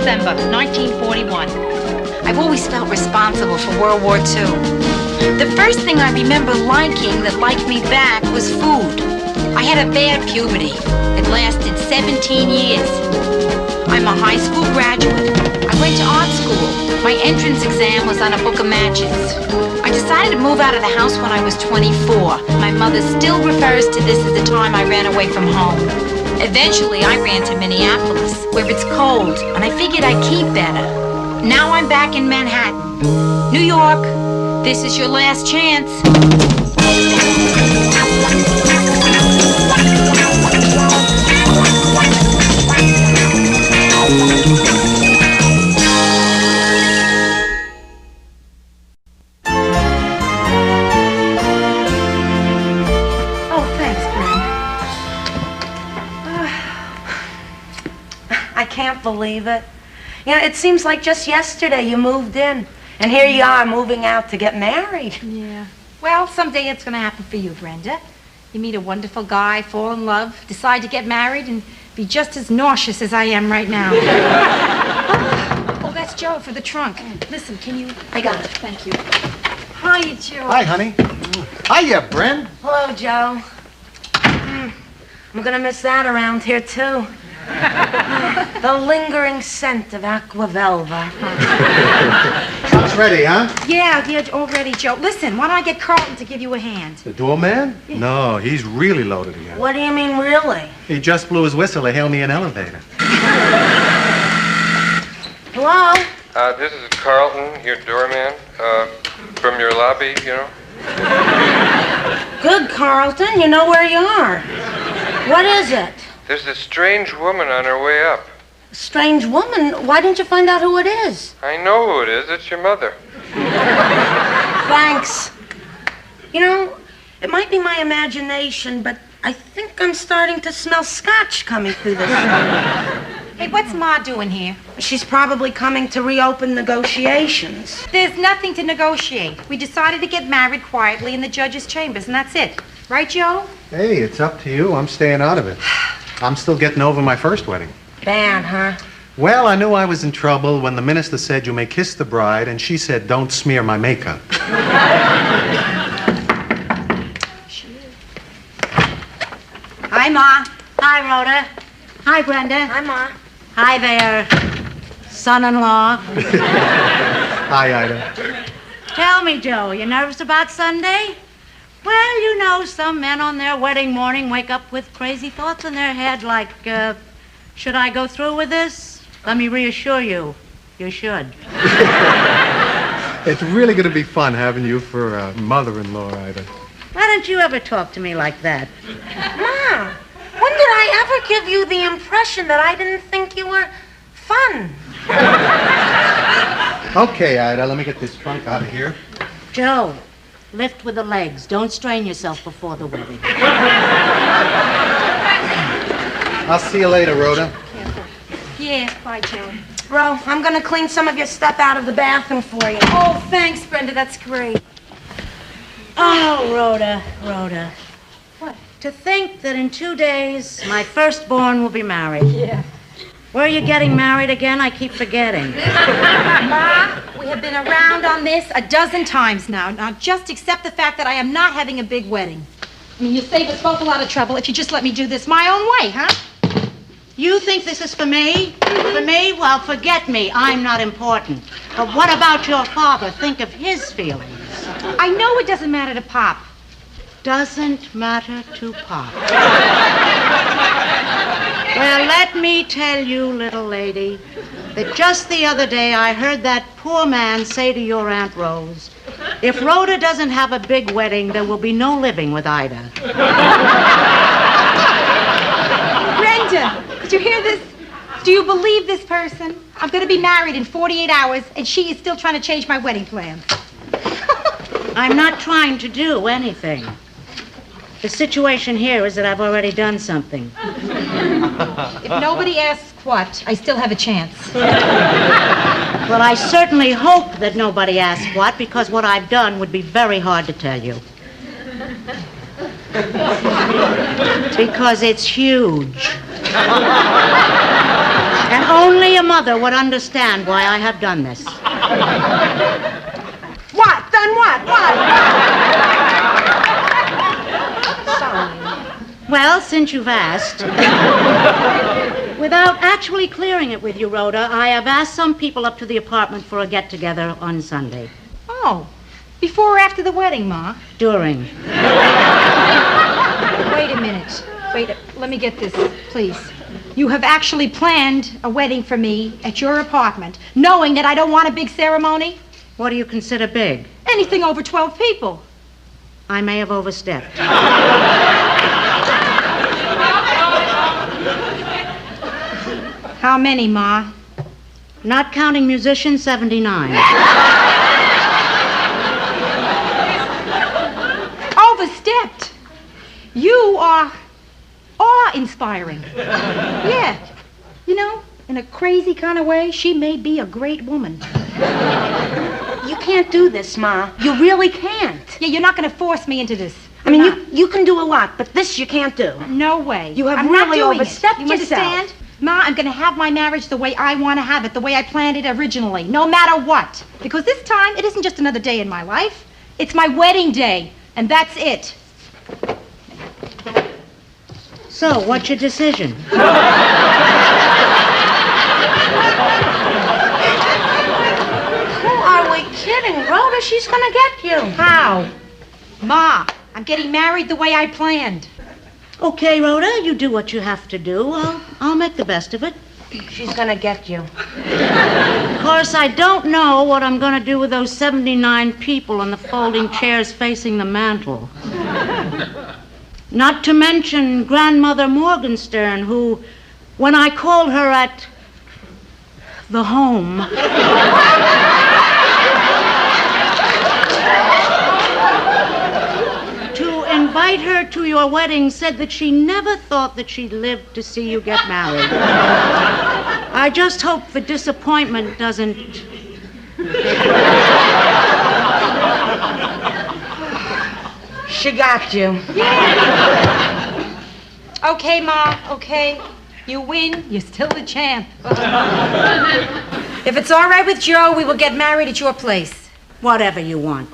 December, 1941. I've always felt responsible for World War II. The first thing I remember liking that liked me back was food. I had a bad puberty. It lasted 17 years. I'm a high school graduate. I went to art school. My entrance exam was on a book of matches. I decided to move out of the house when I was 24. My mother still refers to this as the time I ran away from home. Eventually, I ran to Minneapolis, where it's cold, and I figured I'd keep better. Now I'm back in Manhattan. New York, this is your last chance. I can't believe it. You know, it seems like just yesterday you moved in, and here you are moving out to get married. Yeah. Well, someday it's going to happen for you, Brenda. You meet a wonderful guy, fall in love, decide to get married, and be just as nauseous as I am right now. Oh, that's Joe for the trunk. Listen, can you... I got it. Thank you. Hi, Joe. Hi, honey. Hiya, Bren. Hello, Joe. I'm going to miss that around here, too. The lingering scent of Aqua Velva. Truck's ready, huh? Yeah, all ready, Joe. Listen, why don't I get Carlton to give you a hand? The doorman? Yeah. No, he's really loaded again. What do you mean, really? He just blew his whistle to hail me an elevator. Hello? This is Carlton, your doorman, from your lobby, you know. Good, Carlton. You know where you are. What is it? There's a strange woman on her way up. A strange woman? Why didn't you find out who it is? I know who it is. It's your mother. Thanks. You know, it might be my imagination, but I think I'm starting to smell scotch coming through this room. Hey, what's Ma doing here? She's probably coming to reopen negotiations. There's nothing to negotiate. We decided to get married quietly in the judge's chambers, and that's it. Right, Joe? Hey, it's up to you. I'm staying out of it. I'm still getting over my first wedding. Bad, huh? Well, I knew I was in trouble when the minister said you may kiss the bride, and she said, don't smear my makeup. Hi, Ma. Hi, Rhoda. Hi, Brenda. Hi, Ma. Hi there, son-in-law. Hi, Ida. Tell me, Joe, you nervous about Sunday? Well, you know, some men on their wedding morning wake up with crazy thoughts in their head like, should I go through with this? Let me reassure you, you should. It's really going to be fun having you for a mother-in-law, Ida. Why don't you ever talk to me like that? Ma, when did I ever give you the impression that I didn't think you were fun? Okay, Ida, let me get this trunk out of here. Joe, lift with the legs. Don't strain yourself before the wedding. I'll see you later, Rhoda. Yeah, bye, Joe. Ro, I'm going to clean some of your stuff out of the bathroom for you. Oh, thanks, Brenda. That's great. Oh, Rhoda. What? To think that in 2 days, my firstborn will be married. Yeah. Where are you getting married again? I keep forgetting. Ma, we have been around on this a dozen times now. Now, just accept the fact that I am not having a big wedding. I mean, you'll save us both a lot of trouble if you just let me do this my own way, huh? You think this is for me? For me? Well, forget me. I'm not important. But what about your father? Think of his feelings. I know it doesn't matter to Pop. Doesn't matter to Pop. Well, let me tell you, little lady, that just the other day I heard that poor man say to your Aunt Rose, if Rhoda doesn't have a big wedding, there will be no living with Ida. Brenda, did you hear this? Do you believe this person? I'm going to be married in 48 hours, and she is still trying to change my wedding plans. I'm not trying to do anything. The situation here is that I've already done something. If nobody asks what, I still have a chance. Well, I certainly hope that nobody asks what, because what I've done would be very hard to tell you. Because it's huge. And only a mother would understand why I have done this. What? Done what? What? Sorry. Well, since you've asked, without actually clearing it with you, Rhoda, I have asked some people up to the apartment for a get-together on Sunday. Oh, before or after the wedding, Ma? During. Wait a minute. Let me get this, please. You have actually planned a wedding for me at your apartment, knowing that I don't want a big ceremony? What do you consider big? Anything over 12 people. I may have overstepped. How many, Ma? Not counting musicians, 79. Overstepped. You are awe-inspiring. Yeah. You know, in a crazy kind of way, she may be a great woman. You can't do this, Ma. You really can't. Yeah, you're not going to force me into this. I mean, you can do a lot, but this you can't do. No way. You have I'm really not doing overstepped it. You yourself. understand? Ma, I'm going to have my marriage the way I want to have it, the way I planned it originally, no matter what. Because this time, it isn't just another day in my life. It's my wedding day, and that's it. So, what's your decision? Who are we kidding, Rhoda? She's going to get you. How? Ma, I'm getting married the way I planned. Okay, Rhoda, you do what you have to do. I'll make the best of it. She's going to get you. Of course, I don't know what I'm going to do with those 79 people on the folding chairs facing the mantel. Not to mention Grandmother Morgenstern, who, when I called her at the home, to invite her to your wedding, said that she never thought that she'd live to see you get married. I just hope the disappointment doesn't... She got you. Okay, Ma, okay. You win, you're still the champ. If it's all right with Joe, we will get married at your place. Whatever you want.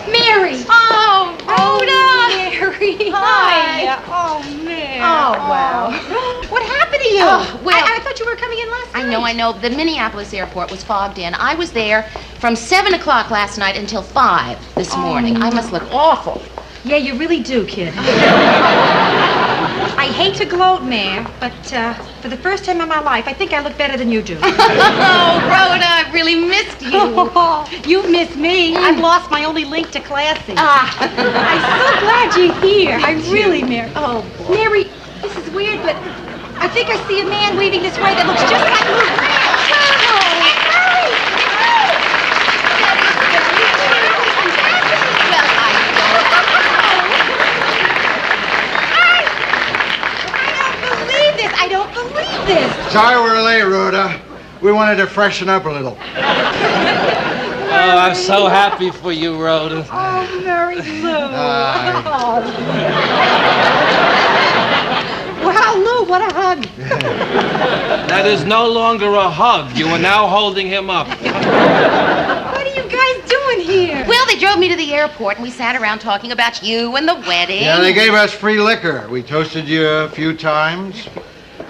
Mary! Oh, Rhoda! Mary! Hi. Oh, Mary. Oh, wow. What happened to you? Oh, well- I thought you were coming in last night. I know. The Minneapolis airport was fogged in. I was there from 7 o'clock last night until 5 this morning. I must look awful. Yeah, you really do, kid. I hate to gloat, Mare, but for the first time in my life, I think I look better than you do. Oh, Rhoda, I've really missed you. You've missed me. I've lost my only link to classy. Ah. I'm so glad you're here. I really, Mary. Oh, boy. Mary, this is weird, but I think I see a man leaving this way that looks just like you. I don't believe this. Sorry we're late, Rhoda. We wanted to freshen up a little. Oh, I'm so happy for you, Rhoda. Oh, Mary Lou. Wow, Lou, what a hug. That is no longer a hug. You are now holding him up. What are you guys doing here? Well, they drove me to the airport, and we sat around talking about you and the wedding. Yeah, they gave us free liquor. We toasted you a few times.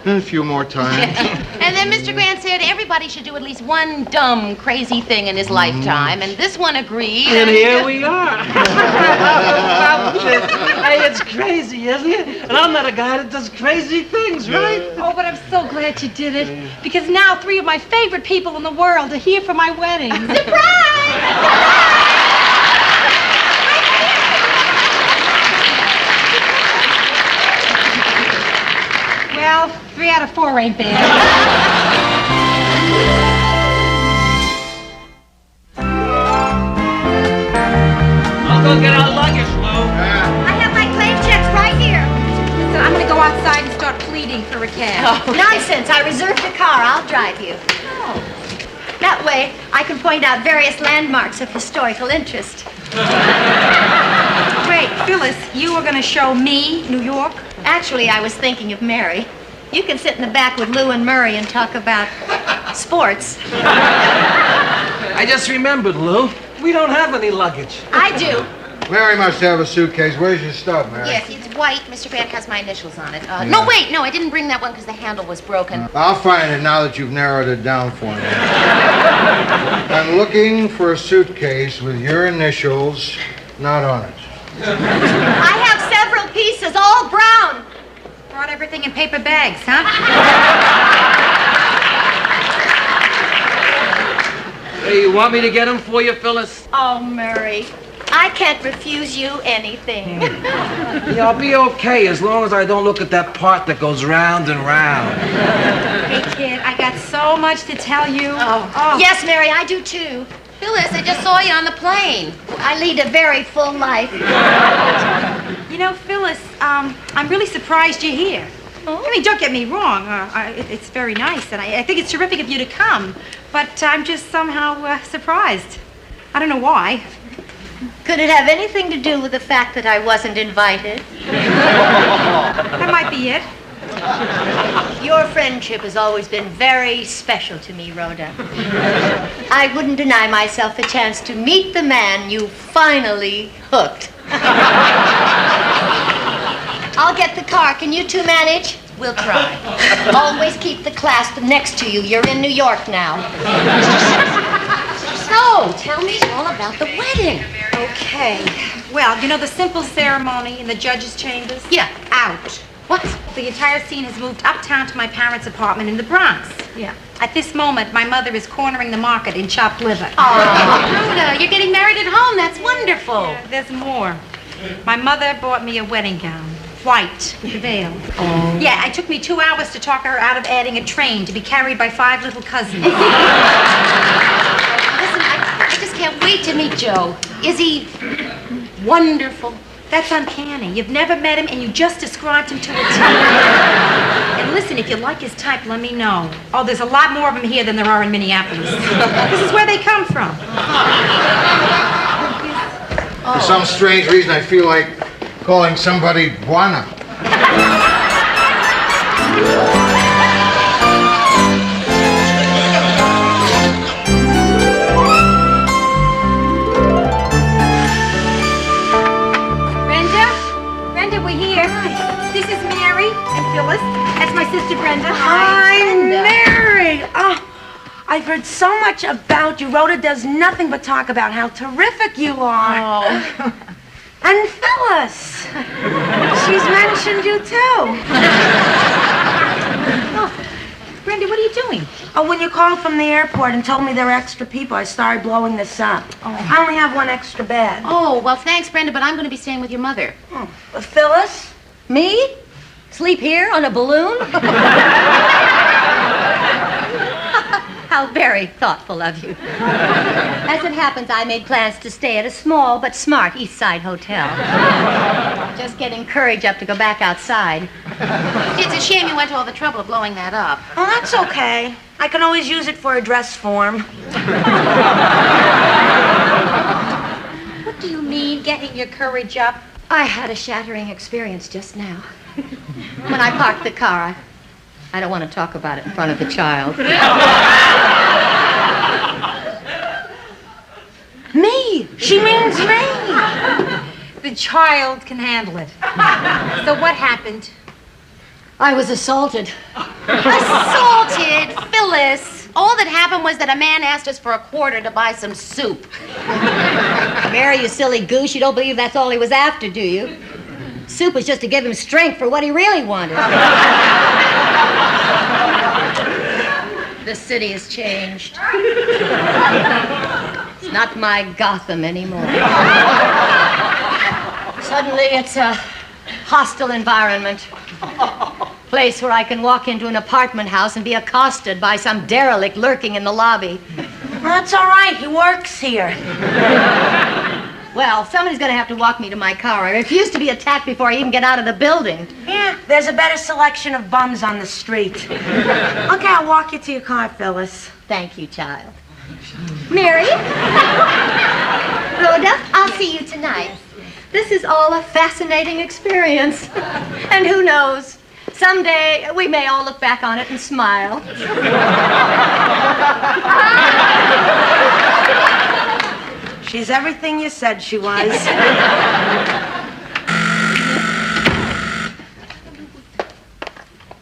And a few more times. And then Mr. Grant said everybody should do at least one dumb, crazy thing in his lifetime, and this one agreed. And here we are. Hey, it's crazy, isn't it? And I'm not a guy that does crazy things, right? Oh, but I'm so glad you did it. Because now 3 of my favorite people in the world are here for my wedding. Well, 3 out of 4 ain't bad. I'll go get our luggage, Lou. I have my claim checks right here. So I'm going to go outside and start pleading for a cab. Nonsense. I reserved a car. I'll drive you. That way, I can point out various landmarks of historical interest. Wait, Phyllis, you were going to show me New York? Actually, I was thinking of Mary. You can sit in the back with Lou and Murray and talk about sports. I just remembered, Lou. We don't have any luggage. I do. Mary must have a suitcase. Where's your stuff, Mary? Yes, it's white. Mr. Grant has my initials on it. No, wait, no, I didn't bring that one because the handle was broken. I'll find it now that you've narrowed it down for me. I'm looking for a suitcase with your initials not on it. I have several pieces, all brown. Brought everything in paper bags, huh? Hey, you want me to get them for you, Phyllis? Oh, Murray, I can't refuse you anything. Yeah, I'll be okay as long as I don't look at that part that goes round and round. Hey, kid, I got so much to tell you. Oh. Yes, Mary, I do too. Phyllis, I just saw you on the plane. I lead a very full life. You know, Phyllis, I'm really surprised you're here. I mean, don't get me wrong. It's very nice, and I think it's terrific of you to come. But I'm just somehow surprised. I don't know why. Could it have anything to do with the fact that I wasn't invited? That might be it. Your friendship has always been very special to me, Rhoda. I wouldn't deny myself a chance to meet the man you finally hooked. I'll get the car. Can you two manage? We'll try. Always keep the clasp next to you. You're in New York now. So, tell me all about the wedding. Okay. Well, you know the simple ceremony in the judge's chambers? Yeah. Out. What? The entire scene has moved uptown to my parents' apartment in the Bronx. Yeah. At this moment, my mother is cornering the market in chopped liver. Oh, Rhoda, you're getting married at home. That's wonderful. There's more. My mother bought me a wedding gown. White, with a veil. Oh. Yeah, it took me 2 hours to talk her out of adding a train to be carried by 5 little cousins. Listen, I just can't wait to meet Joe. Is he wonderful? That's uncanny. You've never met him, and you just described him to a T. And listen, if you like his type, let me know. Oh, there's a lot more of them here than there are in Minneapolis. This is where they come from. For some strange reason, I feel like calling somebody Buana. Brenda, we're here. This is Mary and Phyllis. That's my sister Brenda. Hi, Brenda. Mary. Oh, I've heard so much about you. Rhoda does nothing but talk about how terrific you are. Oh. And Phyllis. She's mentioned you too. Brenda, what are you doing? Oh, when you called from the airport and told me there were extra people, I started blowing this up. Oh. I only have one extra bed. Oh, well, thanks, Brenda, but I'm going to be staying with your mother. Oh. Phyllis? Me? Sleep here on a balloon? How very thoughtful of you. As it happens, I made plans to stay at a small but smart East Side hotel. Just getting courage up to go back outside. It's a shame you went to all the trouble of blowing that up. Oh, that's okay. I can always use it for a dress form. What do you mean, getting your courage up? I had a shattering experience just now. When I parked the car, I don't want to talk about it in front of the child. Me! She means me! The child can handle it. So what happened? I was assaulted. Assaulted, Phyllis. All that happened was that a man asked us for a quarter to buy some soup. Mary, you silly goose, you don't believe that's all he was after, do you? Soup was just to give him strength for what he really wanted. The city has changed. It's not my Gotham anymore. Suddenly, it's a hostile environment. Place where I can walk into an apartment house and be accosted by some derelict lurking in the lobby. That's all right. He works here. Well, somebody's going to have to walk me to my car. I refuse to be attacked before I even get out of the building. Yeah, there's a better selection of bums on the street. Okay, I'll walk you to your car, Phyllis. Thank you, child. Mary? Rhoda, I'll see you tonight. This is all a fascinating experience. And who knows, someday we may all look back on it and smile. She's everything you said she was.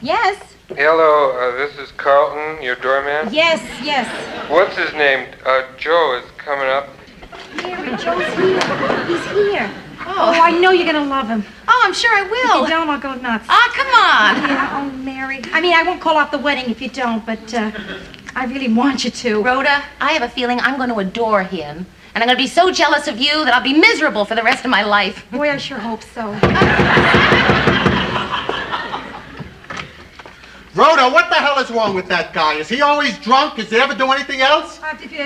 Yes. Hello, this is Carlton, your doorman. Yes, yes. What's his name? Joe is coming up. Mary, Joe's here. He's here. Oh, I know you're gonna love him. Oh, I'm sure I If will. you don't, I'll go nuts. Oh, come on. Yeah, oh, Mary. I mean, I won't call off the wedding if you don't, but I really want you to. Rhoda, I have a feeling I'm going to adore him. And I'm going to be so jealous of you that I'll be miserable for the rest of my life. Boy, I sure hope so. Rhoda, what the hell is wrong with that guy? Is he always drunk? Does he ever do anything else?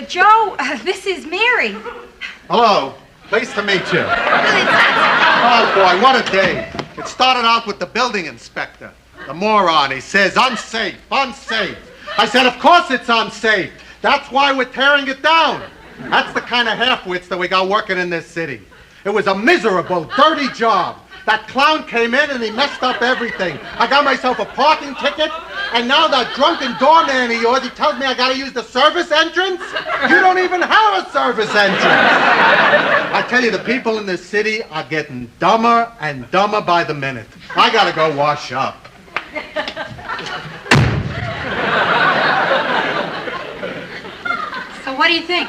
Joe, this is Mary. Hello. Pleased to meet you. Oh, boy, what a day. It started out with the building inspector. The moron. He says, unsafe, unsafe. I said, of course it's unsafe. That's why we're tearing it down. That's the kind of half-wits that we got working in this city. It was a miserable, dirty job. That clown came in and he messed up everything. I got myself a parking ticket, and now that drunken doorman of yours, he tells me I gotta use the service entrance? You don't even have a service entrance. I tell you, the people in this city are getting dumber and dumber by the minute. I gotta go wash up. So what do you think?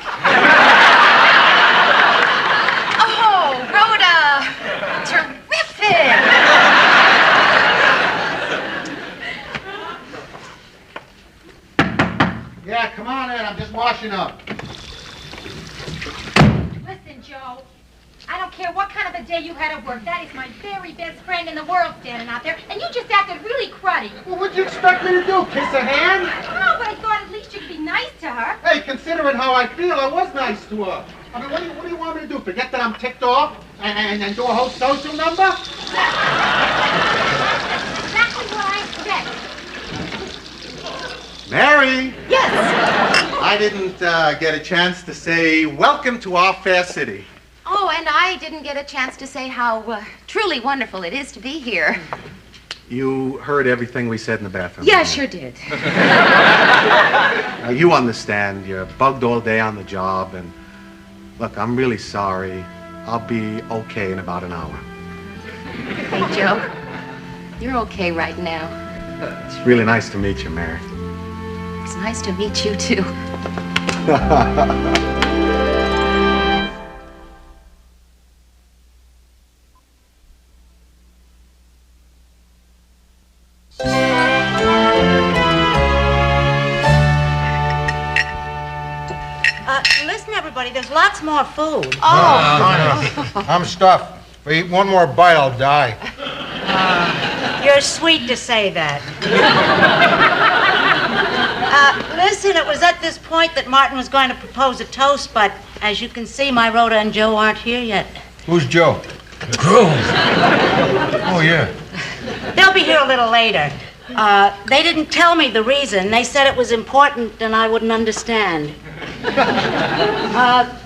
Oh, Rhoda. Terrific. Yeah, come on in. I'm just washing up. Listen, Joe, I don't care what kind of a day you had at work. That is my very best friend in the world standing out there, and you just acted really cruddy. Well, what'd you expect me to do? Kiss a hand? No, but I thought at least you could be nice to her. Hey, considering how I feel, I was nice to her. I mean, what do you want me to do? Forget that I'm ticked off and do a whole social number? Exactly what I said. Mary! Yes. I didn't get a chance to say welcome to our fair city. Oh, and I didn't get a chance to say how truly wonderful it is to be here. You heard everything we said in the bathroom. Yeah, I sure did. Now, you understand. You're bugged all day on the job, and look, I'm really sorry. I'll be okay in about an hour. Hey, Joe. You're okay right now. It's really nice to meet you, Mary. It's nice to meet you, too. Listen, everybody, there's lots more food. I'm stuffed. If I eat one more bite, I'll die. You're sweet to say that. Listen, it was at this point that Martin was going to propose a toast, but as you can see, my Rhoda and Joe aren't here yet. Who's Joe? The groom. Oh, yeah. They'll be here a little later. They didn't tell me the reason. They said it was important and I wouldn't understand.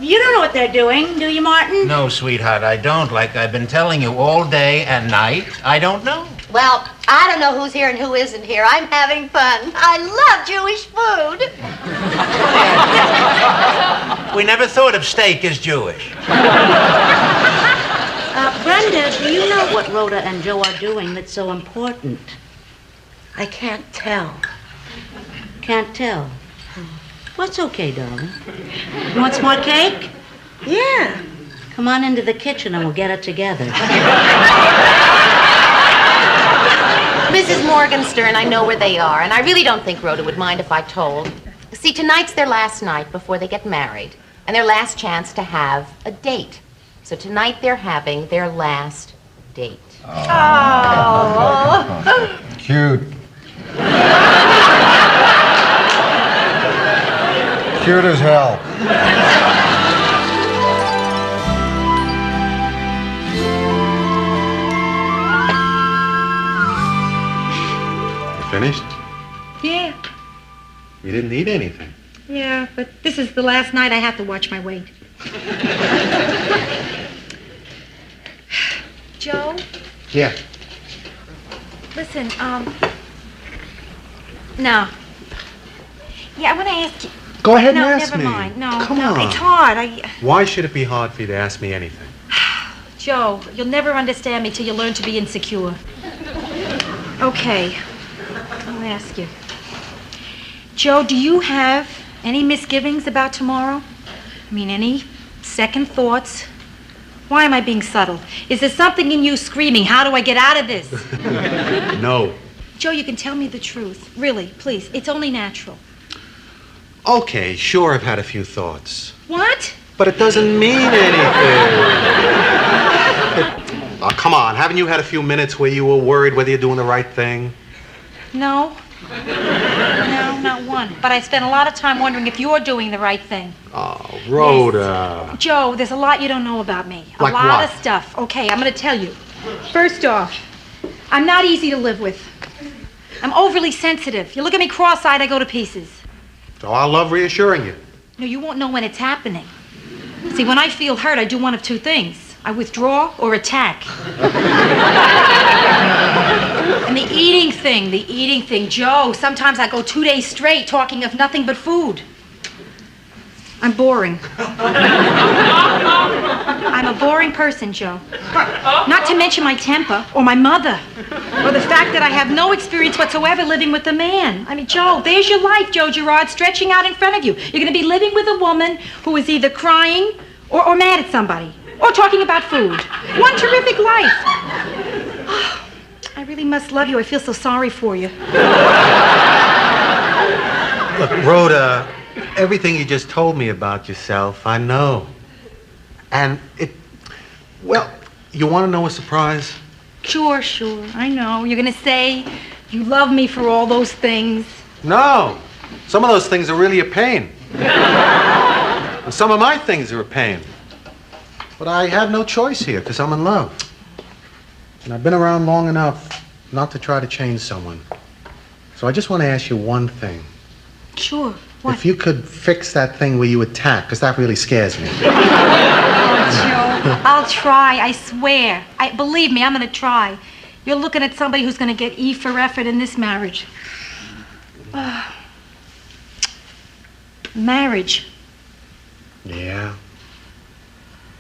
You don't know what they're doing, do you, Martin? No, sweetheart, I don't. Like I've been telling you all day and night, I don't know. Well, I don't know who's here and who isn't here. I'm having fun. I love Jewish food. We never thought of steak as Jewish. Brenda, do you know what Rhoda and Joe are doing that's so important? I can't tell. Can't tell. Well, it's okay, darling. You want some more cake? Yeah. Come on into the kitchen and we'll get it together. Mrs. Morgenstern, I know where they are, and I really don't think Rhoda would mind if I told. See, tonight's their last night before they get married, and their last chance to have a date. So tonight they're having their last date. Oh. Cute. Cute as hell. You finished? Yeah. You didn't eat anything. Yeah, but this is the last night I have to watch my weight. Joe? Yeah. Listen, no. Yeah, I want to ask you. Go ahead No, and ask never me. mind. No, Come no, on. it's hard. Why should it be hard for you to ask me anything? Joe, you'll never understand me till you learn to be insecure. Okay, I'll ask you. Joe, do you have any misgivings about tomorrow? I mean, any second thoughts? Why am I being subtle? Is there something in you screaming, how do I get out of this? No. Joe, you can tell me the truth. Really, please. It's only natural. Okay, sure, I've had a few thoughts. What? But it doesn't mean anything. Oh, come on. Haven't you had a few minutes where you were worried whether you're doing the right thing? No. No, not one. But I spent a lot of time wondering if you're doing the right thing. Oh, Rhoda. Yes. Joe, there's a lot you don't know about me. Like a lot what? of stuff. Okay, I'm going to tell you. First off, I'm not easy to live with. I'm overly sensitive. You look at me cross-eyed, I go to pieces. So I love reassuring you. No, you won't know when it's happening. See, when I feel hurt, I do one of two things. I withdraw or attack. And the eating thing, Joe, sometimes I go 2 days straight talking of nothing but food. I'm boring. I'm a boring person, Joe. Not to mention my temper, or my mother, or the fact that I have no experience whatsoever living with a man. I mean, Joe, there's your life, Joe Gerard, stretching out in front of you. You're going to be living with a woman who is either crying or mad at somebody, or talking about food. One terrific life. Oh, I really must love you. I feel so sorry for you. Look, Rhoda, everything you just told me about yourself, I know. And well, you want to know a surprise? Sure, I know. You're going to say you love me for all those things. No. Some of those things are really a pain. And some of my things are a pain. But I have no choice here because I'm in love. And I've been around long enough not to try to change someone. So I just want to ask you one thing. Sure. What? If you could fix that thing where you attack, because that really scares me. Oh, Joe, I'll try, I swear. Believe me, I'm going to try. You're looking at somebody who's going to get E for effort in this marriage. Marriage. Yeah.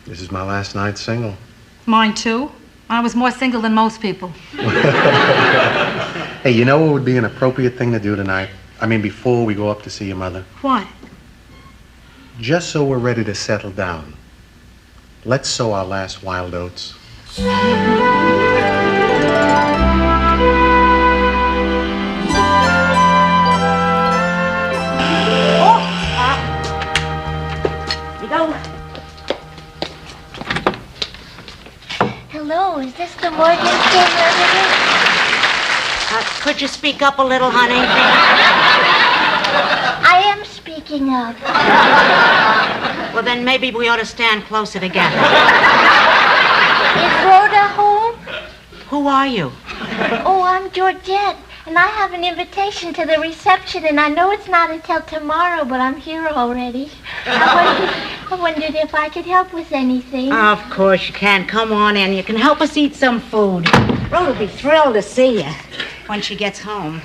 This is my last night single. Mine, too. I was more single than most people. Hey, you know what would be an appropriate thing to do tonight? I mean, before we go up to see your mother? What? Just so we're ready to settle down, let's sow our last wild oats. Hello, is this the Morgenstern resident? Could you speak up a little, honey? I am speaking up. Well, then maybe we ought to stand closer together. Is Rhoda home? Who are you? Oh, I'm Georgette, and I have an invitation to the reception, and I know it's not until tomorrow, but I'm here already. I wondered if I could help with anything. Of course you can. Come on in. You can help us eat some food. Rhoda will be thrilled to see you when she gets home.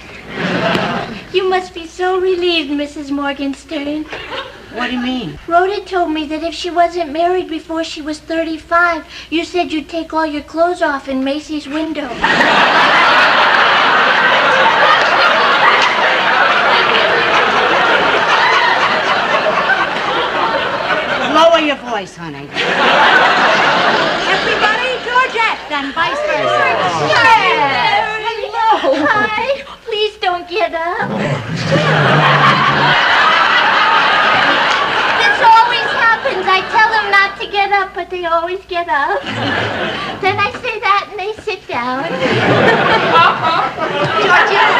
You must be so relieved, Mrs. Morgenstern. What do you mean? Rhoda told me that if she wasn't married before she was 35, you said you'd take all your clothes off in Macy's window. Lower your voice, honey. Everybody, Georgette, and vice versa. Yes. Hello. Hi. Please don't get up. This always happens. I tell them not to get up, but they always get up. Then I say that and they sit down. Georgette,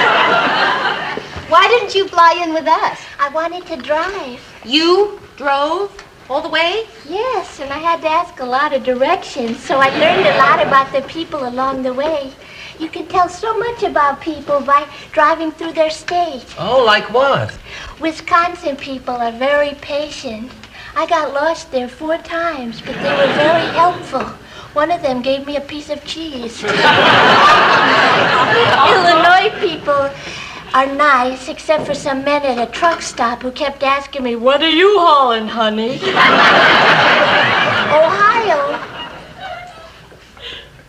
why didn't you fly in with us? I wanted to drive. You drove all the way? Yes, and I had to ask a lot of directions, so I learned a lot about the people along the way. You can tell so much about people by driving through their state. Oh, like what? Wisconsin people are very patient. I got lost there 4 times, but they were very helpful. One of them gave me a piece of cheese. Illinois people are nice, except for some men at a truck stop who kept asking me, "What are you hauling, honey?" Ohio.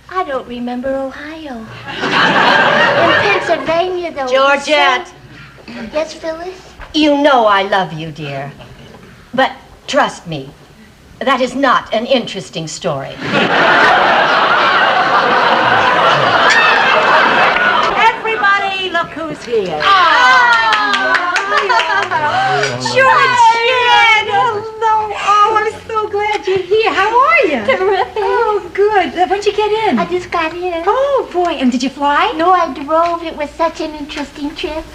I don't remember Ohio. In Pennsylvania, though. Georgette. Yes, Phyllis? You know I love you, dear. But trust me, that is not an interesting story. Everybody, look who's here. Georgette! Hello. Oh, I'm so glad you're here. How are you? Terrific. Oh, good. When'd you get in? I just got in. Oh, boy. And did you fly? No, I drove. It was such an interesting trip.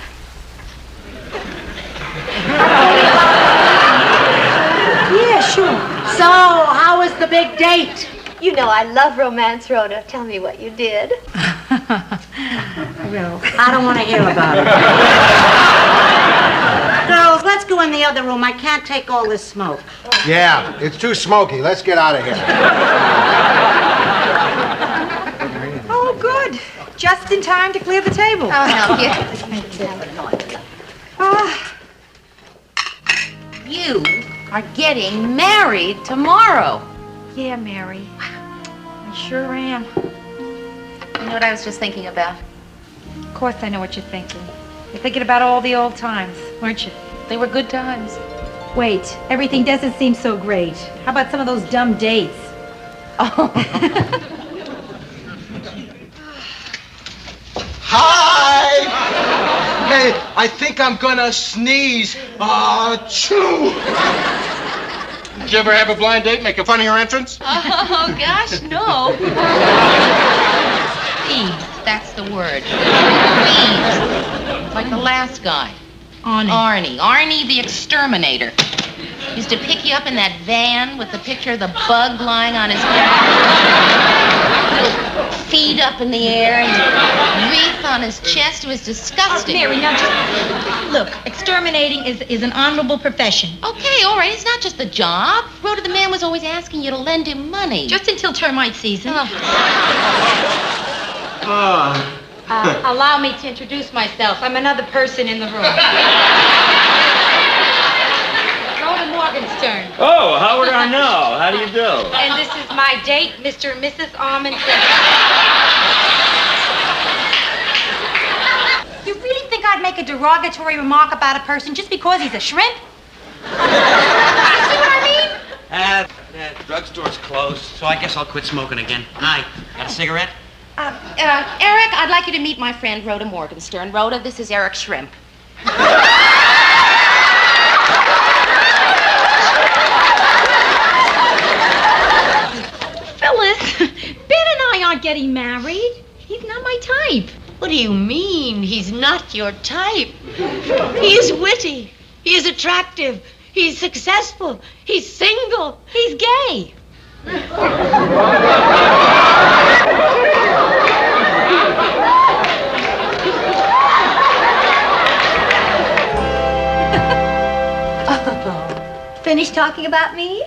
Yeah, sure. So, how was the big date? You know I love romance, Rhoda. Tell me what you did. Well, I don't want to hear about it. Girls, let's go in the other room. I can't take all this smoke. Yeah, it's too smoky. Let's get out of here. Oh, good. Just in time to clear the table. I'll help you. You are getting married tomorrow. Yeah, Mary. I sure am. You know what I was just thinking about? Of course I know what you're thinking. You're thinking about all the old times, weren't you? They were good times. Wait, everything doesn't seem so great. How about some of those dumb dates? Oh. Hi! Hey, I think I'm gonna sneeze. Achoo! Did you ever have a blind date make fun of your entrance? Oh, gosh, no. Thieves, that's the word. Thieves. Like the last guy. Arnie the exterminator. Used to pick you up in that van with the picture of the bug lying on his little feet up in the air and the wreath on his chest. It was disgusting. Mary, now just look, exterminating is an honorable profession. Okay, all right, it's not just the job. Rhoda, the man was always asking you to lend him money. Just until termite season. Allow me to introduce myself. I'm another person in the room. Rhoda Morgenstern. Oh, how would I know? How do you do? And this is my date, Mr. and Mrs. Armington. You really think I'd make a derogatory remark about a person just because he's a shrimp? You see what I mean? The drugstore's closed, so I guess I'll quit smoking again. Hi, got a cigarette? Eric, I'd like you to meet my friend Rhoda Morgenstern. Rhoda, this is Eric Shrimp. Phyllis, Ben and I aren't getting married. He's not my type. What do you mean he's not your type? He is witty. He is attractive. He's successful. He's single. He's gay. Finished talking about me?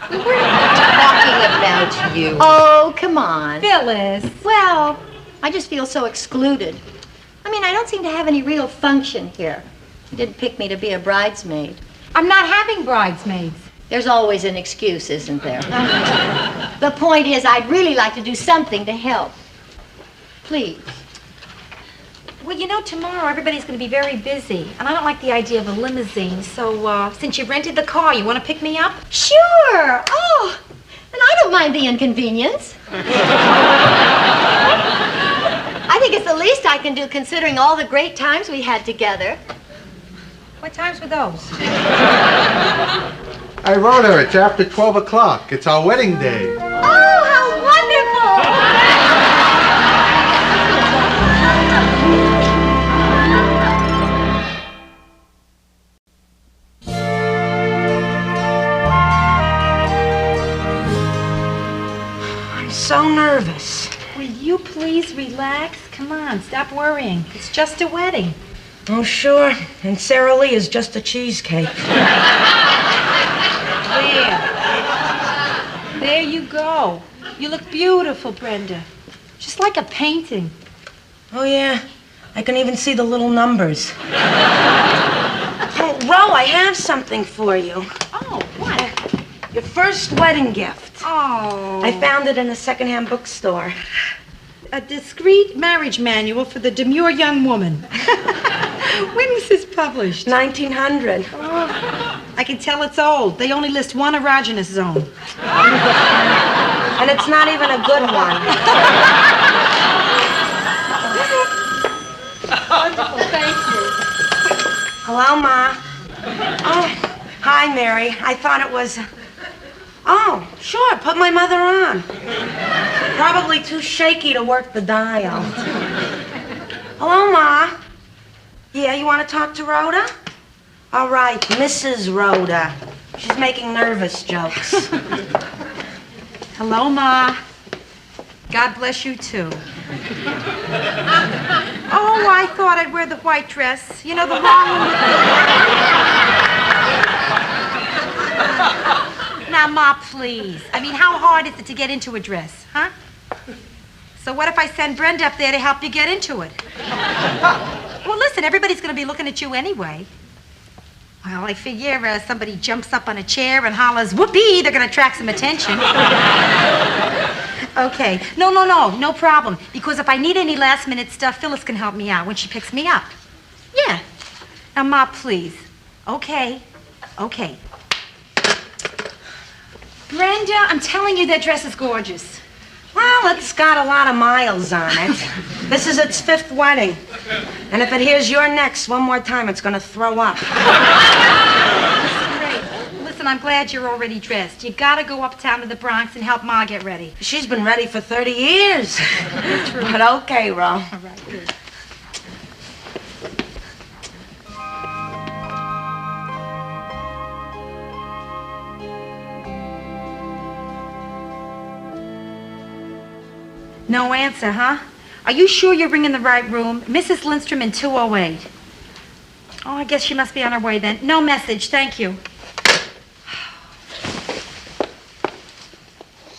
We weren't talking about you. Oh, come on. Phyllis. Well, I just feel so excluded. I mean, I don't seem to have any real function here. You didn't pick me to be a bridesmaid. I'm not having bridesmaids. There's always an excuse, isn't there? The point is, I'd really like to do something to help. Please. Well, you know, tomorrow everybody's going to be very busy, and I don't like the idea of a limousine. So, since you rented the car, you want to pick me up? Sure. Oh, and I don't mind the inconvenience. I think it's the least I can do considering all the great times we had together. What times were those? I wrote her. It's after 12 o'clock. It's our wedding day. Oh, how wonderful! I'm so nervous. Well, you please relax? Come on, stop worrying. It's just a wedding. Oh, sure. And Sarah Lee is just a cheesecake. There you go. You look beautiful, Brenda. Just like a painting. Oh, yeah. I can even see the little numbers. Oh, Ro, I have something for you. Oh, what? Your first wedding gift. Oh. I found it in a secondhand bookstore. A discreet marriage manual for the demure young woman. When was this published? 1900. Oh, I can tell it's old. They only list one erogenous zone. And it's not even a good one. Wonderful, thank you. Hello, Ma. Oh, hi, Mary. I thought it was... Oh, sure, put my mother on. Probably too shaky to work the dial. Hello, Ma. Yeah, you want to talk to Rhoda? All right, Mrs. Rhoda. She's making nervous jokes. Hello, Ma. God bless you, too. Oh, I thought I'd wear the white dress. You know, the long one with the... Now, Ma, please. I mean, how hard is it to get into a dress, huh? So what if I send Brenda up there to help you get into it? Well, listen, everybody's going to be looking at you anyway. Well, I figure somebody jumps up on a chair and hollers, whoopee, they're going to attract some attention. Okay. No problem. Because if I need any last-minute stuff, Phyllis can help me out when she picks me up. Yeah. Now, Ma, please. Okay. Brenda, I'm telling you that dress is gorgeous. Well, it's got a lot of miles on it. This is its 5th wedding. And if it hears your next one more time, it's going to throw up. Listen, I'm glad you're already dressed. You gotta go uptown to the Bronx and help Ma get ready. She's been ready for 30 years. True. But okay, Ro. All right, good. No answer, huh? Are you sure you're ringing the right room? Mrs. Lindstrom in 208. Oh, I guess she must be on her way then. No message, thank you.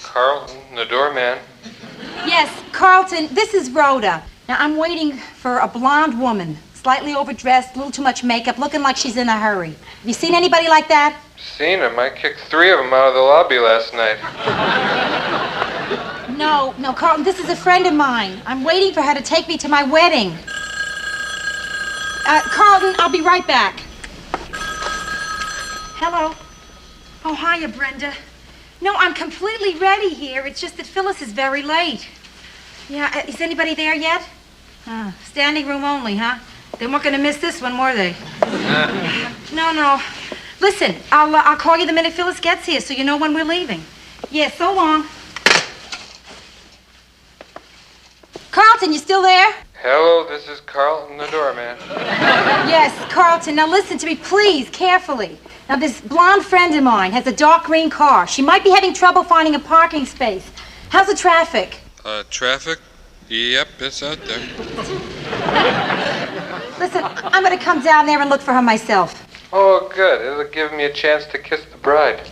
Carlton, the doorman. Yes, Carlton, this is Rhoda. Now, I'm waiting for a blonde woman, slightly overdressed, a little too much makeup, looking like she's in a hurry. Have you seen anybody like that? Seen him. I kicked 3 of them out of the lobby last night. No, Carlton, this is a friend of mine. I'm waiting for her to take me to my wedding. Carlton, I'll be right back. Hello. Oh, hiya, Brenda. No, I'm completely ready here. It's just that Phyllis is very late. Yeah, is anybody there yet? Standing room only, huh? They weren't going to miss this one, were they? No. Listen, I'll call you the minute Phyllis gets here so you know when we're leaving. Yeah, so long. Carlton, you still there? Hello, this is Carlton, the doorman. Yes, Carlton. Now listen to me, please, carefully. Now, this blonde friend of mine has a dark green car. She might be having trouble finding a parking space. How's the traffic? Traffic? Yep, it's out there. Listen, I'm going to come down there and look for her myself. Oh, good. It'll give me a chance to kiss the bride.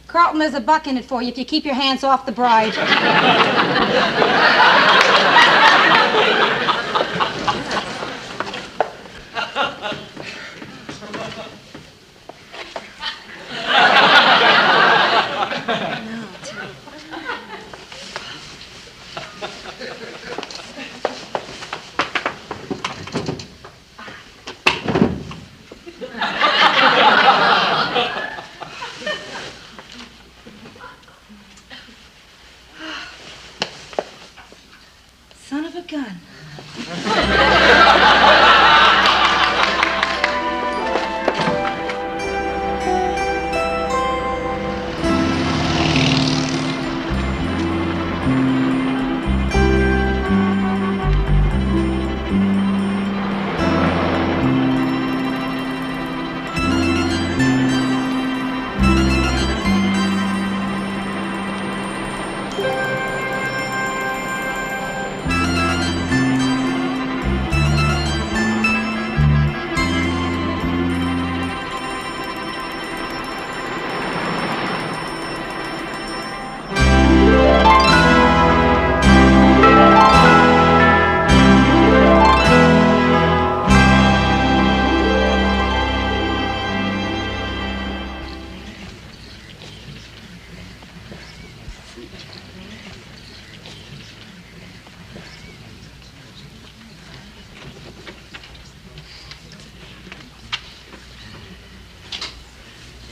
Carlton, there's a buck in it for you if you keep your hands off the bride. Son of a gun.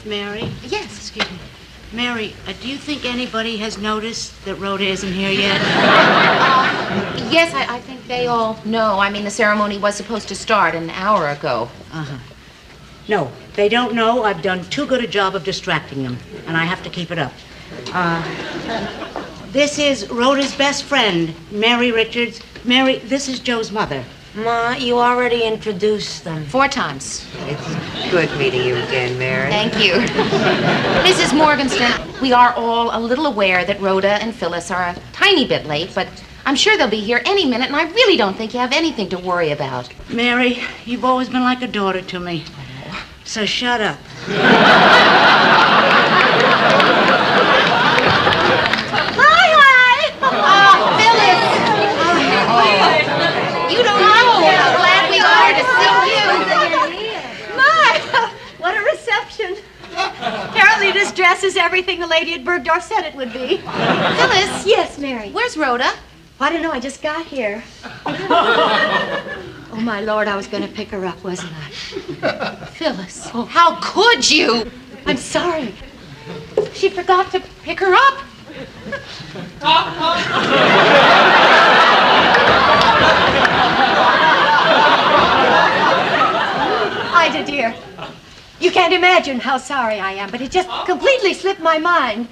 Mary? Yes. Excuse me. Mary, do you think anybody has noticed that Rhoda isn't here yet? Yes, I think they all know. I mean, the ceremony was supposed to start an hour ago. Uh-huh. No, they don't know. I've done too good a job of distracting them, and I have to keep it up. This is Rhoda's best friend, Mary Richards. Mary, this is Joe's mother. Ma, you already introduced them. 4 times. It's good meeting you again, Mary. Thank you. Mrs. Morgenstern, we are all a little aware that Rhoda and Phyllis are a tiny bit late, but I'm sure they'll be here any minute, and I really don't think you have anything to worry about. Mary, you've always been like a daughter to me. So shut up. Phyllis! You don't know how glad we are to see you. My, what a reception. Apparently this dress is everything the lady at Bergdorf said it would be. Phyllis? Yes, Mary. Where's Rhoda? I don't know, I just got here. Oh, my Lord, I was going to pick her up, wasn't I? Phyllis, how could you? I'm sorry. She forgot to pick her up. Ida, dear, you can't imagine how sorry I am, but it just completely slipped my mind.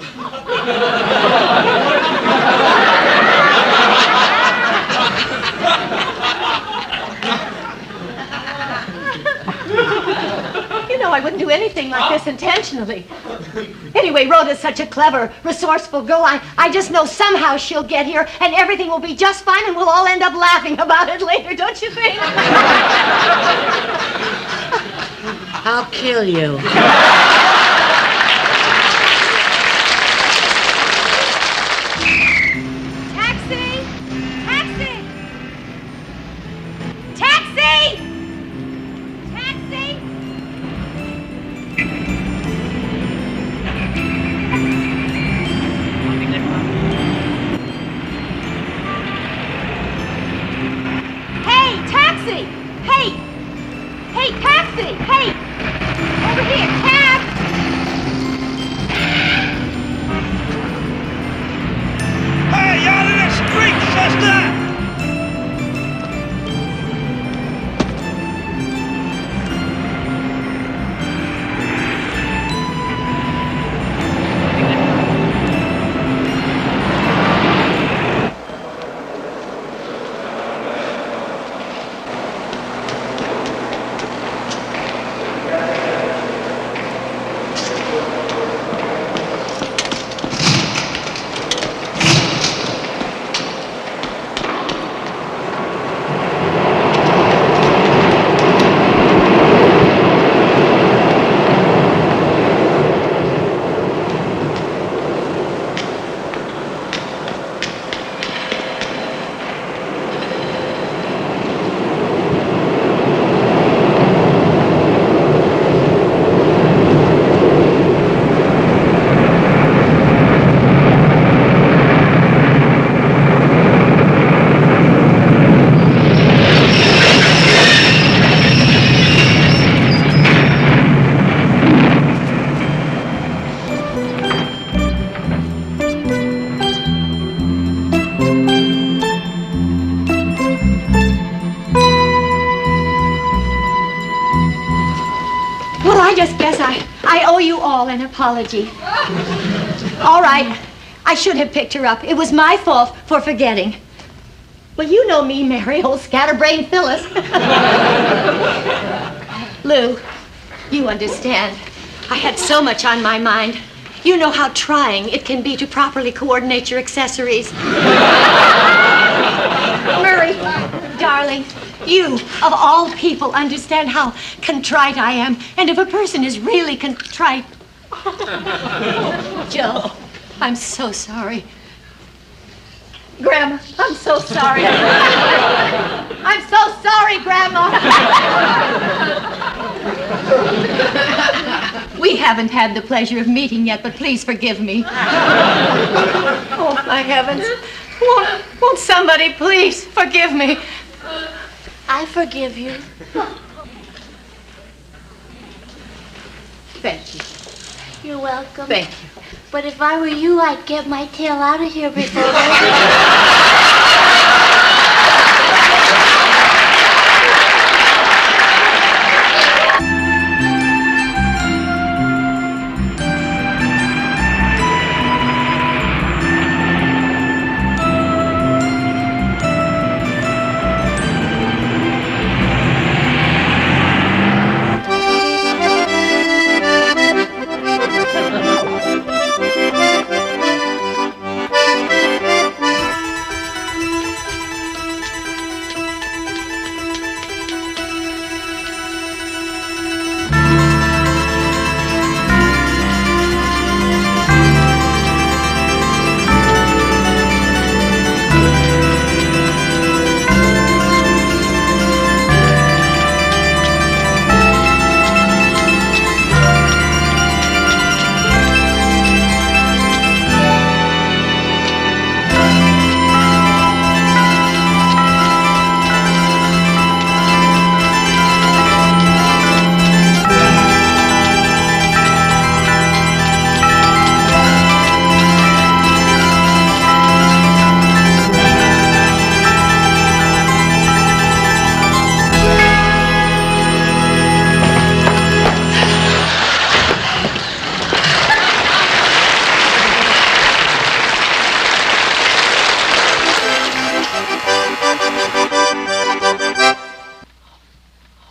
You know, I wouldn't do anything like this intentionally. Anyway, Rhoda's such a clever, resourceful girl. I just know somehow she'll get here and everything will be just fine and we'll all end up laughing about it later, don't you think? I'll kill you. Taxi! Taxi! Taxi! Taxi! Hey, taxi! Hey! Hey, taxi! Hey! Over here, cab! Hey, out of the street, sister! Well, I just guess I owe you all an apology. All right, I should have picked her up. It was my fault for forgetting. Well, you know me, Mary, old scatterbrained Phyllis. Lou, you understand. I had so much on my mind. You know how trying it can be to properly coordinate your accessories. Murray, darling, you, of all people, understand how contrite I am. And if a person is really contrite... Joe, I'm so sorry. Grandma, I'm so sorry. I'm so sorry, Grandma. We haven't had the pleasure of meeting yet, but please forgive me. Oh, my heavens. Won't somebody please forgive me? I forgive you. Thank you. You're welcome. Thank you. But if I were you, I'd get my tail out of here before they...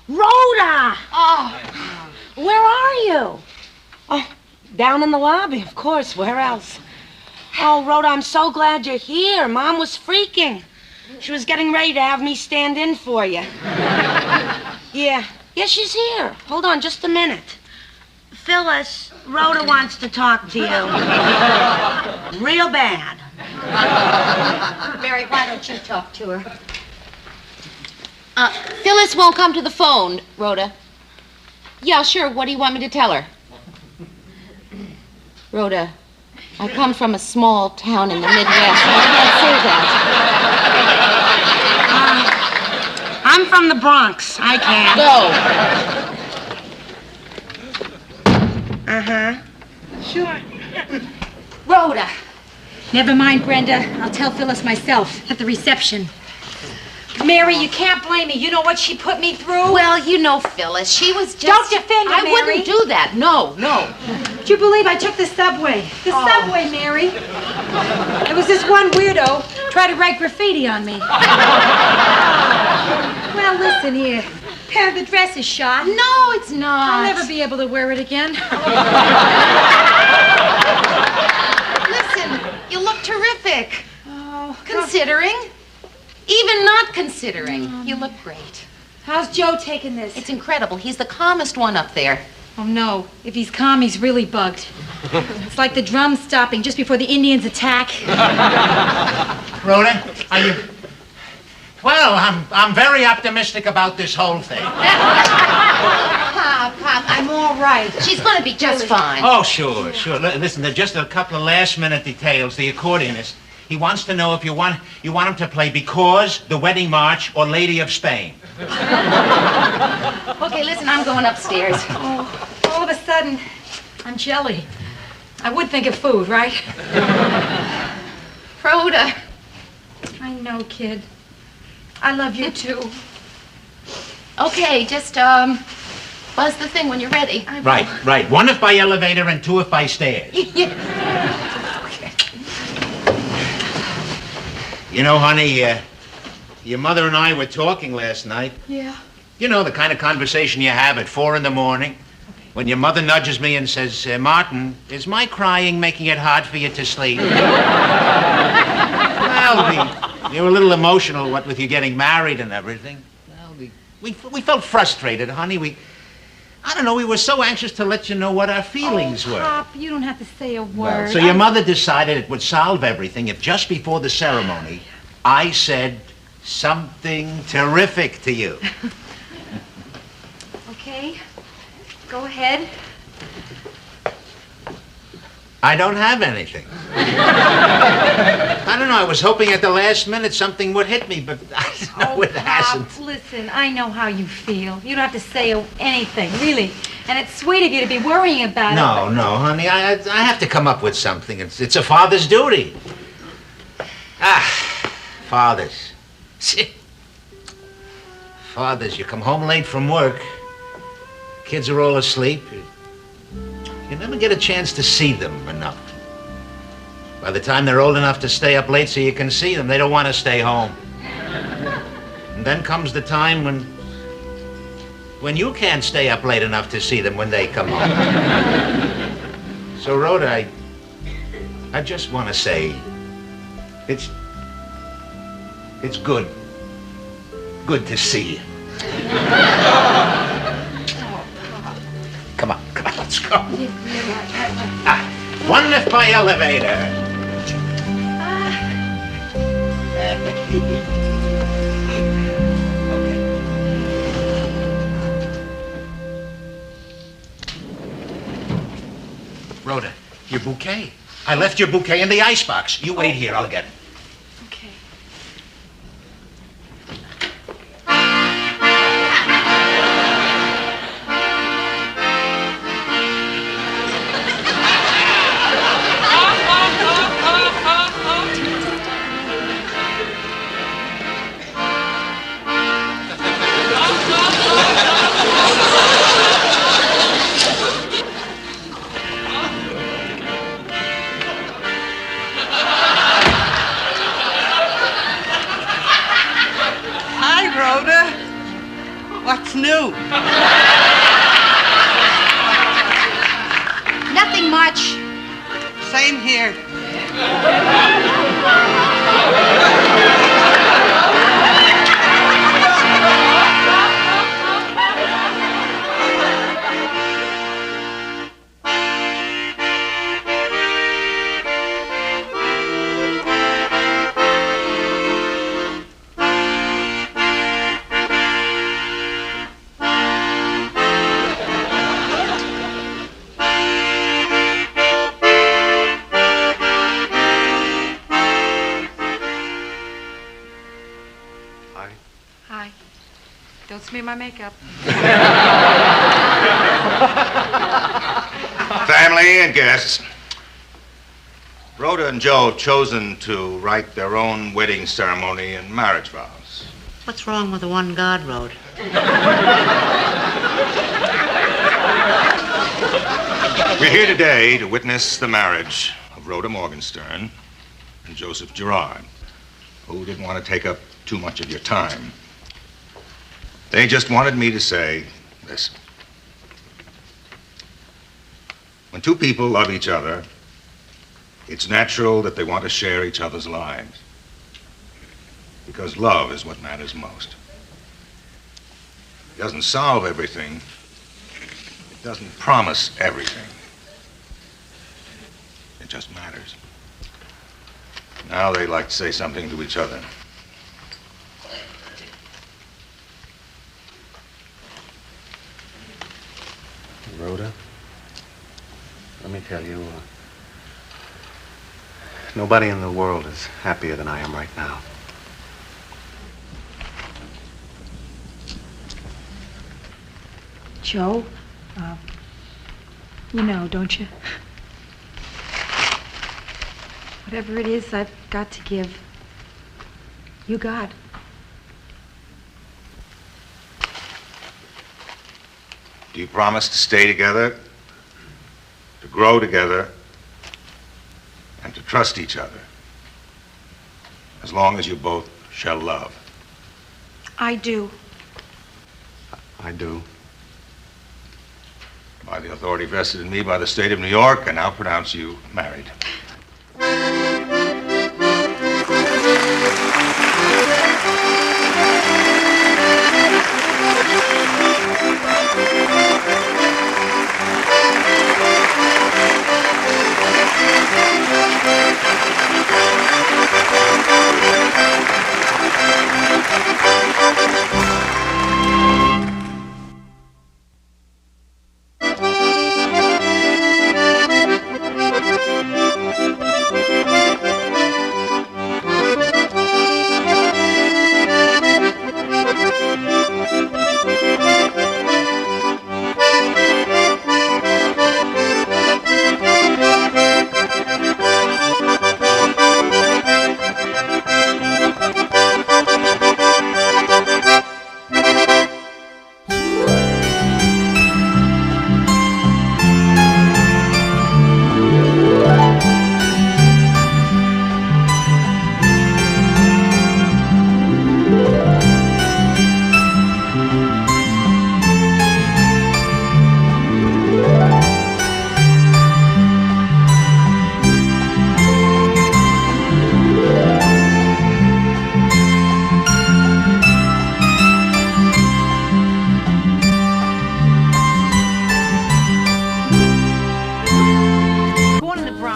Rhoda! Oh, where are you? Oh, down in the lobby, of course. Where else? Oh, Rhoda, I'm so glad you're here. Mom was freaking. She was getting ready to have me stand in for you. Yeah, she's here. Hold on just a minute. Phyllis, Rhoda wants to talk to you. Real bad. Mary, why don't you talk to her? Phyllis won't come to the phone, Rhoda. Yeah, sure. What do you want me to tell her? Rhoda, I come from a small town in the Midwest. I can't say that. I'm from the Bronx. I can't. Go. Uh-huh. Sure. Rhoda. Never mind, Brenda. I'll tell Phyllis myself at the reception. Mary, you can't blame me. You know what she put me through? Well, you know, Phyllis, she was just... Don't defend her, I Mary. wouldn't do that. No. Would you believe I took the subway? The subway, Mary. There was this one weirdo tried to write graffiti on me. Well, listen here. The dress is shot. No, it's not. I'll never be able to wear it again. Listen, you look terrific. Oh, Considering. Even not considering. You look great. How's Joe taking this? It's incredible. He's the calmest one up there. Oh, no. If he's calm, he's really bugged. It's like the drums stopping just before the Indians attack. Rhoda, are you... Well, I'm very optimistic about this whole thing. Pop, I'm all right. She's going to be just fine. Oh, sure. Listen, there's just a couple of last-minute details. The accordionist, he wants to know if you want him to play Because, The Wedding March, or Lady of Spain. Okay, listen, I'm going upstairs. Oh, all of a sudden, I'm jelly. I would think of food, right? Rhoda. I know, kid. I love you, too. Okay, just, buzz the thing when you're ready. Right. One if by elevator and two if by stairs. Okay. You know, honey, your mother and I were talking last night. Yeah. You know, the kind of conversation you have at 4 a.m. when your mother nudges me and says, Martin, is my crying making it hard for you to sleep? Well, you were a little emotional, what with you getting married and everything. Well, we felt frustrated, honey. I don't know, we were so anxious to let you know what our feelings were. Pop, you don't have to say a word. Well, so your mother decided it would solve everything if just before the ceremony, I said something terrific to you. Okay, go ahead. I don't have anything. I don't know, I was hoping at the last minute something would hit me, but No, it hasn't. Pop, listen, I know how you feel. You don't have to say anything, really. And it's sweet of you to be worrying about it. No, honey, I have to come up with something. It's a father's duty. Fathers. Fathers, you come home late from work. Kids are all asleep. You never get a chance to see them enough. By the time they're old enough to stay up late so you can see them, they don't want to stay home. And then comes the time when you can't stay up late enough to see them when they come home. So, Rhoda, I just want to say, it's good to see you. Come on, let's go. One lift by elevator. Rhoda, your bouquet. I left your bouquet in the icebox. You wait here, I'll get it. Okay. What's new? Nothing much. Same here. Hi. Don't smear my makeup. Family and guests. Rhoda and Joe have chosen to write their own wedding ceremony and marriage vows. What's wrong with the one God wrote? We're here today to witness the marriage of Rhoda Morgenstern and Joseph Gerard, who didn't want to take up too much of your time. They just wanted me to say this. When two people love each other, it's natural that they want to share each other's lives. Because love is what matters most. It doesn't solve everything. It doesn't promise everything. It just matters. Now they'd like to say something to each other. Rhoda, let me tell you, nobody in the world is happier than I am right now. Joe, you know, don't you? Whatever it is I've got to give, you got. Do you promise to stay together, to grow together, and to trust each other, as long as you both shall love? I do. I do. By the authority vested in me by the state of New York, I now pronounce you married.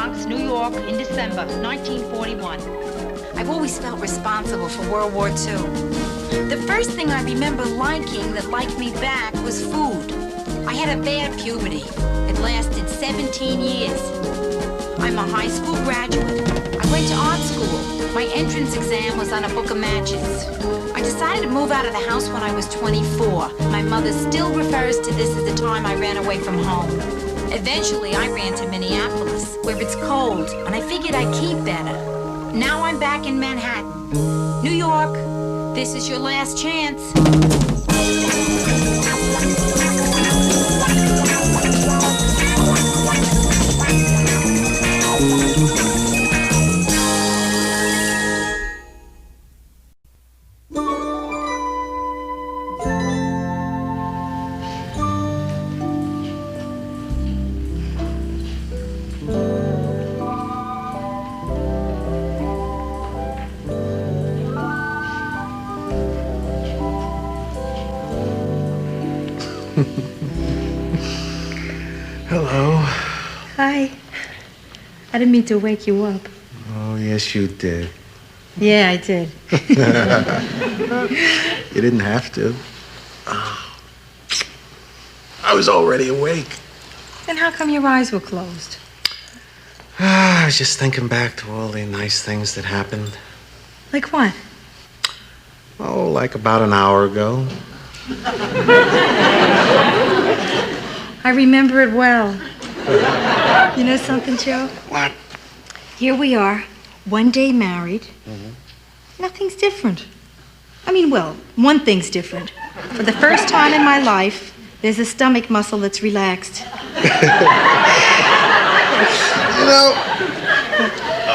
Bronx, New York, in December 1941. I've always felt responsible for World War II. The first thing I remember liking that liked me back was food. I had a bad puberty. It lasted 17 years. I'm a high school graduate. I went to art school. My entrance exam was on a book of matches. I decided to move out of the house when I was 24. My mother still refers to this as the time I ran away from home. Eventually, I ran to Minneapolis, where it's cold, and I figured I'd keep better. Now I'm back in Manhattan. New York, this is your last chance. Hello. Hi. I didn't mean to wake you up. Oh, yes, you did. Yeah, I did. You didn't have to. I was already awake. Then how come your eyes were closed? I was just thinking back to all the nice things that happened. Like what? Oh, like about an hour ago. I remember it well. You know something, Joe? What? Here we are, one day married. Mm-hmm. Nothing's different. I mean, well, one thing's different. For the first time in my life, there's a stomach muscle that's relaxed.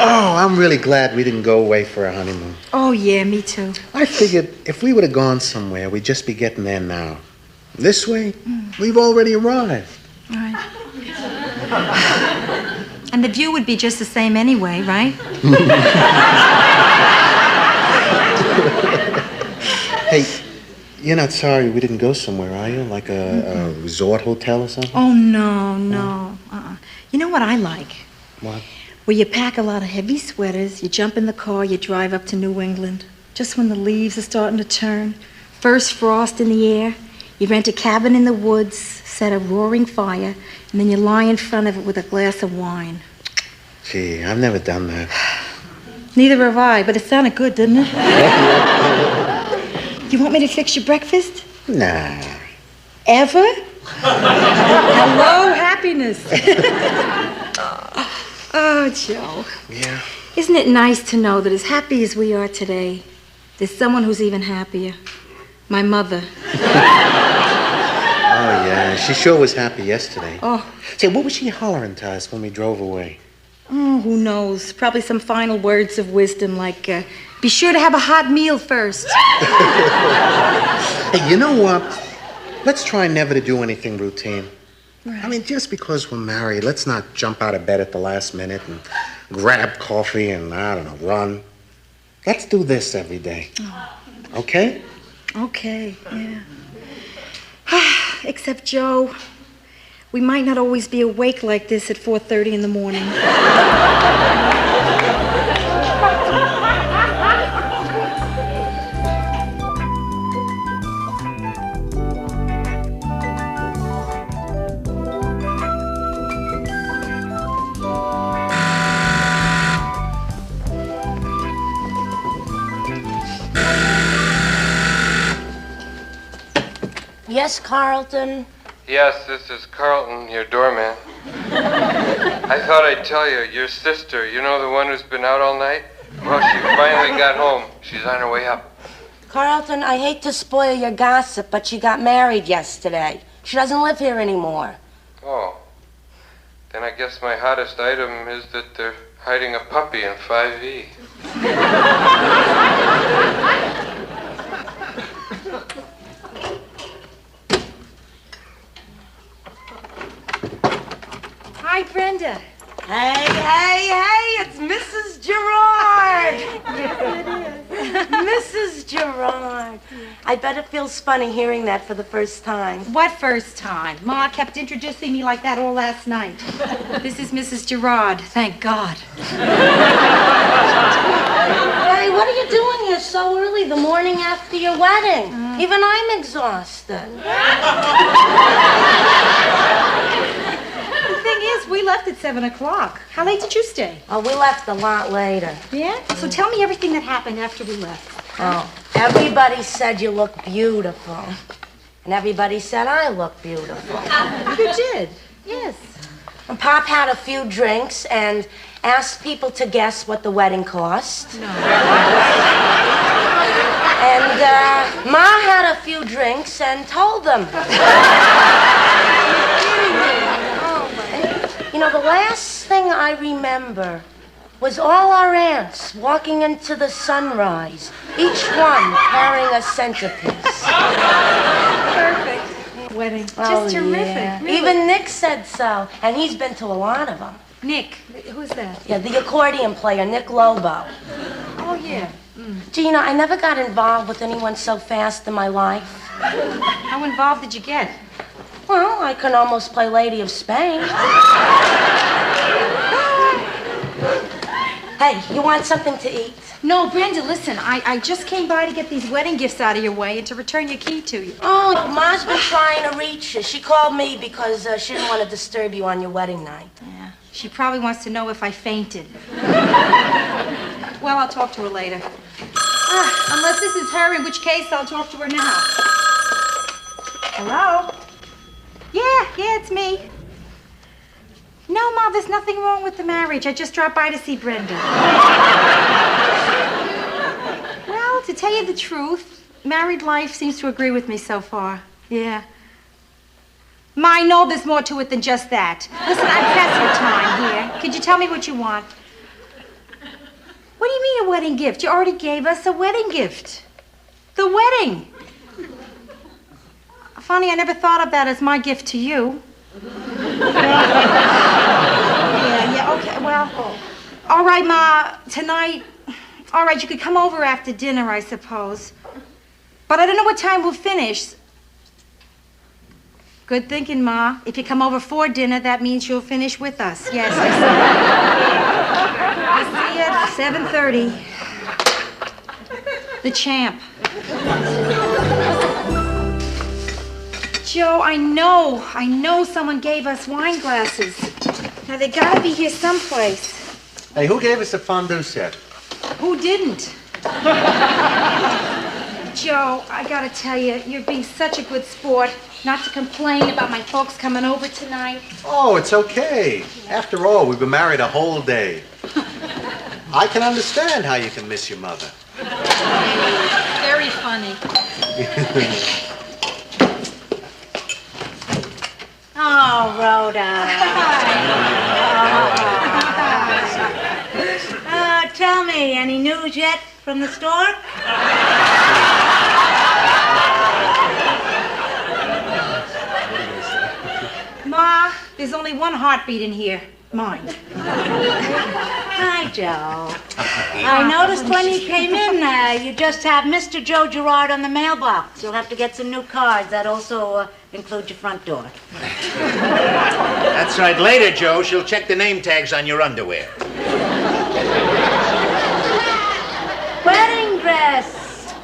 I'm really glad we didn't go away for a honeymoon. Oh, yeah, me too. I figured if we would have gone somewhere, we'd just be getting there now. This way, we've already arrived. All right. And the view would be just the same anyway, right? Hey, you're not sorry we didn't go somewhere, are you? Like a resort hotel or something? Oh, no. You know what I like? What? Where you pack a lot of heavy sweaters, you jump in the car, you drive up to New England. Just when the leaves are starting to turn, first frost in the air, you rent a cabin in the woods, set a roaring fire, and then you lie in front of it with a glass of wine. Gee, I've never done that. Neither have I, but it sounded good, didn't it? You want me to fix your breakfast? Nah. Ever? Hello, happiness. Oh, Joe. Yeah? Isn't it nice to know that as happy as we are today, there's someone who's even happier? My mother. Oh, yeah. She sure was happy yesterday. Oh. Say, what was she hollering to us when we drove away? Oh, who knows? Probably some final words of wisdom like, be sure to have a hot meal first. Hey, you know what? Let's try never to do anything routine. Right. I mean, just because we're married, let's not jump out of bed at the last minute and grab coffee and, I don't know, run. Let's do this every day. Oh. Okay? Okay, yeah. Except, Joe, we might not always be awake like this at 4:30 in the morning. Yes, Carlton? Yes, this is Carlton, your doorman. I thought I'd tell you, your sister, you know the one who's been out all night? Well, she finally got home. She's on her way up. Carlton, I hate to spoil your gossip, but she got married yesterday. She doesn't live here anymore. Oh. Then I guess my hottest item is that they're hiding a puppy in 5E. Hi, Brenda. Hey, it's Mrs. Gerard. Yes, it is. Mrs. Gerard. I bet it feels funny hearing that for the first time. What first time? Ma kept introducing me like that all last night. This is Mrs. Gerard, thank God. Hey, what are you doing here so early the morning after your wedding? Even I'm exhausted. The thing is, we left at 7 o'clock. How late did you stay? Oh, we left a lot later. Yeah? So tell me everything that happened after we left. Oh, everybody said you look beautiful. And everybody said I look beautiful. You did? Yes. And Pop had a few drinks and asked people to guess what the wedding cost. No. And Ma had a few drinks and told them. You know, the last thing I remember was all our aunts walking into the sunrise, each one carrying a centerpiece. Perfect. Wedding. Just terrific. Yeah. Really. Even Nick said so, and he's been to a lot of them. Nick, who's that? Yeah, the accordion player, Nick Lobo. Oh, yeah. Gina, I never got involved with anyone so fast in my life. How involved did you get? Well, I can almost play Lady of Spain. Hey, you want something to eat? No, Brenda, listen. I just came by to get these wedding gifts out of your way and to return your key to you. Oh, Ma's been trying to reach you. She called me because she didn't want to disturb you on your wedding night. Yeah. She probably wants to know if I fainted. Well, I'll talk to her later. Unless this is her, in which case I'll talk to her now. Hello? Yeah, it's me. No, Ma, there's nothing wrong with the marriage. I just dropped by to see Brenda. Well, to tell you the truth, married life seems to agree with me so far. Yeah. Ma, I know there's more to it than just that. Listen, I'm pressed for time here. Could you tell me what you want? What do you mean a wedding gift? You already gave us a wedding gift. The wedding. Funny, I never thought of that as my gift to you. Yeah, okay, well, all right, Ma, tonight, all right, you could come over after dinner, I suppose. But I don't know what time we'll finish. Good thinking, Ma. If you come over for dinner, that means you'll finish with us. Yes, I see you at 7:30. The champ. Joe, I know someone gave us wine glasses. Now, they gotta be here someplace. Hey, who gave us the fondue set? Who didn't? Joe, I gotta tell you, you're being such a good sport not to complain about my folks coming over tonight. Oh, it's okay. After all, we've been married a whole day. I can understand how you can miss your mother. Very funny. Oh, Rhoda. Tell me, any news yet from the store? Ma, there's only one heartbeat in here. Mine. Hi, Joe. I noticed when you came in, you just have Mr. Joe Gerard on the mailbox. You'll have to get some new cards. That also includes your front door. That's right. Later, Joe, she'll check the name tags on your underwear. Wedding dress.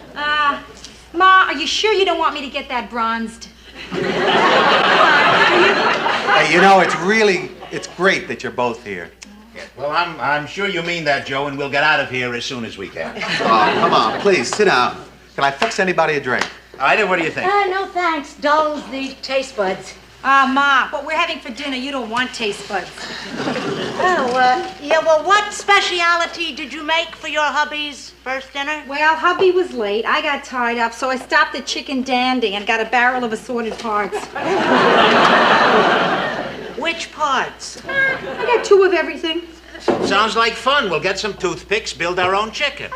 Ma, are you sure you don't want me to get that bronzed? Hey, you know, it's great that you're both here. Well, I'm sure you mean that, Joe, and we'll get out of here as soon as we can. Oh, come on, please, sit down. Can I fix anybody a drink? Ida, what do you think? No, thanks. Dulls the taste buds. Ma, what we're having for dinner, you don't want taste buds. Yeah, well, what speciality did you make for your hubby's first dinner? Well, hubby was late. I got tied up, so I stopped at Chicken Dandy and got a barrel of assorted parts. Which parts? I got 2 of everything. Sounds like fun. We'll get some toothpicks, build our own chicken.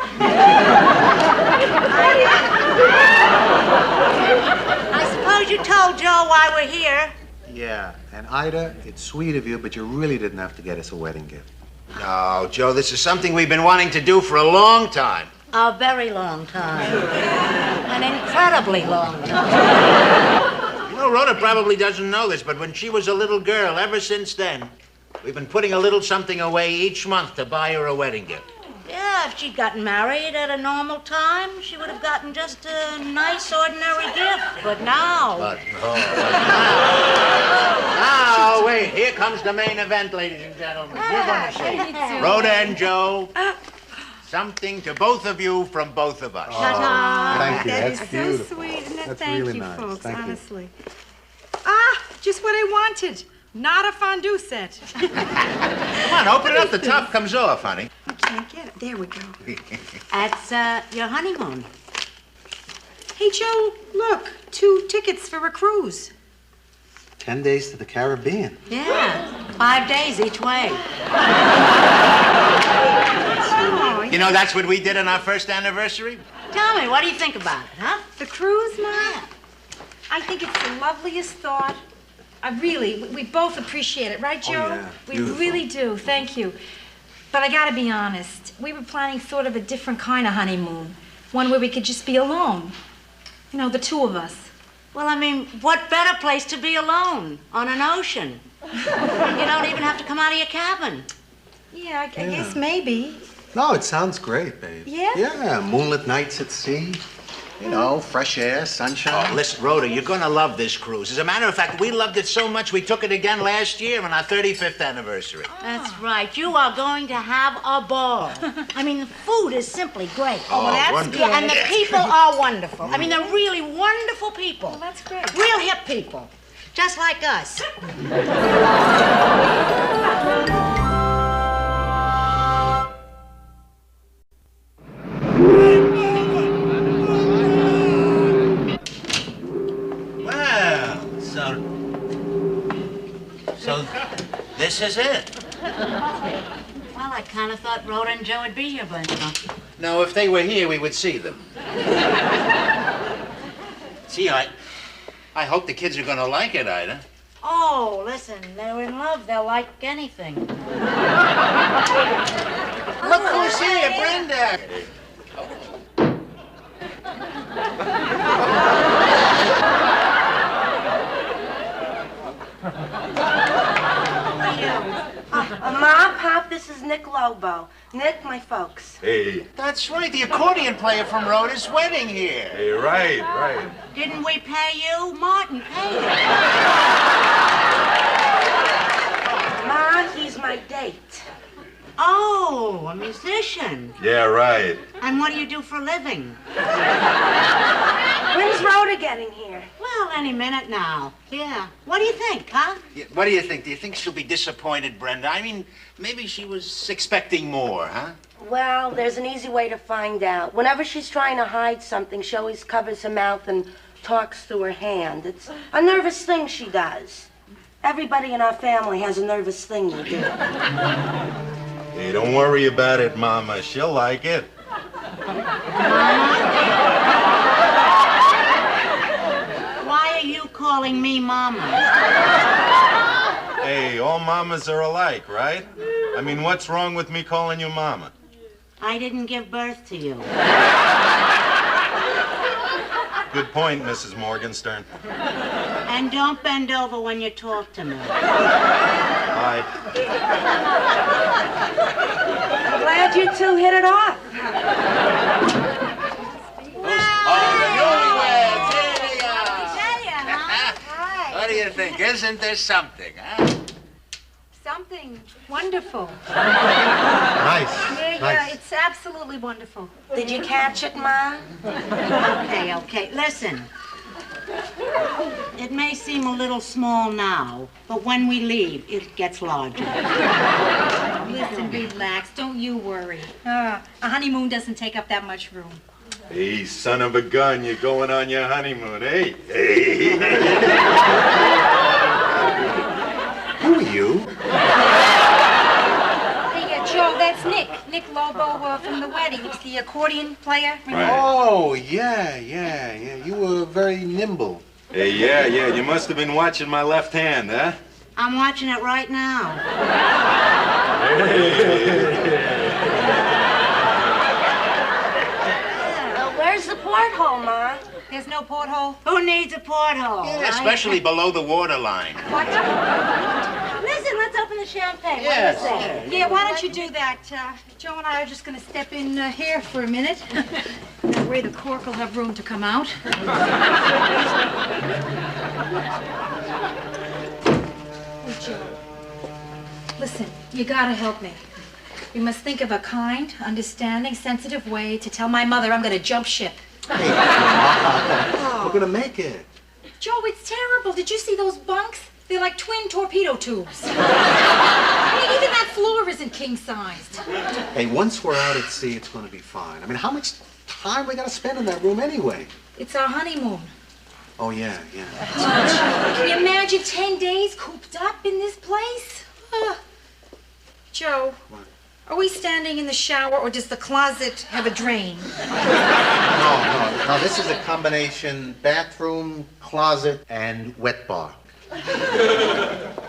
I suppose you told Joe why we're here. Yeah, and Ida, it's sweet of you, but you really didn't have to get us a wedding gift. No, Joe, this is something we've been wanting to do for a long time. A very long time. An incredibly long time. You know, Rhoda probably doesn't know this, but when she was a little girl, ever since then, we've been putting a little something away each month to buy her a wedding gift. Yeah, if she'd gotten married at a normal time, she would have gotten just a nice, ordinary gift. But now... Now, wait, here comes the main event, ladies and gentlemen. We're going to see Rhoda and Joe. Something to both of you from both of us. Thank you. That That's is beautiful. so sweet, isn't it? That's Thank really you, nice. folks, Thank you. honestly. Just what I wanted. Not a fondue set. Come on, open it up. The top comes off, honey. I can't get it. There we go. That's your honeymoon. Hey, Joe, look. 2 tickets for a cruise. 10 days to the Caribbean. Yeah, 5 days each way. You know, that's what we did on our first anniversary. Tell me, what do you think about it, huh? The cruise, Ma? I think it's the loveliest thought. We both appreciate it, right, Joe? yeah. We Beautiful. really do, thank you. But I gotta be honest, we were planning sort of a different kind of honeymoon. One where we could just be alone. You know, the 2 of us. Well, I mean, what better place to be alone? On an ocean. You don't even have to come out of your cabin. Yeah, I guess maybe. No, it sounds great, babe. Yeah? Yeah, moonlit nights at sea. You know, fresh air, sunshine. Oh, listen, Rhoda, you're going to love this cruise. As a matter of fact, we loved it so much we took it again last year on our 35th anniversary. That's right. You are going to have a ball. I mean, the food is simply great. Oh, that's wonderful. Yeah, and the people are wonderful. I mean, they're really wonderful people. Well, that's great. Real hip people. Just like us. So this is it. Well, I kind of thought Rhoda and Joe would be here by now. No, if they were here, we would see them. See, I hope the kids are going to like it, Ida. Oh, listen, they're in love. They'll like anything. Look who's here, Brenda. Ma, Pop, this is Nick Lobo. Nick, my folks. Hey. That's right, the accordion player from Rhoda's wedding here. Hey, right. Didn't we pay you? Martin paid you. Ma, he's my date. Oh, a musician. Yeah, right. And what do you do for a living? When's Rhoda getting here? Well, any minute now. Yeah. What do you think, huh? Yeah, what do you think? Do you think she'll be disappointed, Brenda? I mean, maybe she was expecting more, huh? Well, there's an easy way to find out. Whenever she's trying to hide something, she always covers her mouth and talks through her hand. It's a nervous thing she does. Everybody in our family has a nervous thing they do. Hey, don't worry about it, Mama. She'll like it. Why are you calling me Mama? Hey, all mamas are alike, right? I mean, what's wrong with me calling you Mama? I didn't give birth to you. Good point, Mrs. Morgenstern. And don't bend over when you talk to me. Bye. I'm glad you 2 hit it off. What do you think? Isn't there something, huh? Something wonderful. Nice. Yeah, it's absolutely wonderful. Did you catch it, Ma? Okay. Listen. It may seem a little small now, but when we leave, it gets larger. Listen, relax. Don't you worry. A honeymoon doesn't take up that much room. Hey, son of a gun, you're going on your honeymoon, eh? Hey. Who are you? Hey, Joe, that's Nick. Nick Lobo from the wedding. He's the accordion player. Right. Oh, yeah. You were very nimble. Hey, yeah, you must have been watching my left hand, huh? I'm watching it right now. porthole, Ma. There's no porthole? Who needs a porthole? Yeah, especially below the waterline. What? Listen, let's open the champagne. Yes. What do you say? Yeah, why don't you do that? Joe and I are just going to step in here for a minute. That way the cork will have room to come out. Hey, Joe. Listen, you gotta help me. We must think of a kind, understanding, sensitive way to tell my mother I'm going to jump ship. We're gonna make it. Joe, it's terrible. Did you see those bunks? They're like twin torpedo tubes. I mean, even that floor isn't king-sized. Hey, once we're out at sea, it's gonna be fine. I mean, how much time we gotta spend in that room anyway? It's our honeymoon. Oh, yeah. Can you imagine 10 days cooped up in this place? Joe, are we standing in the shower or does the closet have a drain? No, this is a combination bathroom, closet, and wet bar.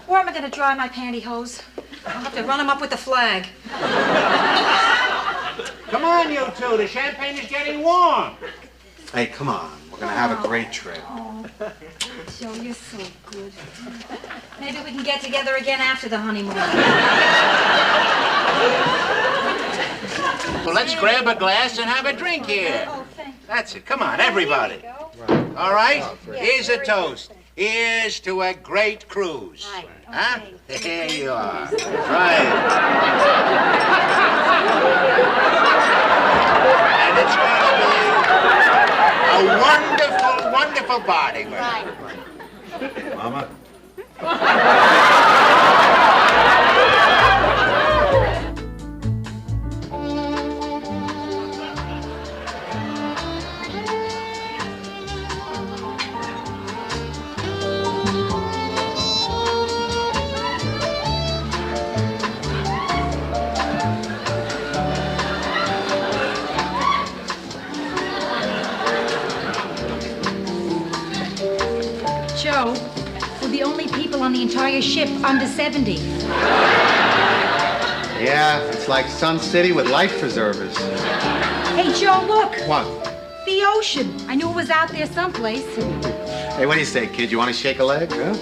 Where am I going to dry my pantyhose? I'll have to run them up with the flag. Come on, you two. The champagne is getting warm. Hey, come on. We're gonna have a great trip. Oh, Joe, you're so good. Maybe we can get together again after the honeymoon. Well, let's grab a glass and have a drink here. Oh, thank you. That's it. Come on, everybody. All right? Here's a toast. Here's to a great cruise. Right. Huh? There you are. Right. And it's going to be a wonderful, wonderful party. Right. Mama? Joe, we're the only people on the entire ship under 70. Yeah, it's like Sun City with life preservers. Hey, Joe, look. What? The ocean. I knew it was out there someplace. Hey, what do you say, kid? You want to shake a leg? Huh?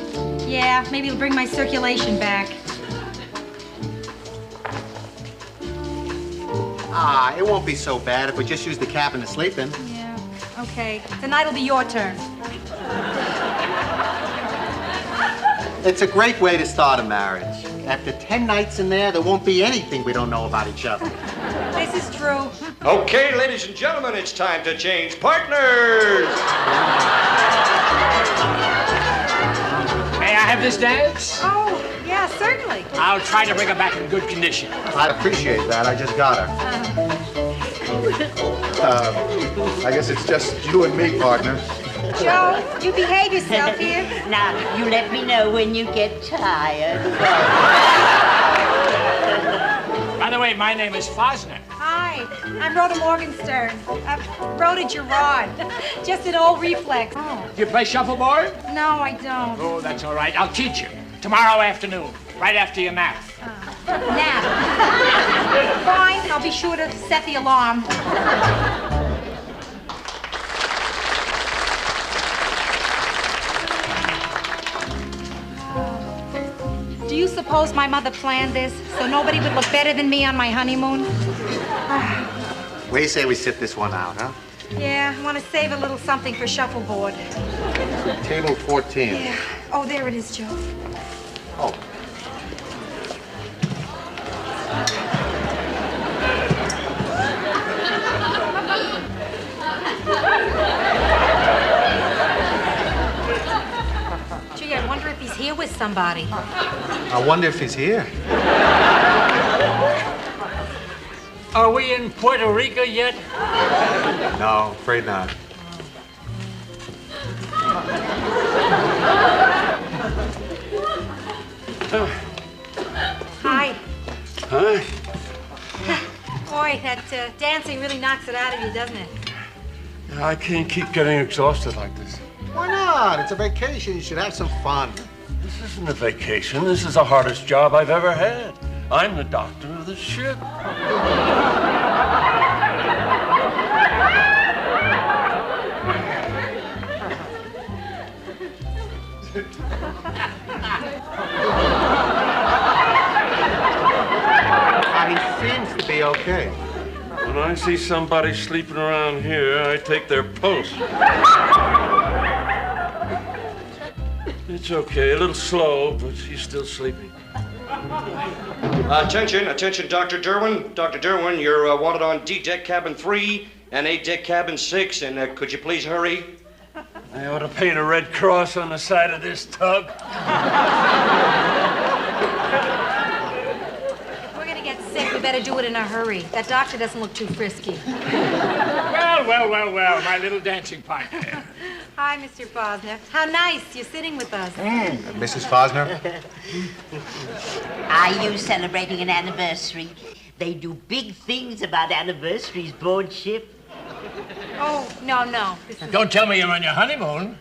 Yeah, maybe it'll bring my circulation back. Ah, it won't be so bad if we just use the cabin to sleep in. Yeah, okay. Tonight will be your turn. It's a great way to start a marriage. After 10 nights in there won't be anything we don't know about each other. This is true. Okay, ladies and gentlemen, it's time to change partners. May I have this dance? Oh, yeah, certainly. I'll try to bring her back in good condition. I'd appreciate that. I just got her. I guess it's just you and me, partner. Joe, you behave yourself here. Now, you let me know when you get tired. By the way, my name is Fosner. Hi, I'm Rhoda Morgenstern. Rhoda Gerard. Just an old reflex. Oh. Do you play shuffleboard? No, I don't. Oh, that's all right. I'll teach you. Tomorrow afternoon, right after your nap. Nap. Fine, I'll be sure to set the alarm. Do you suppose my mother planned this so nobody would look better than me on my honeymoon? What do you say we sit this one out, huh? Yeah, I want to save a little something for shuffleboard. Table 14. Yeah. Oh, there it is, Joe. Oh. Gee, I wonder if he's here with somebody. I wonder if he's here. Are we in Puerto Rico yet? No, afraid not. Hi. Hi. Boy, that dancing really knocks it out of you, doesn't it? I can't keep getting exhausted like this. Why not? It's a vacation. You should have some fun. This isn't a vacation. This is the hardest job I've ever had. I'm the doctor of the ship. He seems to be okay. When I see somebody sleeping around here, I take their pulse. It's okay, a little slow, but he's still sleeping. Attention, Dr. Derwin. Dr. Derwin, you're wanted on D-Deck Cabin 3 and A-Deck Cabin 6, and could you please hurry? I ought to paint a red cross on the side of this tub. If we're gonna get sick, we better do it in a hurry. That doctor doesn't look too frisky. Well, my little dancing partner. Hi, Mr. Fosner. How nice you're sitting with us. Mrs. Fosner? Are you celebrating an anniversary? They do big things about anniversaries aboard ship. Oh, no. Don't tell me you're on your honeymoon.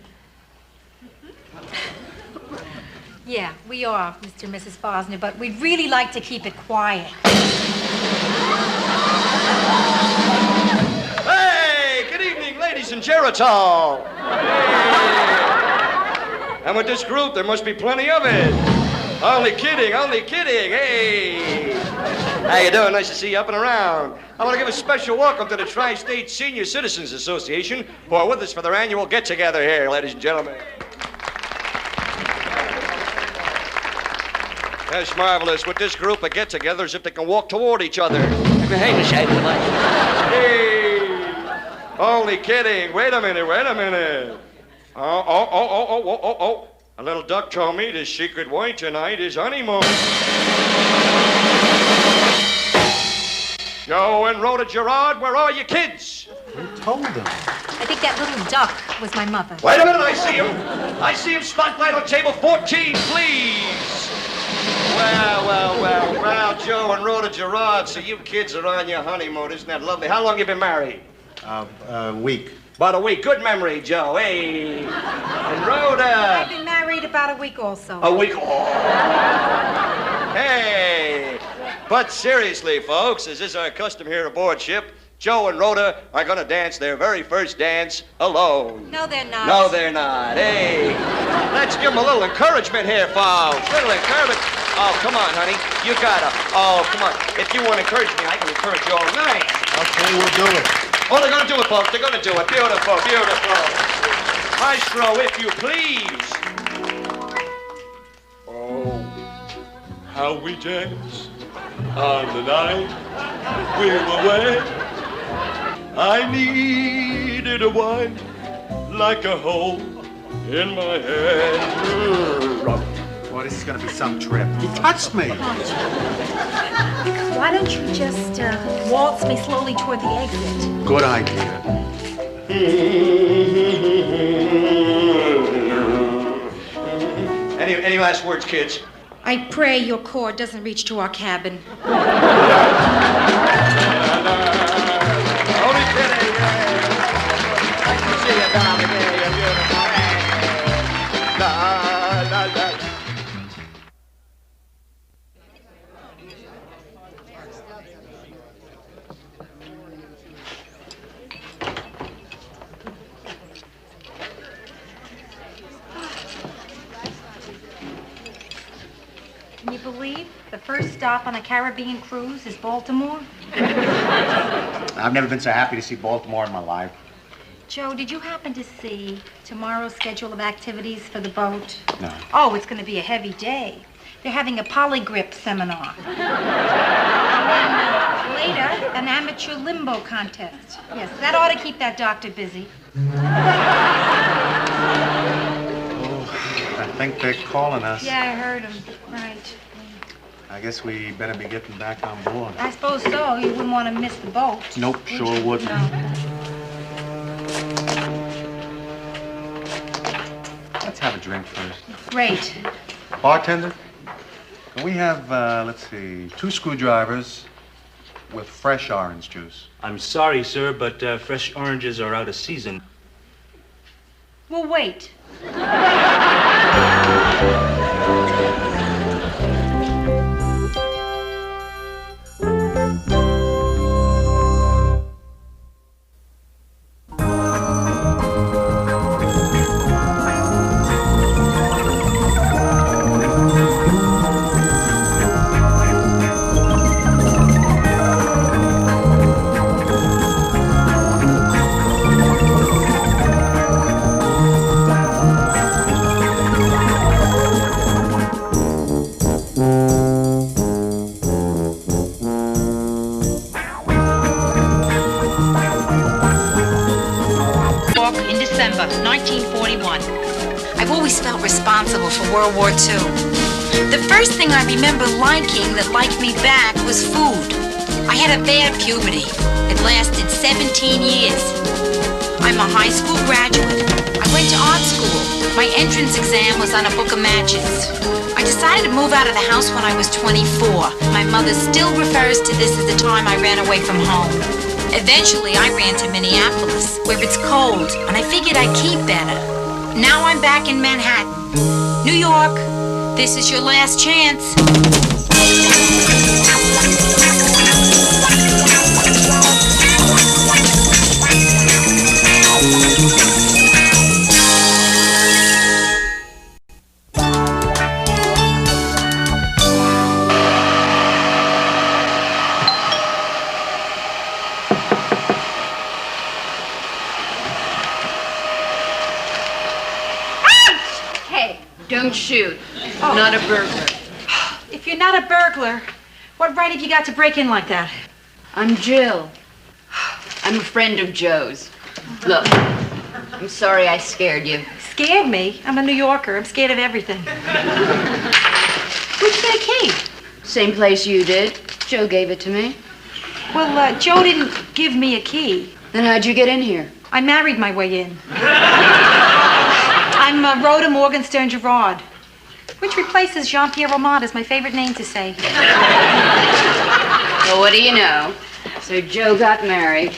Yeah, we are, Mr. and Mrs. Fosner, but we'd really like to keep it quiet. Hey, good evening, ladies and Geritol. And with this group, there must be plenty of it. Only kidding. Hey. How you doing? Nice to see you up and around. I want to give a special welcome to the Tri-State Senior Citizens Association, who are with us for their annual get-together here, ladies and gentlemen. That's marvelous. With this group, a get-together as if they can walk toward each other. Hey, only kidding. Wait a minute. Oh. A little duck told me this secret wine tonight is honeymoon. Joe and Rhoda Gerard, where are you kids? Who told them? I think that little duck was my mother. Wait a minute, I see him. Spotlight on table 14, please. Well, Joe and Rhoda Gerard, so you kids are on your honeymoon. Isn't that lovely? How long you been married? A week. About a week. Good memory, Joe. Hey. And Rhoda. I've been married about a week also. A week. Oh. Hey. But seriously, folks, as is our custom here aboard ship, Joe and Rhoda are going to dance their very first dance alone. No, they're not. No, they're not. Hey. Let's give them a little encouragement here, folks. Little encouragement. Oh, come on, honey. You gotta. Oh, come on. If you want to encourage me, I can encourage you all night. Okay, we'll do it. Oh, they're going to do it, folks. They're going to do it. Beautiful. Maestro, if you please. Oh, how we dance on the night we were wed. I needed a wife like a hole in my head. Boy, this is gonna be some trip. He touched me. Why don't you just waltz me slowly toward the exit? Good idea. Any last words, kids? I pray your cord doesn't reach to our cabin. Only kidding. Nice to see you, darling. You're beautiful. La. Can you believe the first stop on a Caribbean cruise is Baltimore? I've never been so happy to see Baltimore in my life. Joe, did you happen to see tomorrow's schedule of activities for the boat? No. Oh, it's going to be a heavy day. They're having a polygrip seminar. And later, an amateur limbo contest. Yes, that ought to keep that doctor busy. I think they're calling us. Yeah, I heard him. Right. I guess we better be getting back on board. I suppose so. You wouldn't want to miss the boat. Nope, sure wouldn't. No. Let's have a drink first. Great. Bartender, can we have, let's see, 2 screwdrivers with fresh orange juice? I'm sorry, sir, but fresh oranges are out of season. Well, wait. December, 1941. I've always felt responsible for World War II. The first thing I remember liking that liked me back was food. I had a bad puberty. It lasted 17 years. I'm a high school graduate. I went to art school. My entrance exam was on a book of matches. I decided to move out of the house when I was 24. My mother still refers to this as the time I ran away from home. Eventually, I ran to Minneapolis, where it's cold, and I figured I'd keep better. Now I'm back in Manhattan. New York, this is your last chance. Don't shoot. Not a burglar. If you're not a burglar, what right have you got to break in like that? I'm Jill. I'm a friend of Joe's. Look, I'm sorry I scared you. Scared me? I'm a New Yorker. I'm scared of everything. Where'd you get a key? Same place you did. Joe gave it to me. Well, Joe didn't give me a key. Then how'd you get in here? I married my way in. I'm Rhoda Morgenstern Gerard, which replaces Jean-Pierre Romand as my favorite name to say. Well, what do you know? So Joe got married.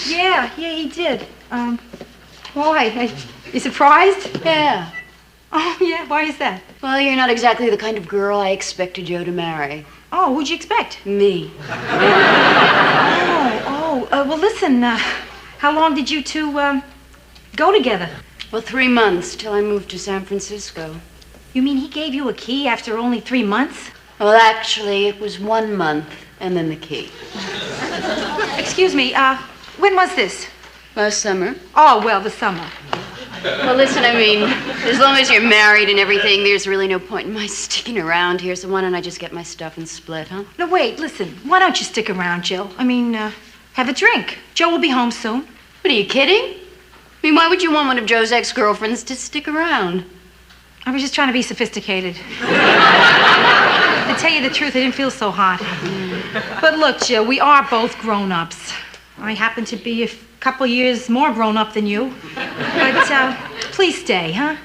Yeah, he did. Why? You surprised? Yeah. Oh, yeah, why is that? Well, you're not exactly the kind of girl I expected Joe to marry. Oh, who'd you expect? Me. Well, listen, how long did you two, go together? Well, 3 months till I moved to San Francisco. You mean he gave you a key after only 3 months? Well, actually, it was 1 month and then the key. Excuse me, when was this? Last summer. Oh, well, the summer. Well, listen, I mean, as long as you're married and everything, there's really no point in my sticking around here, so why don't I just get my stuff and split, huh? No, wait, listen. Why don't you stick around, Jill? I mean, have a drink. Joe will be home soon. What, are you kidding? I mean, why would you want one of Joe's ex-girlfriends to stick around? I was just trying to be sophisticated. To tell you the truth, I didn't feel so hot. But look, Jill, we are both grown-ups. I happen to be a couple years more grown-up than you. But, please stay, huh?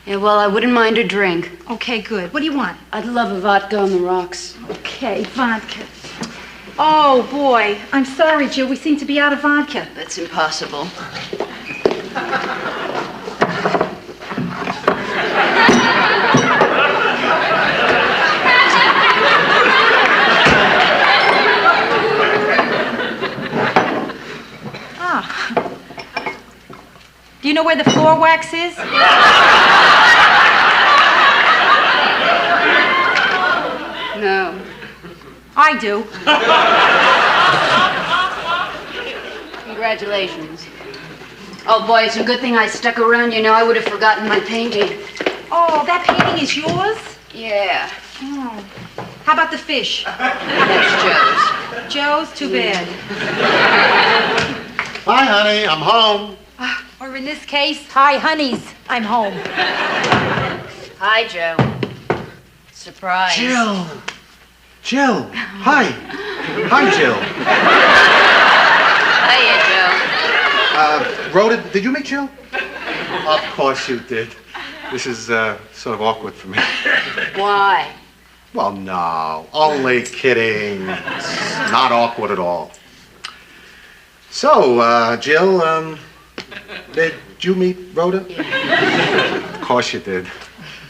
Yeah, well, I wouldn't mind a drink. Okay, good. What do you want? I'd love a vodka on the rocks. Okay, vodka. Oh, boy. I'm sorry, Jill. We seem to be out of vodka. That's impossible. Do you know where the floor wax is? No. I do. Congratulations. Oh, boy, it's a good thing I stuck around. You know, I would have forgotten my painting. Oh, that painting is yours? Yeah. Oh. How about the fish? That's Joe's. Joe's? Too bad. Hi, honey. I'm home. Or in this case, hi, honeys. I'm home. Hi, Joe. Surprise. Jill. Jill. Hi. Hi, Jill. Hiya, Joe. Rhoda, did you meet Jill? Of course you did. This is sort of awkward for me. Why? Well, no. Only kidding. It's not awkward at all. So, Jill, did you meet Rhoda? Yeah. Of course you did.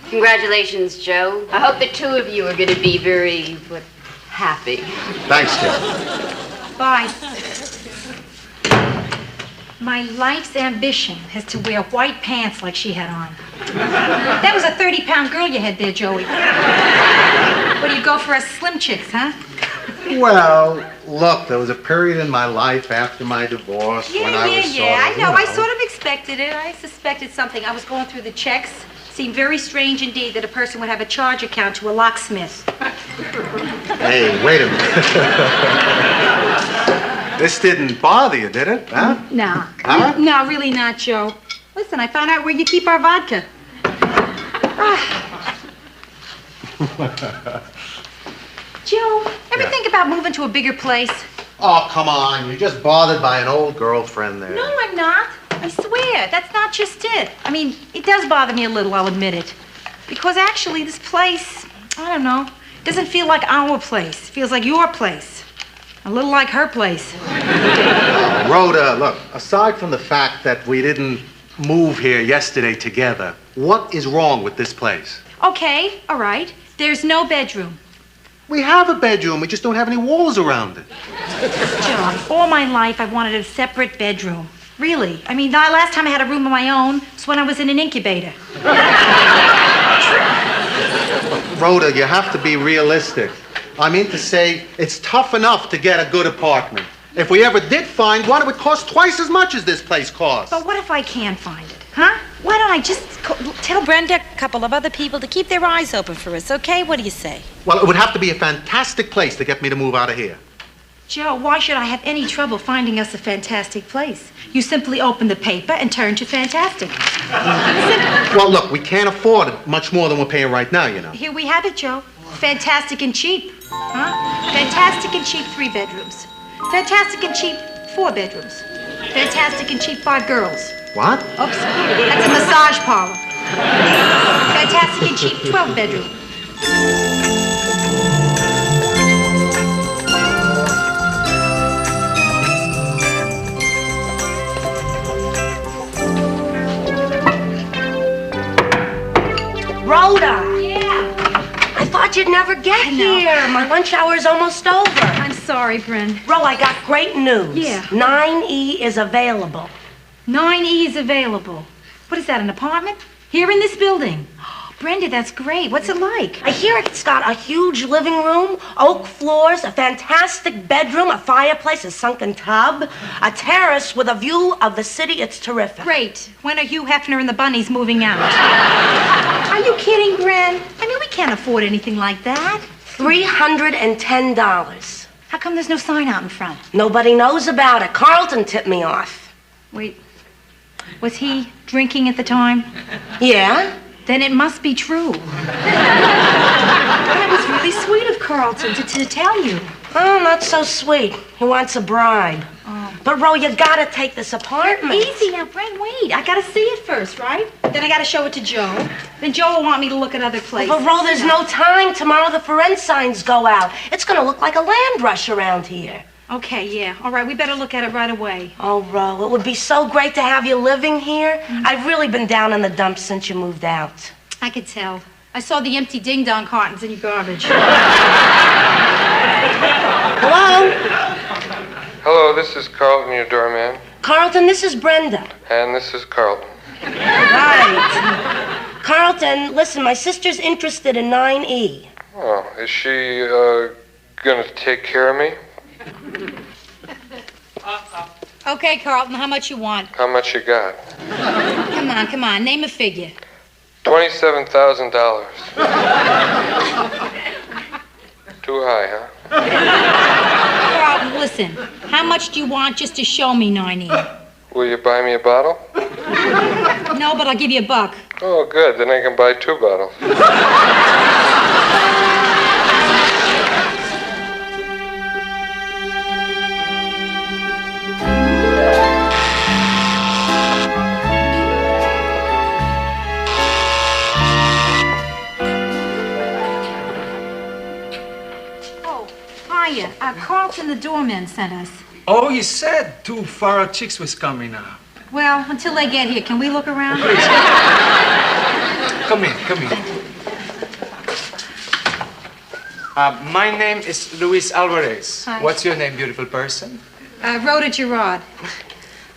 Congratulations, Joe. I hope the two of you are going to be very, happy. Thanks, Jill. Bye. My life's ambition is to wear white pants like she had on. That was a 30-pound girl you had there, Joey. What do you go for us slim chicks, huh? Well, look, there was a period in my life after my divorce when I was sort of, I know. you I sort of expected it. I suspected something. I was going through the checks. Seemed very strange indeed that a person would have a charge account to a locksmith. Hey, wait a minute. This didn't bother you, did it? Huh? No. Huh? No, really not, Joe. Listen, I found out where you keep our vodka. Joe, ever think about moving to a bigger place? Oh, come on. You're just bothered by an old girlfriend there. No, I'm not. I swear, that's not just it. I mean, it does bother me a little, I'll admit it. Because actually, this place, I don't know, doesn't feel like our place. It feels like your place. A little like her place. Rhoda, look, aside from the fact that we didn't move here yesterday together, what is wrong with this place? Okay, all right. There's no bedroom. We have a bedroom, we just don't have any walls around it. Joe, all my life I wanted a separate bedroom. Really. I mean, the last time I had a room of my own was when I was in an incubator. Rhoda, you have to be realistic. I mean to say, it's tough enough to get a good apartment. If we ever did find one, it would cost twice as much as this place costs. But what if I can't find it, huh? Why don't I just tell Brenda, a couple of other people, to keep their eyes open for us, okay? What do you say? Well, it would have to be a fantastic place to get me to move out of here. Joe, why should I have any trouble finding us a fantastic place? You simply open the paper and turn to fantastic. Well, look, we can't afford it much more than we're paying right now, you know. Here we have it, Joe. Fantastic and cheap, huh? Fantastic and cheap 3 bedrooms. Fantastic and cheap 4 bedrooms. Fantastic and cheap 5 girls. What? Oops, that's a massage parlor. Fantastic and cheap 12 bedroom. Rhoda! Yeah? I thought you'd never get here. My lunch hour is almost over. I'm sorry, Bryn. Ro, I got great news. Yeah. 9E is available. 9E is available. What is that, an apartment? Here in this building. Brenda, that's great. What's it like? I hear it's got a huge living room, oak floors, a fantastic bedroom, a fireplace, a sunken tub, a terrace with a view of the city. It's terrific. Great. When are Hugh Hefner and the bunnies moving out? Are you kidding, Bryn? I mean, we can't afford anything like that. $310. How come there's no sign out in front? Nobody knows about it. Carlton tipped me off. Wait, was he drinking at the time? Yeah. Then it must be true. That was really sweet of Carlton to tell you. Oh, not so sweet. He wants a bribe. Oh. But, Ro, you gotta take this apartment. Easy now, Brent, wait. I gotta see it first, right? Then I gotta show it to Joe. Then Joe will want me to look at other places. But, Ro, there's no time. Tomorrow the forensic signs go out. It's gonna look like a land rush around here. Okay, yeah. All right, we better look at it right away. Oh, Ro, it would be so great to have you living here. I've really been down in the dumps since you moved out. I could tell. I saw the empty ding-dong cartons in your garbage. Hello? Hello, this is Carlton, your doorman. Carlton, this is Brenda. And this is Carlton. Right. Carlton, listen, my sister's interested in 9E. Oh, is she, gonna take care of me? Okay, Carlton, how much you want? How much you got? Come on, name a figure. $27,000. Too high, huh? Carlton, listen. How much do you want just to show me 9E? Will you buy me a bottle? No, but I'll give you $1. Oh, good. Then I can buy 2 bottles. Carlton, the doorman, sent us. Oh, you said 2 Faro chicks was coming now. Well, until they get here, can we look around? Come in. My name is Luis Alvarez. Hi. What's your name, beautiful person? Rhoda Gerard.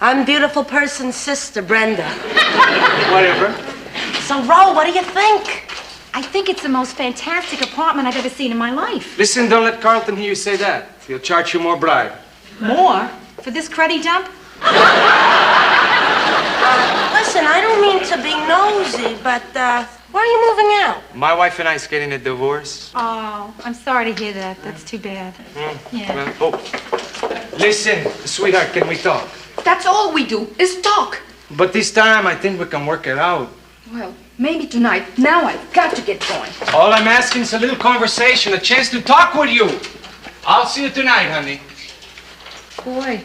I'm beautiful person's sister, Brenda. Whatever. So, Ro, what do you think? I think it's the most fantastic apartment I've ever seen in my life. Listen, don't let Carlton hear you say that. He'll charge you more bribe. More? For this cruddy dump? Listen, I don't mean to be nosy, but, why are you moving out? My wife and I is getting a divorce. Oh, I'm sorry to hear that. That's too bad. Yeah. Well, oh. Listen, sweetheart, can we talk? That's all we do, is talk. But this time, I think we can work it out. Well, maybe tonight. Now I've got to get going. All I'm asking is a little conversation, a chance to talk with you. I'll see you tonight, honey. Boy,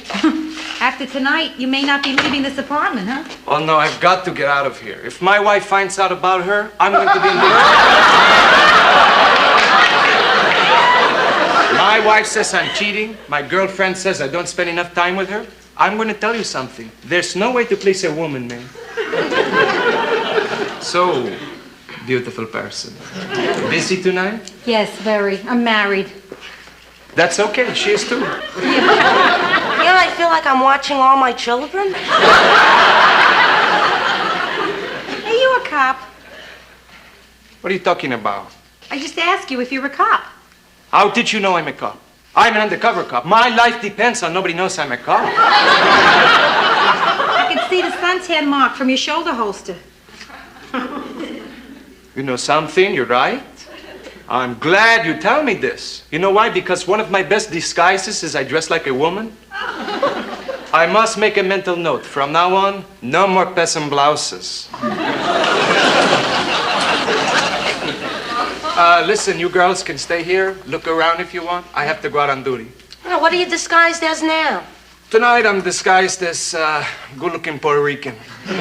after tonight, you may not be leaving this apartment, huh? Oh, no, I've got to get out of here. If my wife finds out about her, I'm going to be in big trouble. My wife says I'm cheating. My girlfriend says I don't spend enough time with her. I'm going to tell you something. There's no way to please a woman, man. So, beautiful person. Busy tonight? Yes, very. I'm married. That's okay. She is too. Yeah, I feel like I'm watching all my children. Hey, you a cop? What are you talking about? I just asked you if you're a cop. How did you know I'm a cop? I'm an undercover cop. My life depends on nobody knows I'm a cop. I can see the suntan mark from your shoulder holster. You know something? You're right. I'm glad you tell me this. You know why? Because one of my best disguises is I dress like a woman. I must make a mental note. From now on, no more peasant blouses. Listen, you girls can stay here. Look around if you want. I have to go out on duty. Now, what are you disguised as now? Tonight, I'm disguised as good-looking Puerto Rican. Well,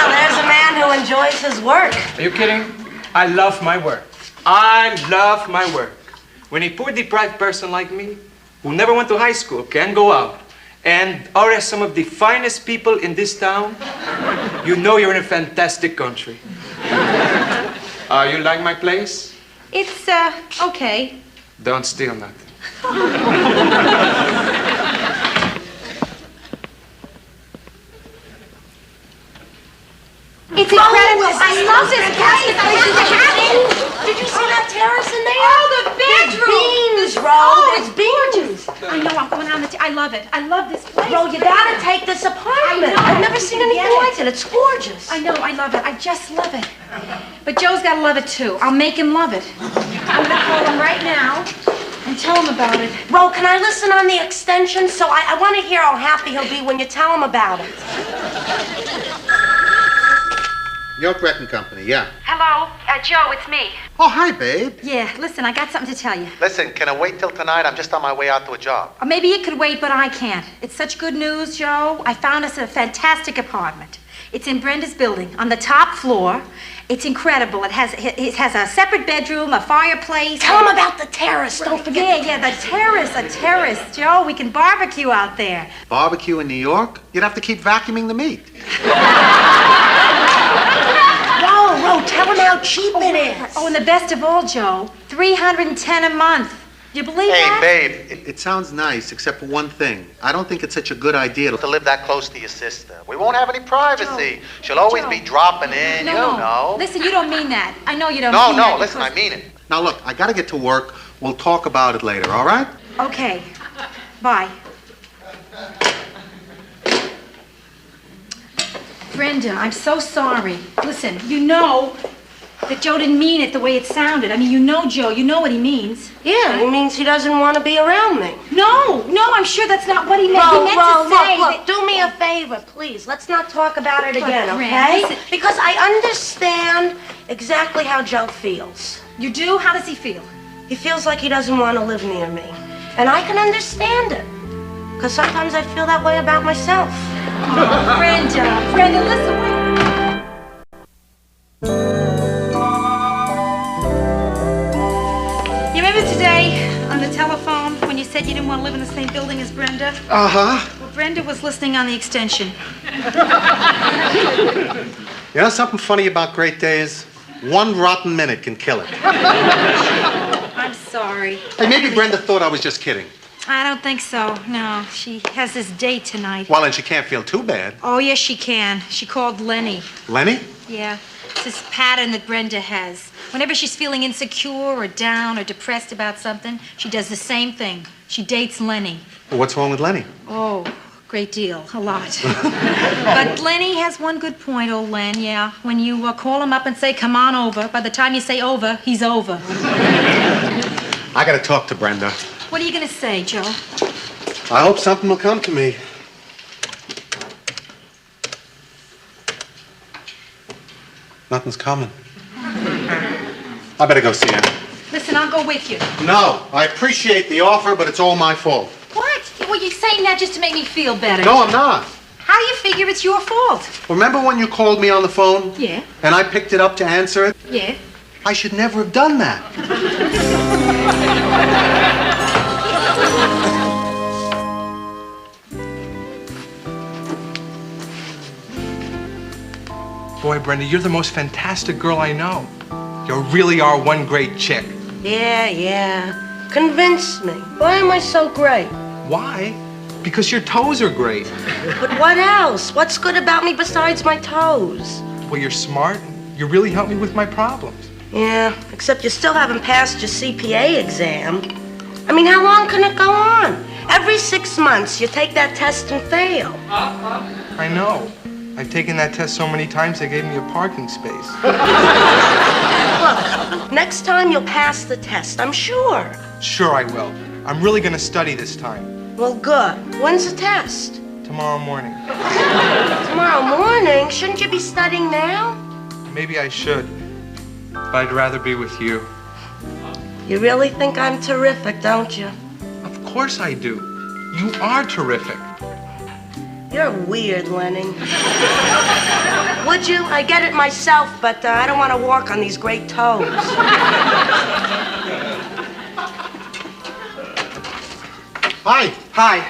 there's a man who enjoys his work. Are you kidding? I love my work. I love my work. When a poor deprived person like me, who never went to high school, can go out and are some of the finest people in this town, you know you're in a fantastic country. You like my place? It's, okay. Don't steal nothing. It's incredible. I love this place. Did you see that terrace in there? Oh, the bedroom. Beams, Ro. Oh, There's beams. I know. I'm going on the. I love it. I love this place. Ro, you gotta take this apartment. I've never seen anything like it. It's gorgeous. I know. I love it. I just love it. But Joe's got to love it too. I'll make him love it. I'm going to call him right now and tell him about it. Ro, can I listen on the extension? So I want to hear how happy he'll be when you tell him about it. York Wrecking Company, yeah. Hello, Joe. It's me. Oh, hi, babe. Yeah. Listen, I got something to tell you. Listen, can I wait till tonight? I'm just on my way out to a job. Or maybe it could wait, but I can't. It's such good news, Joe. I found us a fantastic apartment. It's in Brenda's building on the top floor. It's incredible. It has a separate bedroom, a fireplace. Tell him about the terrace. Don't forget. Yeah, the terrace, a terrace. Joe, we can barbecue out there. Barbecue in New York? You'd have to keep vacuuming the meat. Ro, tell him how cheap it is. Oh, and the best of all, Joe, $310 a month. Do you believe that? Hey, babe, it sounds nice, except for one thing. I don't think it's such a good idea to live that close to your sister. We won't have any privacy. Joe. She'll always be dropping in, No, you no. know. Listen, you don't mean that. I know you don't mean that. No, listen, I mean it. Now, look, I gotta get to work. We'll talk about it later, all right? Okay. Bye. Brenda, I'm so sorry. Listen, you know that Joe didn't mean it the way it sounded. I mean, you know Joe. You know what he means. Yeah, he means he doesn't want to be around me. No, I'm sure that's not what he meant. He meant to say look, do me a favor, please. Let's not talk about it again, Brenda, okay? listen. Because I understand exactly how Joe feels. You do? How does he feel? He feels like he doesn't want to live near me. And I can understand it. Because sometimes I feel that way about myself. Oh, Brenda, listen, wait. You remember today on the telephone when you said you didn't want to live in the same building as Brenda? Uh-huh. Well, Brenda was listening on the extension. You know something funny about great days? One rotten minute can kill it. I'm sorry. Hey, maybe Brenda thought I was just kidding. I don't think so. No, she has this date tonight. Well, and she can't feel too bad. Oh, yes, she can. She called Lenny. Lenny? Yeah. It's this pattern that Brenda has. Whenever she's feeling insecure or down or depressed about something, she does the same thing. She dates Lenny. Well, what's wrong with Lenny? Oh, great deal. A lot. But Lenny has one good point, old Len, yeah. When you call him up and say, come on over, by the time you say over, he's over. I gotta talk to Brenda. What are you going to say, Joe? I hope something will come to me. Nothing's coming. I better go see Anna. Listen, I'll go with you. No, I appreciate the offer, but it's all my fault. What? Well, you're saying that just to make me feel better. No, I'm not. How do you figure it's your fault? Remember when you called me on the phone? Yeah. And I picked it up to answer it? Yeah. I should never have done that. Boy, Brenda, you're the most fantastic girl I know. You really are one great chick. Yeah. Convince me. Why am I so great? Why? Because your toes are great. But what else? What's good about me besides my toes? Well, you're smart. You really help me with my problems. Yeah, except you still haven't passed your CPA exam. I mean, how long can it go on? Every 6 months, you take that test and fail. I know. I've taken that test so many times they gave me a parking space. Look, next time you'll pass the test, I'm sure. Sure I will. I'm really gonna study this time. Well, good. When's the test? Tomorrow morning. Tomorrow morning? Shouldn't you be studying now? Maybe I should, but I'd rather be with you. You really think I'm terrific, don't you? Of course I do. You are terrific. You're weird, Lenny. Would you? I get it myself, but I don't want to walk on these great toes. Hi. Hi.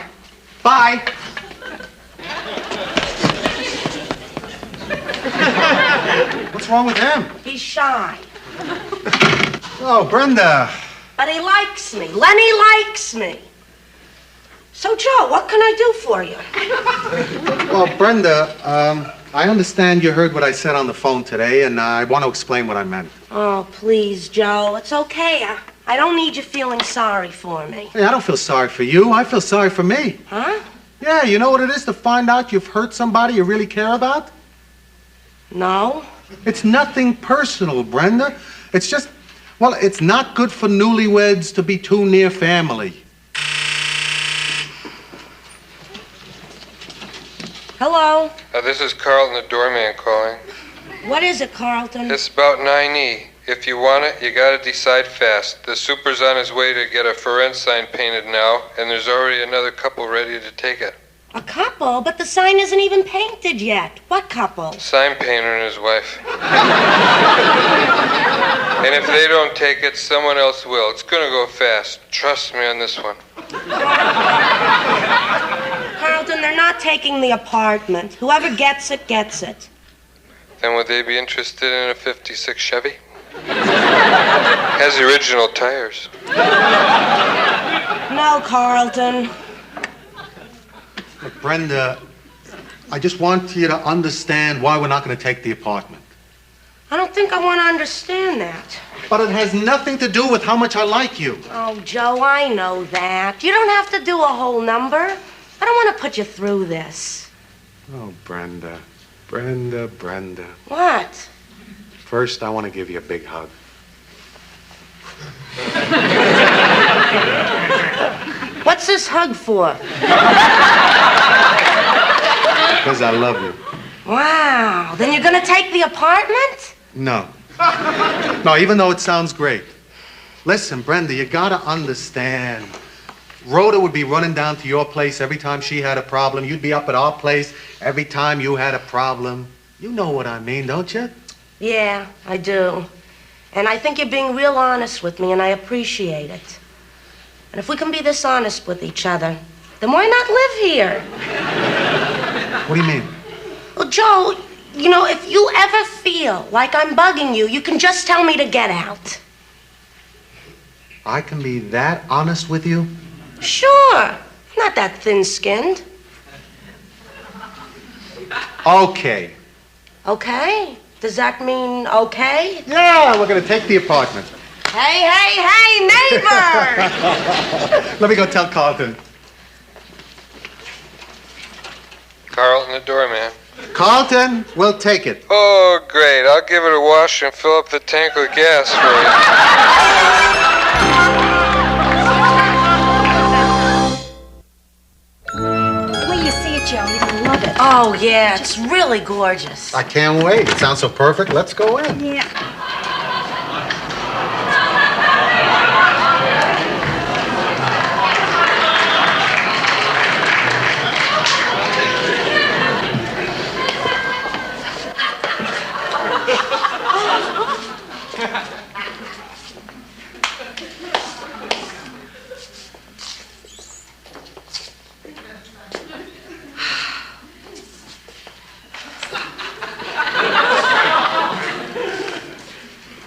Bye. What's wrong with him? He's shy. Oh, Brenda. But he likes me. Lenny likes me. So, Joe, what can I do for you? Well, Brenda, I understand you heard what I said on the phone today, and I want to explain what I meant. Oh, please, Joe. It's okay. I don't need you feeling sorry for me. Hey, I don't feel sorry for you. I feel sorry for me. Huh? Yeah, you know what it is to find out you've hurt somebody you really care about? No. It's nothing personal, Brenda. It's just, well, it's not good for newlyweds to be too near family. Hello? This is Carlton, the doorman, calling. What is it, Carlton? It's about 9E. If you want it, you gotta decide fast. The super's on his way to get a for rent sign painted now, and there's already another couple ready to take it. A couple? But the sign isn't even painted yet. What couple? Sign painter and his wife. And if they don't take it, someone else will. It's gonna go fast. Trust me on this one. Carlton, they're not taking the apartment. Whoever gets it, gets it. Then would they be interested in a 56 Chevy? Has the original tires. No, Carlton. Look, Brenda, I just want you to understand why we're not going to take the apartment. I don't think I want to understand that. But it has nothing to do with how much I like you. Oh, Joe, I know that. You don't have to do a whole number. I don't want to put you through this. Oh, Brenda. Brenda. What? First, I want to give you a big hug. What's this hug for? Because I love you. Wow. Then you're going to take the apartment? No. No, even though it sounds great. Listen, Brenda, you gotta understand. Rhoda would be running down to your place every time she had a problem. You'd be up at our place every time you had a problem. You know what I mean, don't you? Yeah, I do. And I think you're being real honest with me, and I appreciate it. And if we can be this honest with each other, then why not live here? What do you mean? Well, Joe, you know, if you ever feel like I'm bugging you, you can just tell me to get out. I can be that honest with you? Sure. I'm not that thin-skinned. Okay. Okay? Does that mean okay? Yeah, we're gonna take the apartment. Hey, neighbor! Let me go tell Carlton. Carlton, the doorman. Carlton, we'll take it. Oh, great. I'll give it a wash and fill up the tank with gas for you. Wait till you see it, Joe. You're gonna love it. Oh, yeah, it's really gorgeous. I can't wait. It sounds so perfect. Let's go in. Yeah.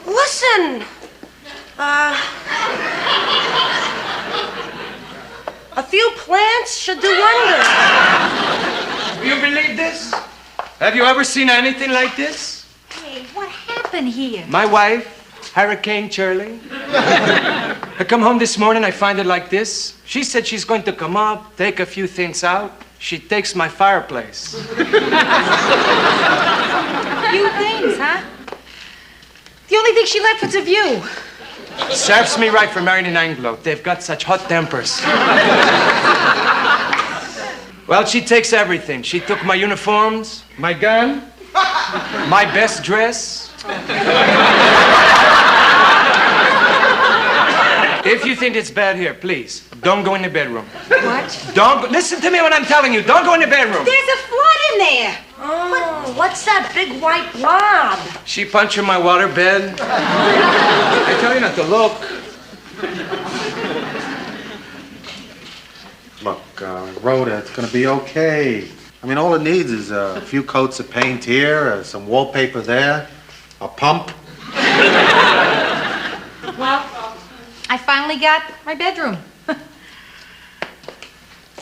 Listen, a few plants should do wonders. You believe this? Have you ever seen anything like this? Hey, what happened here? My wife, Hurricane Shirley. I come home this morning, I find it like this. She said she's going to come up, take a few things out. She takes my fireplace. Few things, huh? The only thing she left was a view. Serves me right for marrying an Anglo. They've got such hot tempers. Well, she takes everything. She took my uniforms, my gun, my best dress. If you think it's bad here, please, don't go in the bedroom. What? Listen to me when I'm telling you. Don't go in the bedroom. There's a flood in there. Oh, what's that big white blob? She punctured my water bed. I tell you not to look. Look, Rhoda, it's gonna be okay. I mean, all it needs is a few coats of paint here, some wallpaper there, a pump. Well, I finally got my bedroom.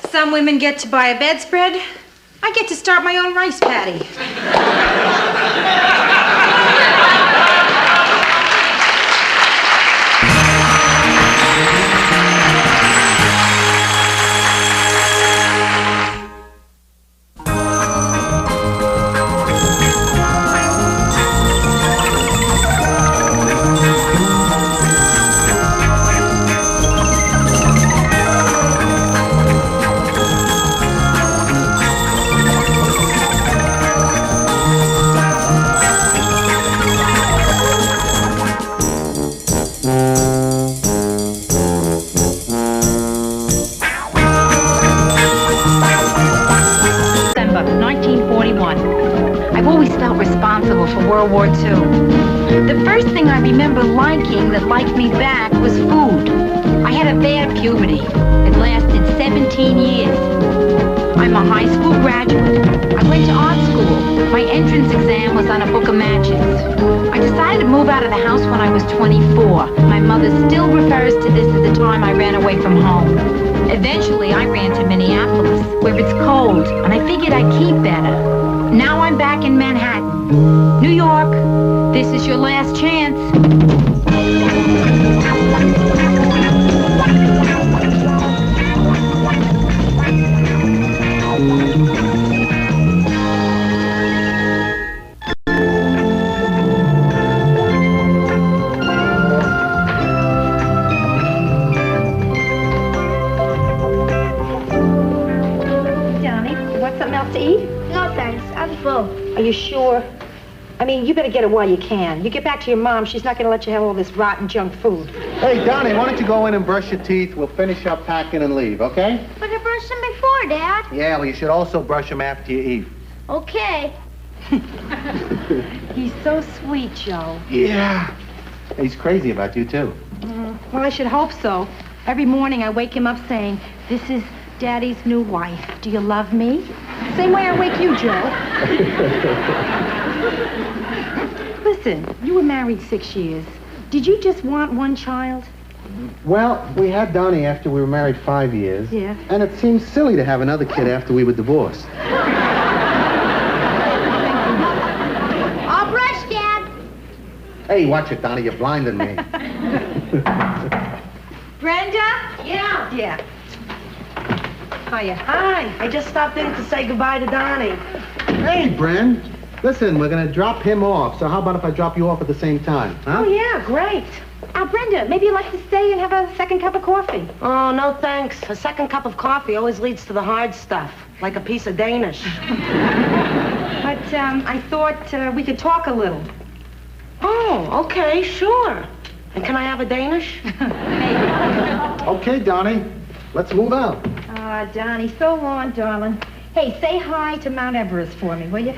Some women get to buy a bedspread. I get to start my own rice paddy. World War II. The first thing I remember liking that liked me back was food. I had a bad puberty. It lasted 17 years. I'm a high school graduate. I went to art school. My entrance exam was on a book of matches. I decided to move out of the house when I was 24. My mother still refers to this as the time I ran away from home. Eventually, I ran to Minneapolis, where it's cold, and I figured I'd keep better. Now I'm back in Manhattan. New York, this is your last chance. Johnny, you want something else to eat? No, thanks. I'm full. Are you sure? I mean, you better get it while you can. You get back to your mom, she's not going to let you have all this rotten junk food. Hey, Donnie, why don't you go in and brush your teeth? We'll finish up packing and leave, okay? But I brushed them before, Dad. Yeah, well, you should also brush them after you eat. Okay. He's so sweet, Joe. Yeah. He's crazy about you, too. Well, I should hope so. Every morning I wake him up saying, "This is Daddy's new wife. Do you love me?" Same way I wake you, Joe. Listen, you were married 6 years. Did you just want one child? Well, we had Donnie after we were married 5 years. Yeah. And it seems silly to have another kid after we were divorced. I'll brush, Dad. Hey, watch it, Donnie. You're blinding me. Brenda? Yeah. Yeah. Hiya. Hi. I just stopped in to say goodbye to Donnie. Hey, Bren. Listen, we're going to drop him off. So how about if I drop you off at the same time, huh? Oh, yeah, great. Brenda, maybe you'd like to stay and have a second cup of coffee. Oh, no thanks. A second cup of coffee always leads to the hard stuff, like a piece of Danish. But I thought we could talk a little. Oh, okay, sure. And can I have a Danish? Okay, Donnie. Let's move out. Donnie, so long, darling. Hey, say hi to Mount Everest for me, will you?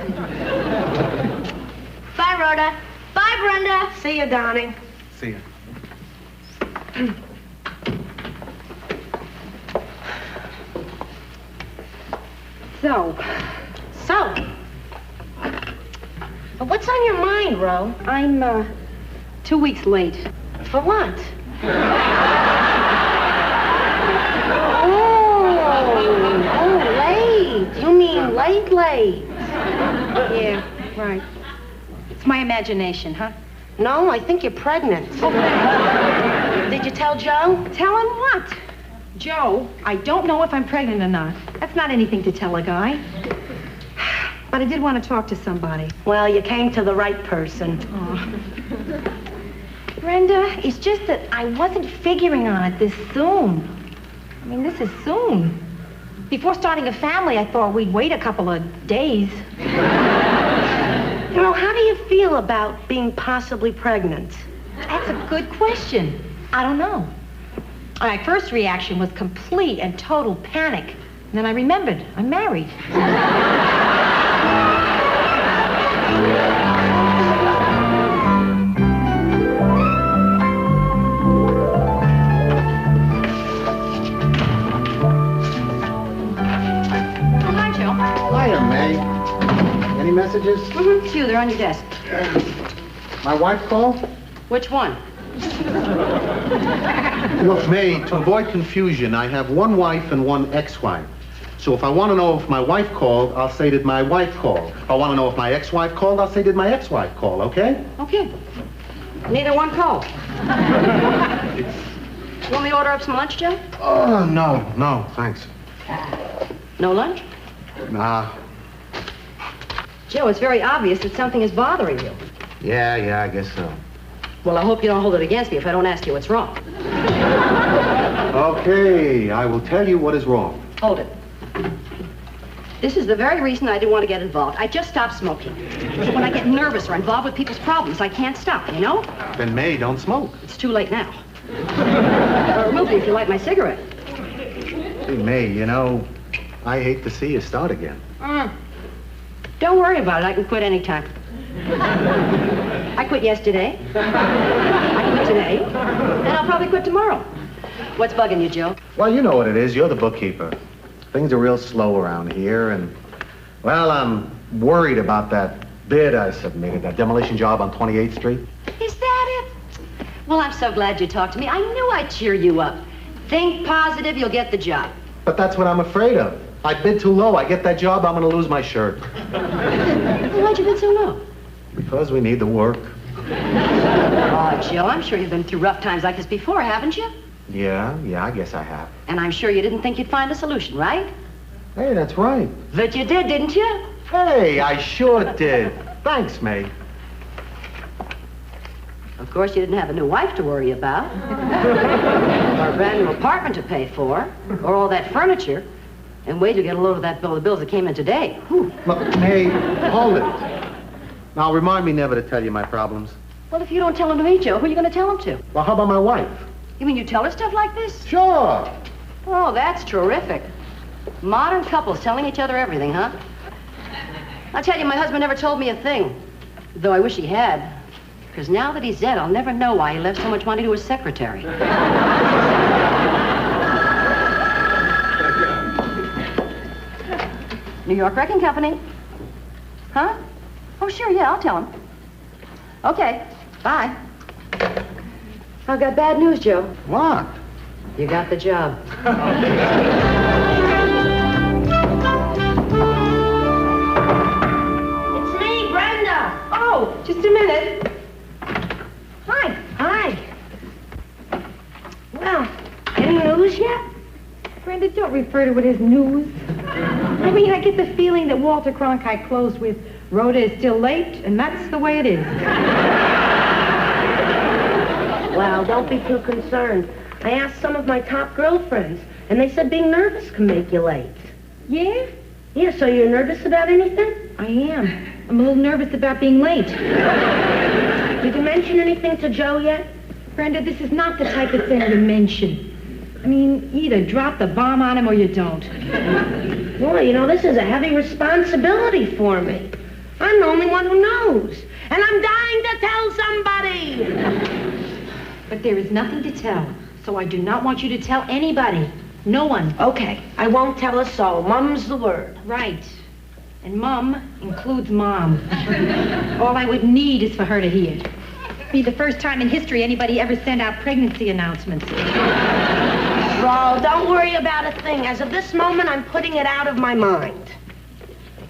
Bye, Rhoda. Bye, Brenda. See you, Donnie. See ya. So, what's on your mind, Ro? I'm 2 weeks late. For what? Oh, late. You mean late. Yeah, right. It's my imagination, huh? No, I think you're pregnant. Did you tell Joe? Tell him what? Joe, I don't know if I'm pregnant or not. That's not anything to tell a guy. But I did want to talk to somebody. Well, you came to the right person. Oh. Brenda, it's just that I wasn't figuring on it this soon. I mean, this is soon. Before starting a family, I thought we'd wait a couple of days. You know, how do you feel about being possibly pregnant? That's a good question. I don't know. My first reaction was complete and total panic. And then I remembered, I'm married. Hiya, May. Any messages? Mm-hmm. Two, they're on your desk. My wife called? Which one? Look, May, to avoid confusion, I have one wife and one ex-wife. So if I want to know if my wife called, I'll say did my wife call. If I want to know if my ex-wife called, I'll say did my ex-wife call, okay? Okay. Neither one called. You want me to order up some lunch, Joe? Oh, no, thanks. No lunch? Nah. Joe, it's very obvious that something is bothering you. Yeah, I guess so. Well, I hope you don't hold it against me if I don't ask you what's wrong. Okay, I will tell you what is wrong. Hold it. This is the very reason I didn't want to get involved. I just stopped smoking. But when I get nervous or involved with people's problems, I can't stop, you know? Then, May, don't smoke. It's too late now. Or remove me if you light my cigarette. Hey, May, you know, I hate to see you start again. Don't worry about it. I can quit anytime. I quit yesterday. I quit today. And I'll probably quit tomorrow. What's bugging you, Joe? Well, you know what it is. You're the bookkeeper. Things are real slow around here, and, well, I'm worried about that bid I submitted, that demolition job on 28th Street. Is that it? Well, I'm so glad you talked to me. I knew I'd cheer you up. Think positive, you'll get the job. But that's what I'm afraid of. I bid too low. I get that job, I'm going to lose my shirt. Why'd you bid so low? Because we need the work. Oh, Joe, I'm sure you've been through rough times like this before, haven't you? Yeah, I guess I have. And I'm sure you didn't think you'd find a solution, right? Hey, that's right. But you did, didn't you? Hey, I sure did. Thanks, May. Of course, you didn't have a new wife to worry about, or a brand new apartment to pay for, or all that furniture. And wait till you get a load of that bill of bills that came in today. Whew. Look, May, hold it. Now, remind me never to tell you my problems. Well, if you don't tell them to me, Joe, who are you going to tell them to? Well, how about my wife? You mean you tell her stuff like this? Sure. Oh, that's terrific. Modern couples telling each other everything, huh? I'll tell you, my husband never told me a thing. Though I wish he had. Because now that he's dead, I'll never know why he left so much money to his secretary. New York Wrecking Company. Huh? Oh, sure, yeah, I'll tell him. Okay, bye. I've got bad news, Joe. What? You got the job. It's me, Brenda. Oh, just a minute. Hi. Well, any news yet? Brenda, don't refer to it as news. I mean, I get the feeling that Walter Cronkite closed with Rhoda is still late, and that's the way it is. Well, don't be too concerned. I asked some of my top girlfriends, and they said being nervous can make you late. Yeah? Yeah, so you're nervous about anything? I am. I'm a little nervous about being late. Did you mention anything to Joe yet? Brenda, this is not the type of thing to mention. I mean, either drop the bomb on him or you don't. Well, you know, this is a heavy responsibility for me. I'm the only one who knows. And I'm dying to tell somebody. But there is nothing to tell, so I do not want you to tell anybody. No one. Okay, I won't tell a soul. Mum's the word. Right. And Mum includes Mom. All I would need is for her to hear. Be the first time in history anybody ever sent out pregnancy announcements. Ro, don't worry about a thing. As of this moment, I'm putting it out of my mind.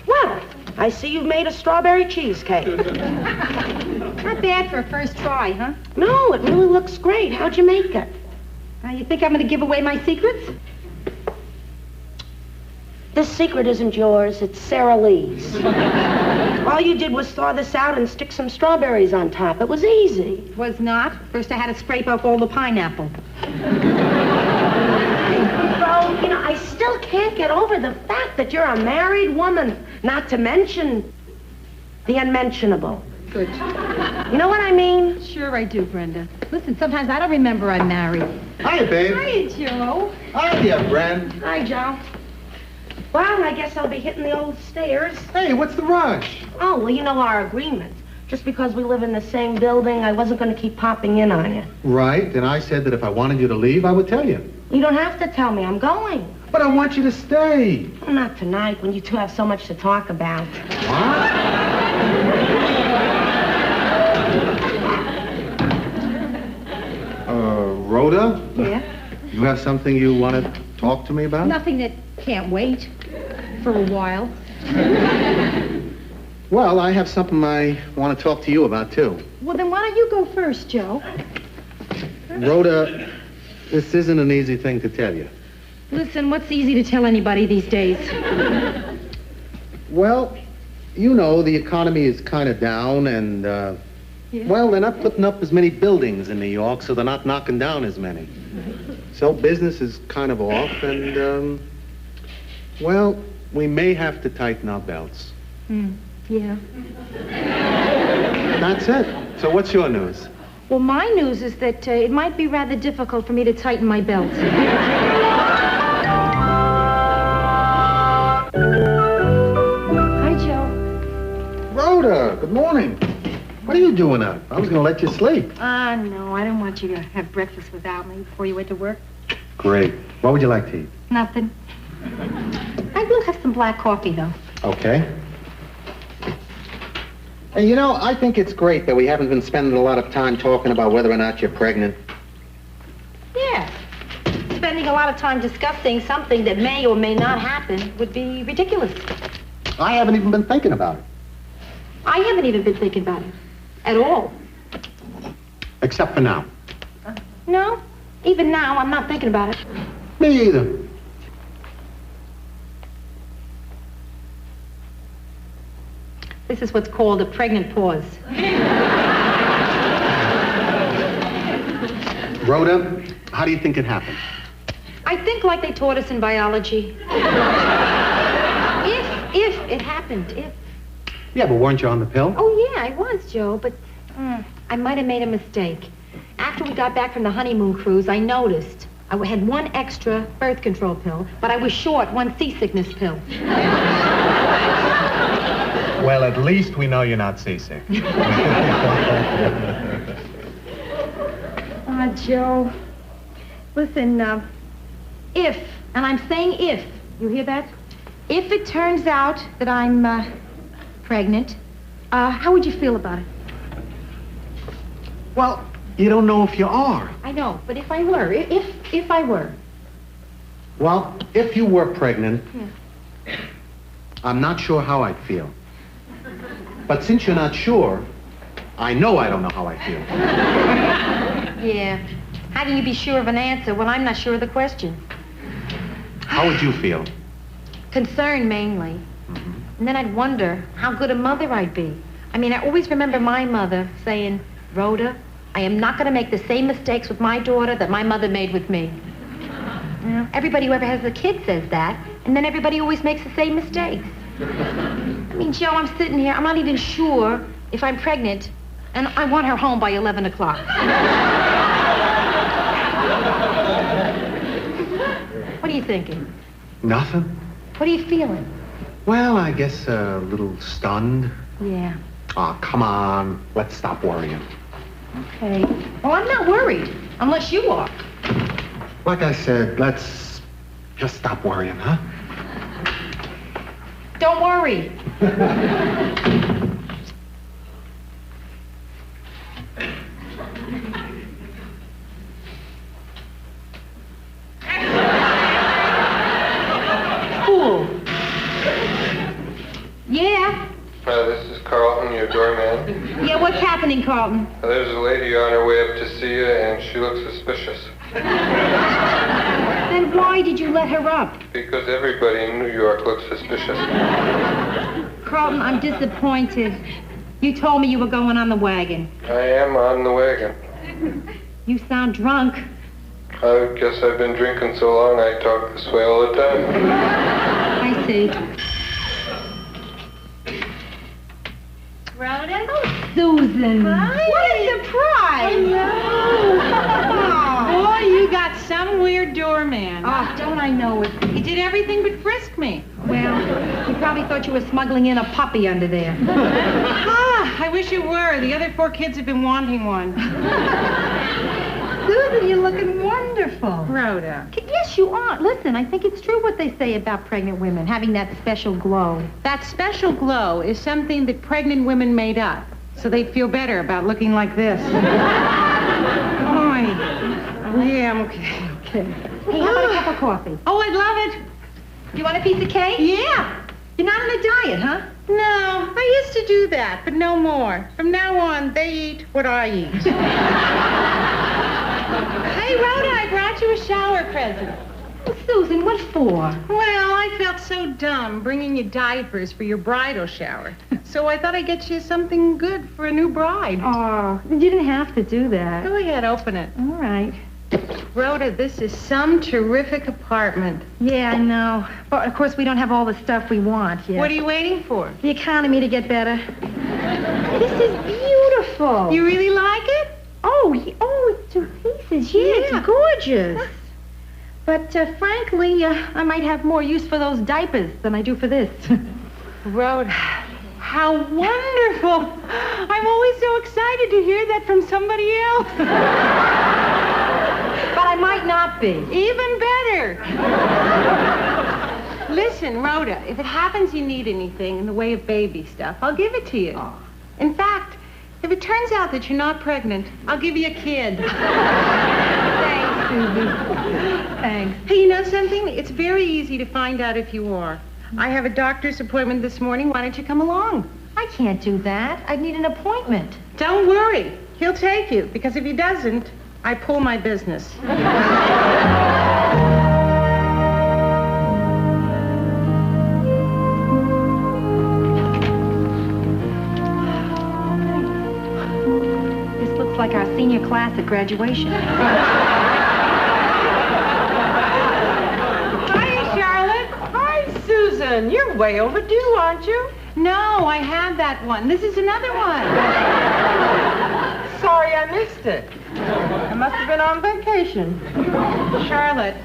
Well, I see you've made a strawberry cheesecake. Not bad for a first try, huh? No, it really looks great. How'd you make it? You think I'm going to give away my secrets? This secret isn't yours. It's Sara Lee's. All you did was thaw this out and stick some strawberries on top. It was easy. Was not. First I had to scrape off all the pineapple. Bro, you know, I still can't get over the fact that you're a married woman. Not to mention the unmentionable. Good. You know what I mean? Sure I do, Brenda. Listen, sometimes I don't remember I'm married. Hiya, babe. Hiya, Joe. Hiya, Bren. Hi, Joe. Well, I guess I'll be hitting the old stairs. Hey, what's the rush? Oh, well, you know our agreement. Just because we live in the same building, I wasn't going to keep popping in on you. Right, and I said that if I wanted you to leave, I would tell you. You don't have to tell me. I'm going. But I want you to stay. Well, not tonight, when you two have so much to talk about. Rhoda? Yeah? You have something you want to talk to me about? Nothing that can't wait for a while. Well, I have something I want to talk to you about, too. Well, then why don't you go first, Joe? Rhoda, this isn't an easy thing to tell you. Listen, what's easy to tell anybody these days? Well, you know, the economy is kind of down, and, well, they're not putting up as many buildings in New York, so they're not knocking down as many. So business is kind of off, and, well, we may have to tighten our belts. Yeah. That's it. So what's your news? Well, my news is that it might be rather difficult for me to tighten my belt. Hi, Joe. Rhoda, good morning. What are you doing up? I was going to let you sleep. No, I don't want you to have breakfast without me before you went to work. Great. What would you like to eat? Nothing. I will have some black coffee, though. Okay. Hey, you know, I think it's great that we haven't been spending a lot of time talking about whether or not you're pregnant. Yeah. Spending a lot of time discussing something that may or may not happen would be ridiculous. I haven't even been thinking about it. I haven't even been thinking about it. At all. Except for now. No. Even now, I'm not thinking about it. Me either. This is what's called a pregnant pause. Rhoda, how do you think it happened? I think like they taught us in biology. If it happened, if. Yeah, but weren't you on the pill? Oh, yeah, I was, Joe, but I might have made a mistake. After we got back from the honeymoon cruise, I noticed I had one extra birth control pill, but I was short one seasickness pill. Well, at least we know you're not seasick. Joe, listen, if, and I'm saying if, you hear that? If it turns out that I'm pregnant, how would you feel about it? Well, you don't know if you are. I know, but if I were, if I were. Well, if you were pregnant, Yeah. I'm not sure how I'd feel. But since you're not sure, I know I don't know how I feel. Yeah. How can you be sure of an answer when I'm not sure of the question? How would you feel? Concern, mainly. And then I'd wonder how good a mother I'd be. I mean, I always remember my mother saying, Rhoda, I am not going to make the same mistakes with my daughter that my mother made with me. You know, everybody who ever has a kid says that, and then everybody always makes the same mistakes. I mean, Joe, I'm sitting here, I'm not even sure if I'm pregnant, and I want her home by 11 o'clock. What are you thinking? Nothing. What are you feeling? Well, I guess a little stunned. Yeah. Oh, come on. Let's stop worrying. Okay. Well, I'm not worried, unless you are. Like I said, let's just stop worrying, huh? Don't worry. Cool. Yeah. This is Carlton, your doorman. Yeah, what's happening, Carlton? There's a lady on her way up to see you, and she looks suspicious. Then why did you let her up? Because everybody in New York looks suspicious. Carlton, I'm disappointed. You told me you were going on the wagon. I am on the wagon. You sound drunk. I guess I've been drinking so long I talk this way all the time. I see. Rhoda? Oh, Susan. Hi. What a surprise. Hello. Boy, you got some weird doorman. Oh, don't I know it? He did everything but frisk me. Well, he probably thought you were smuggling in a puppy under there. I wish you were. The other 4 kids have been wanting one. Susan, you're looking wonderful. Rhoda. Yes, you are. Listen, I think it's true what they say about pregnant women, having that special glow. That special glow is something that pregnant women made up, so they'd feel better about looking like this. Yeah, I'm okay. Hey, how about a cup of coffee? Oh, I'd love it. You want a piece of cake? Yeah. You're not on a diet, huh? No, I used to do that, but no more. From now on, they eat what I eat. Hey, Rhoda, I brought you a shower present. Oh, Susan, what for? Well, I felt so dumb bringing you diapers for your bridal shower. So I thought I'd get you something good for a new bride. Oh, you didn't have to do that. Go ahead, open it. All right. Rhoda, this is some terrific apartment. Yeah, I know. But, of course, we don't have all the stuff we want yet. What are you waiting for? The economy to get better. This is beautiful. You really like it? Oh, it's 2 pieces. Yeah, it's gorgeous. But, frankly, I might have more use for those diapers than I do for this. Rhoda, how wonderful. I'm always so excited to hear that from somebody else. But I might not be. Even better. Listen, Rhoda, if it happens you need anything in the way of baby stuff, I'll give it to you. Oh. In fact, if it turns out that you're not pregnant, I'll give you a kid. Thanks, Susie. Thanks. Hey, you know something? It's very easy to find out if you are. I have a doctor's appointment this morning. Why don't you come along? I can't do that. I'd need an appointment. Don't worry. He'll take you, because if he doesn't, I pull my business. This looks like our senior class at graduation. Hi, Charlotte. Hi, Susan. You're way overdue, aren't you? No, I had that one. This is another one. Sorry I missed it. I must have been on vacation. Charlotte,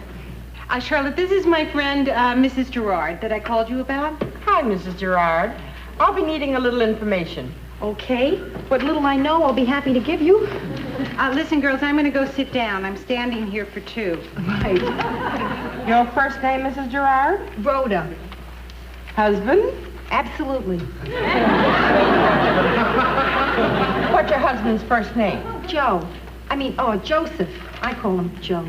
this is my friend, Mrs. Gerard, that I called you about. Hi, Mrs. Gerard. I'll be needing a little information. Okay. What little I know, I'll be happy to give you. Listen, girls, I'm going to go sit down. I'm standing here for 2. Right. Your first name, Mrs. Gerard? Rhoda. Husband? Absolutely. What's your husband's first name? Joe. Joseph. I call him Joe.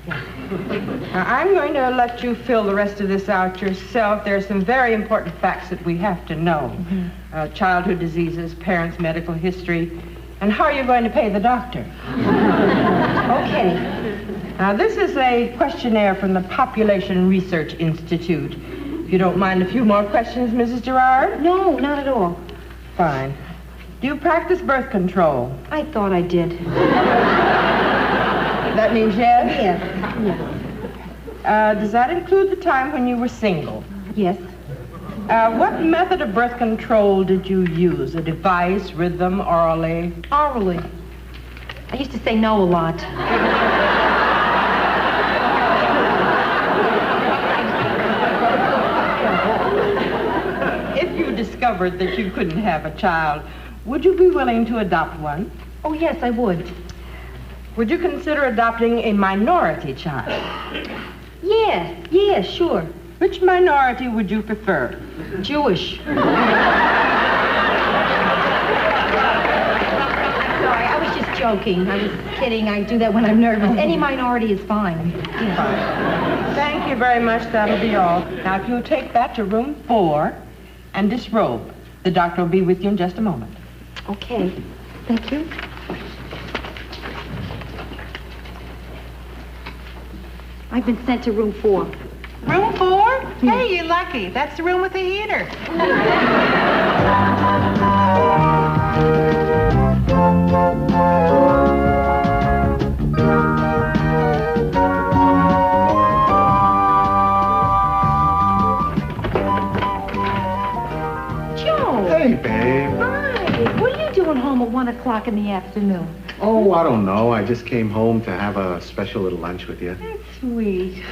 Now, I'm going to let you fill the rest of this out yourself. There are some very important facts that we have to know. Mm-hmm. Childhood diseases, parents' medical history, and how you're going to pay the doctor. Okay. Now, this is a questionnaire from the Population Research Institute. If you don't mind a few more questions, Mrs. Gerard? No, not at all. Fine. Do you practice birth control? I thought I did. That means yes? Yes. Does that include the time when you were single? Yes. What method of birth control did you use? A device, rhythm, orally? Orally. I used to say no a lot. If you discovered that you couldn't have a child, would you be willing to adopt one? Oh, yes, I would. Would you consider adopting a minority child? Yeah, sure. Which minority would you prefer? Jewish. Sorry, I was just joking. I was kidding. I do that when I'm nervous. Any minority is fine. Yeah. Thank you very much. That'll be all. Now, if you'll take that to room 4 and disrobe, the doctor will be with you in just a moment. Okay. Thank you. I've been sent to room 4. Room 4? Hey, you're lucky. That's the room with the heater. Joe! Hey, babe. Hi. What are you doing home at 1 o'clock in the afternoon? Oh, I don't know. I just came home to have a special little lunch with you. That's sweet.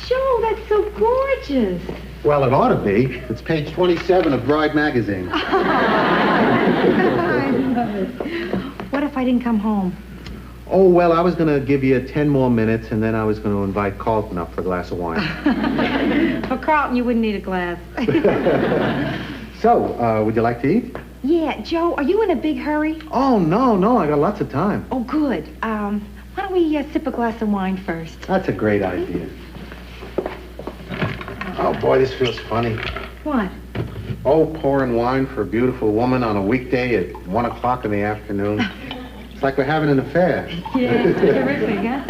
Joe, that's so gorgeous. Well, it ought to be. It's page 27 of Bride magazine. I love it. What if I didn't come home? Oh, well, I was going to give you 10 more minutes, and then I was going to invite Carlton up for a glass of wine. For Carlton, you wouldn't need a glass. So, would you like to eat? Yeah, Joe, are you in a big hurry? Oh, no, I got lots of time. Oh, good. Why don't we sip a glass of wine first? That's a great idea. Oh, boy, this feels funny. What? Oh, pouring wine for a beautiful woman on a weekday at 1 o'clock in the afternoon. It's like we're having an affair. Yeah, it's terrific, huh?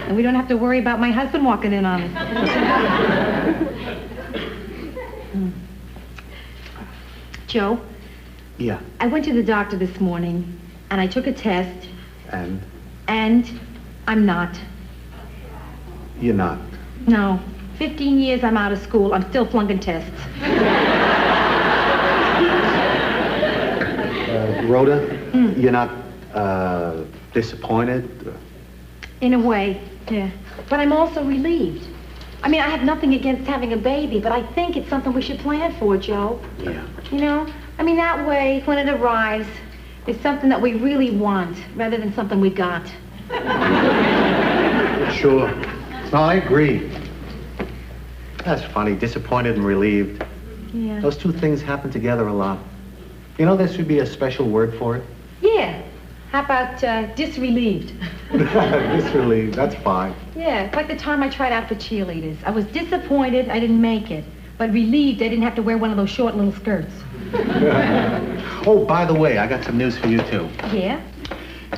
And we don't have to worry about my husband walking in on us. Joe? Yeah. I went to the doctor this morning, and I took a test. And? And I'm not. You're not. No. 15 years I'm out of school. I'm still flunking tests. Rhoda, you're not, disappointed? In a way, yeah. But I'm also relieved. I mean, I have nothing against having a baby, but I think it's something we should plan for, Joe. Yeah. You know? I mean, that way, when it arrives, it's something that we really want, rather than something we got. Sure. No, I agree. That's funny, disappointed and relieved. Yeah. Those two things happen together a lot. You know, there should be a special word for it. Yeah. How about disrelieved? Disrelieved, that's fine. Yeah, it's like the time I tried out for cheerleaders. I was disappointed I didn't make it, but relieved I didn't have to wear one of those short little skirts. Oh, by the way, I got some news for you, too. Yeah?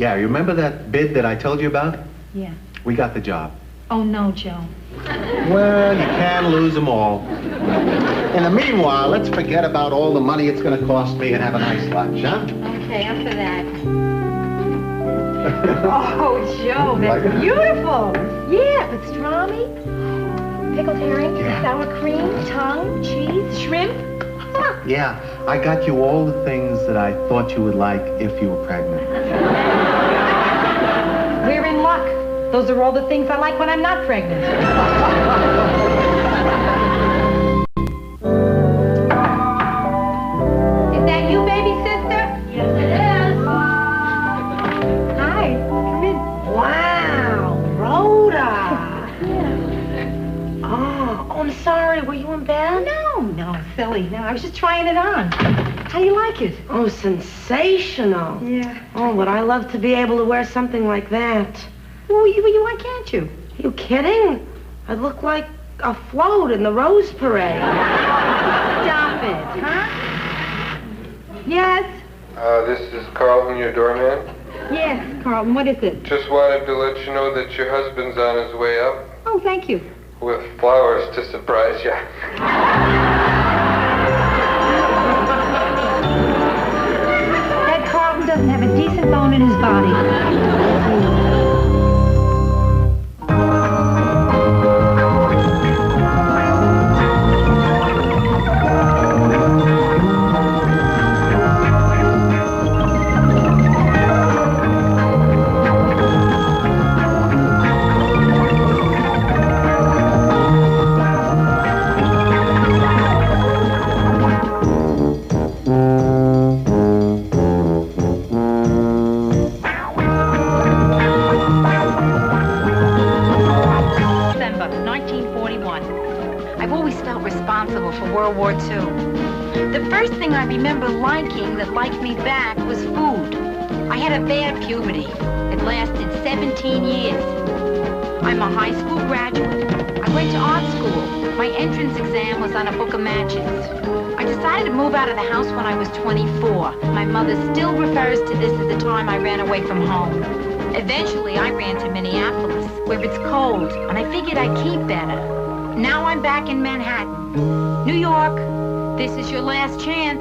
Yeah, you remember that bid that I told you about? Yeah. We got the job. Oh, no, Joe. Well, you can't lose them all. In the meanwhile, let's forget about all the money it's going to cost me and have a nice lunch, huh? Okay, I'm for that. Oh, Joe, that's beautiful. Yeah, pastrami, pickled herring, sour cream, tongue, cheese, shrimp. Yeah, I got you all the things that I thought you would like if you were pregnant. We're in luck. Those are all the things I like when I'm not pregnant. Is that you, baby sister? Yes, it is. Hi, come in. Wow, Rhoda. Oh, I'm sorry. Were you in bed? No, silly. No, I was just trying it on. How do you like it? Oh, sensational. Yeah. Oh, would I love to be able to wear something like that. Well, why can't you? Are you kidding? I'd look like a float in the Rose Parade. Stop it, huh? Yes? This is Carlton, your doorman. Yes, Carlton, what is it? Just wanted to let you know that your husband's on his way up Oh, thank you. with flowers to surprise you. a bone in his body. December 1941. I've always felt responsible for World War II. The first thing I remember liking that liked me back was food. I had a bad puberty. It lasted 17 years. I'm a high school graduate. I went to art school. My entrance exam was on a book of matches. I decided to move out of the house when I was 24. My mother still refers to this as the time I ran away from home. Eventually, I ran to Minneapolis, where it's cold, and I figured I'd keep better. Now I'm back in Manhattan. New York, this is your last chance.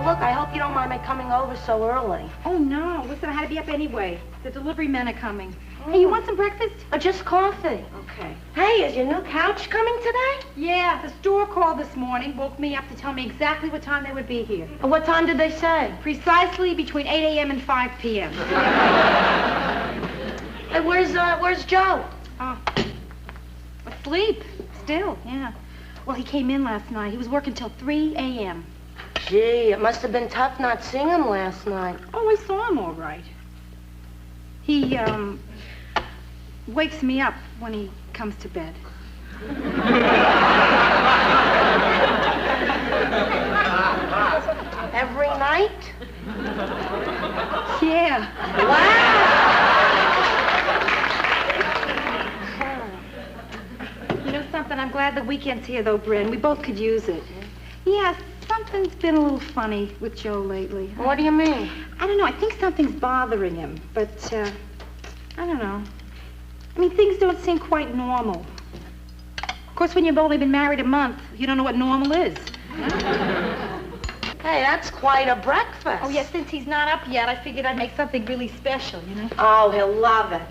Look, I hope you don't mind my coming over so early. Oh, no. Listen, I had to be up anyway. The delivery men are coming. Hey, you want some breakfast? Just coffee. Okay. Hey, is your new couch coming today? Yeah, the store called this morning, woke me up to tell me exactly what time they would be here. What time did they say? Precisely between 8 a.m. and 5 p.m. Hey, where's Joe? Asleep. Still, yeah. Well, he came in last night. He was working till 3 a.m. Gee, it must have been tough not seeing him last night. Oh, I saw him all right. He, wakes me up when he comes to bed. Every night? Yeah. Wow. You know something? I'm glad the weekend's here, though, Bryn. We both could use it. Yes, something's been a little funny with Joe lately. What do you mean? I don't know. I think something's bothering him, but, I don't know. I mean, things don't seem quite normal. Of course, when you've only been married a month, you don't know what normal is. Hey, that's quite a breakfast. Oh, yeah, since he's not up yet, I figured I'd make something really special, you know? Oh, he'll love it.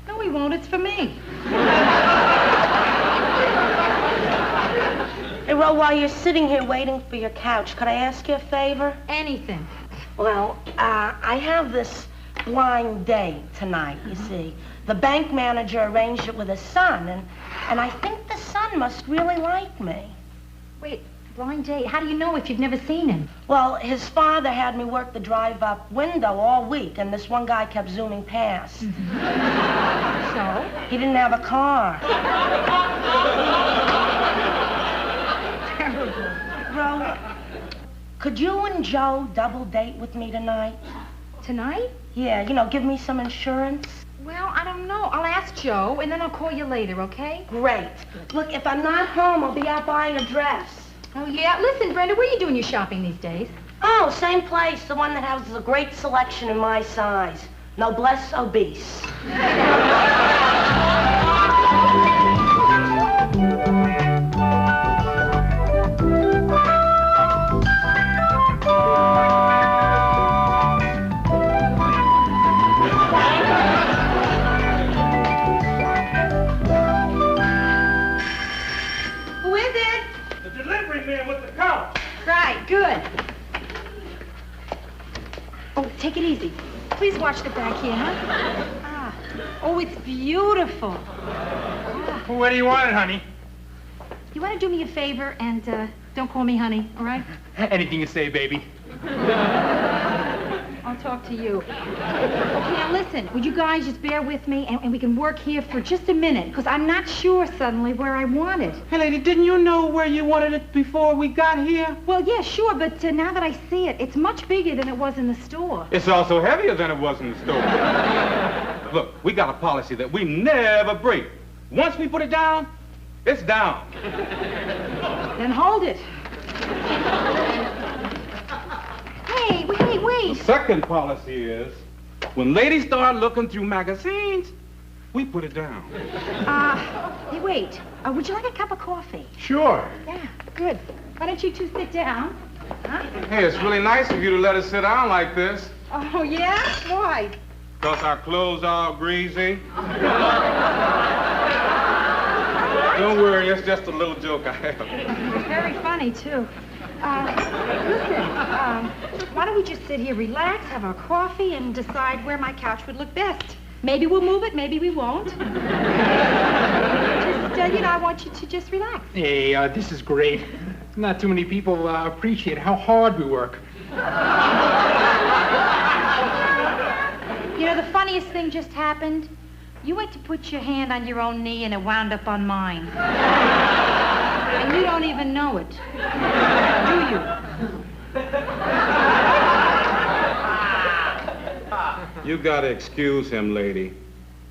No, he won't. It's for me. Hey, Ro, while you're sitting here waiting for your couch, could I ask you a favor? Anything. Well, I have this blind date tonight, you see. The bank manager arranged it with his son, and I think the son must really like me. Wait, blind date? How do you know if you've never seen him? Well, his father had me work the drive-up window all week, and this one guy kept zooming past. So? He didn't have a car. Terrible. Ro, could you and Joe double date with me tonight? Tonight? Yeah, you know, give me some insurance. Well, I don't know. I'll ask Joe, and then I'll call you later, okay? Great. Look, if I'm not home, I'll be out buying a dress. Oh, yeah? Listen, Brenda, where are you doing your shopping these days? Oh, same place, the one that has a great selection in my size. Noblesse obese. Who is it? The delivery man with the couch. Right, good. Oh, take it easy. Please watch the back here, huh? Ah. Oh, it's beautiful. What do you want, honey? You want to do me a favor and don't call me honey, all right? Anything you say, baby. I'll talk to you. Okay, now listen, would you guys just bear with me and we can work here for just a minute, because I'm not sure suddenly where I want it. Hey, lady, didn't you know where you wanted it before we got here? Well, yeah, sure, but now that I see it, it's much bigger than it was in the store. It's also heavier than it was in the store. Look, we got a policy that we never break. Once we put it down, it's down. Then hold it. Hey, Hey, wait. The second policy is, when ladies start looking through magazines, we put it down. Hey, wait. Would you like a cup of coffee? Sure. Yeah, good. Why don't you two sit down? Huh? Hey, it's really nice of you to let us sit down like this. Oh, yeah? Why? Because our clothes are all greasy. Don't worry, it's just a little joke I have. It's very funny, too. Listen, why don't we just sit here, relax, have our coffee, and decide where my couch would look best? Maybe we'll move it, maybe we won't. Just, I want you to just relax. Hey, this is great. Not too many people appreciate how hard we work. You know, the funniest thing just happened. You went to put your hand on your own knee and it wound up on mine. And you don't even know it. Do you? You gotta excuse him, lady.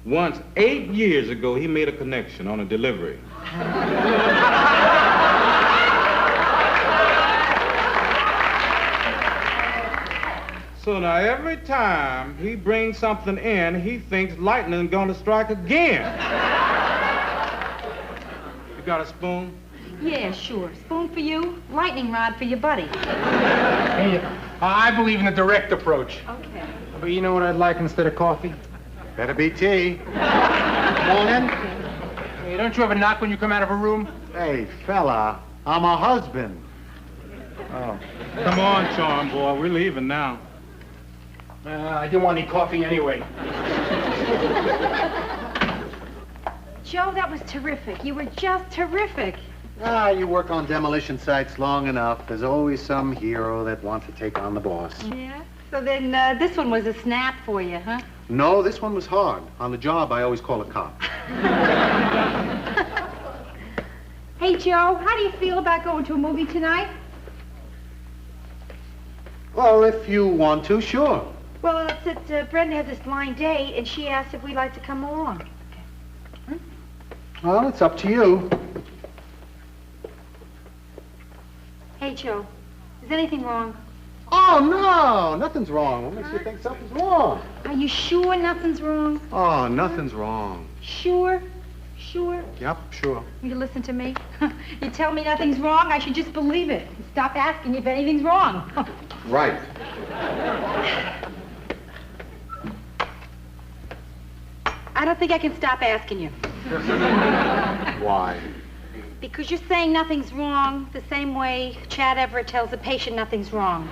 Once, 8 years ago, he made a connection on a delivery. So now every time he brings something in, he thinks lightning's gonna strike again. You got a spoon? Yeah, sure. Spoon for you, lightning rod for your buddy. Hey, I believe in the direct approach. Okay. But you know what I'd like instead of coffee? Better be tea. Morning. Hey, don't you ever knock when you come out of a room? Hey, fella, I'm a husband. Oh. Come on, charm boy, we're leaving now. I didn't want any coffee anyway. Joe, that was terrific. You were just terrific. You work on demolition sites long enough. There's always some hero that wants to take on the boss. Yeah? So then this one was a snap for you, huh? No, this one was hard. On the job, I always call a cop. Hey, Joe, how do you feel about going to a movie tonight? Well, if you want to, sure. Well, it's that Brenda has this blind date, and she asked if we'd like to come along. Well, it's up to you. Hey, Joe, is anything wrong? Oh, no, nothing's wrong. What makes you think something's wrong? Are you sure nothing's wrong? Oh, nothing's wrong. Sure? Sure? Yep, sure. You listen to me? You tell me nothing's wrong, I should just believe it. Stop asking if anything's wrong. Right. I don't think I can stop asking you. Why? Because you're saying nothing's wrong the same way Chad Everett tells a patient nothing's wrong.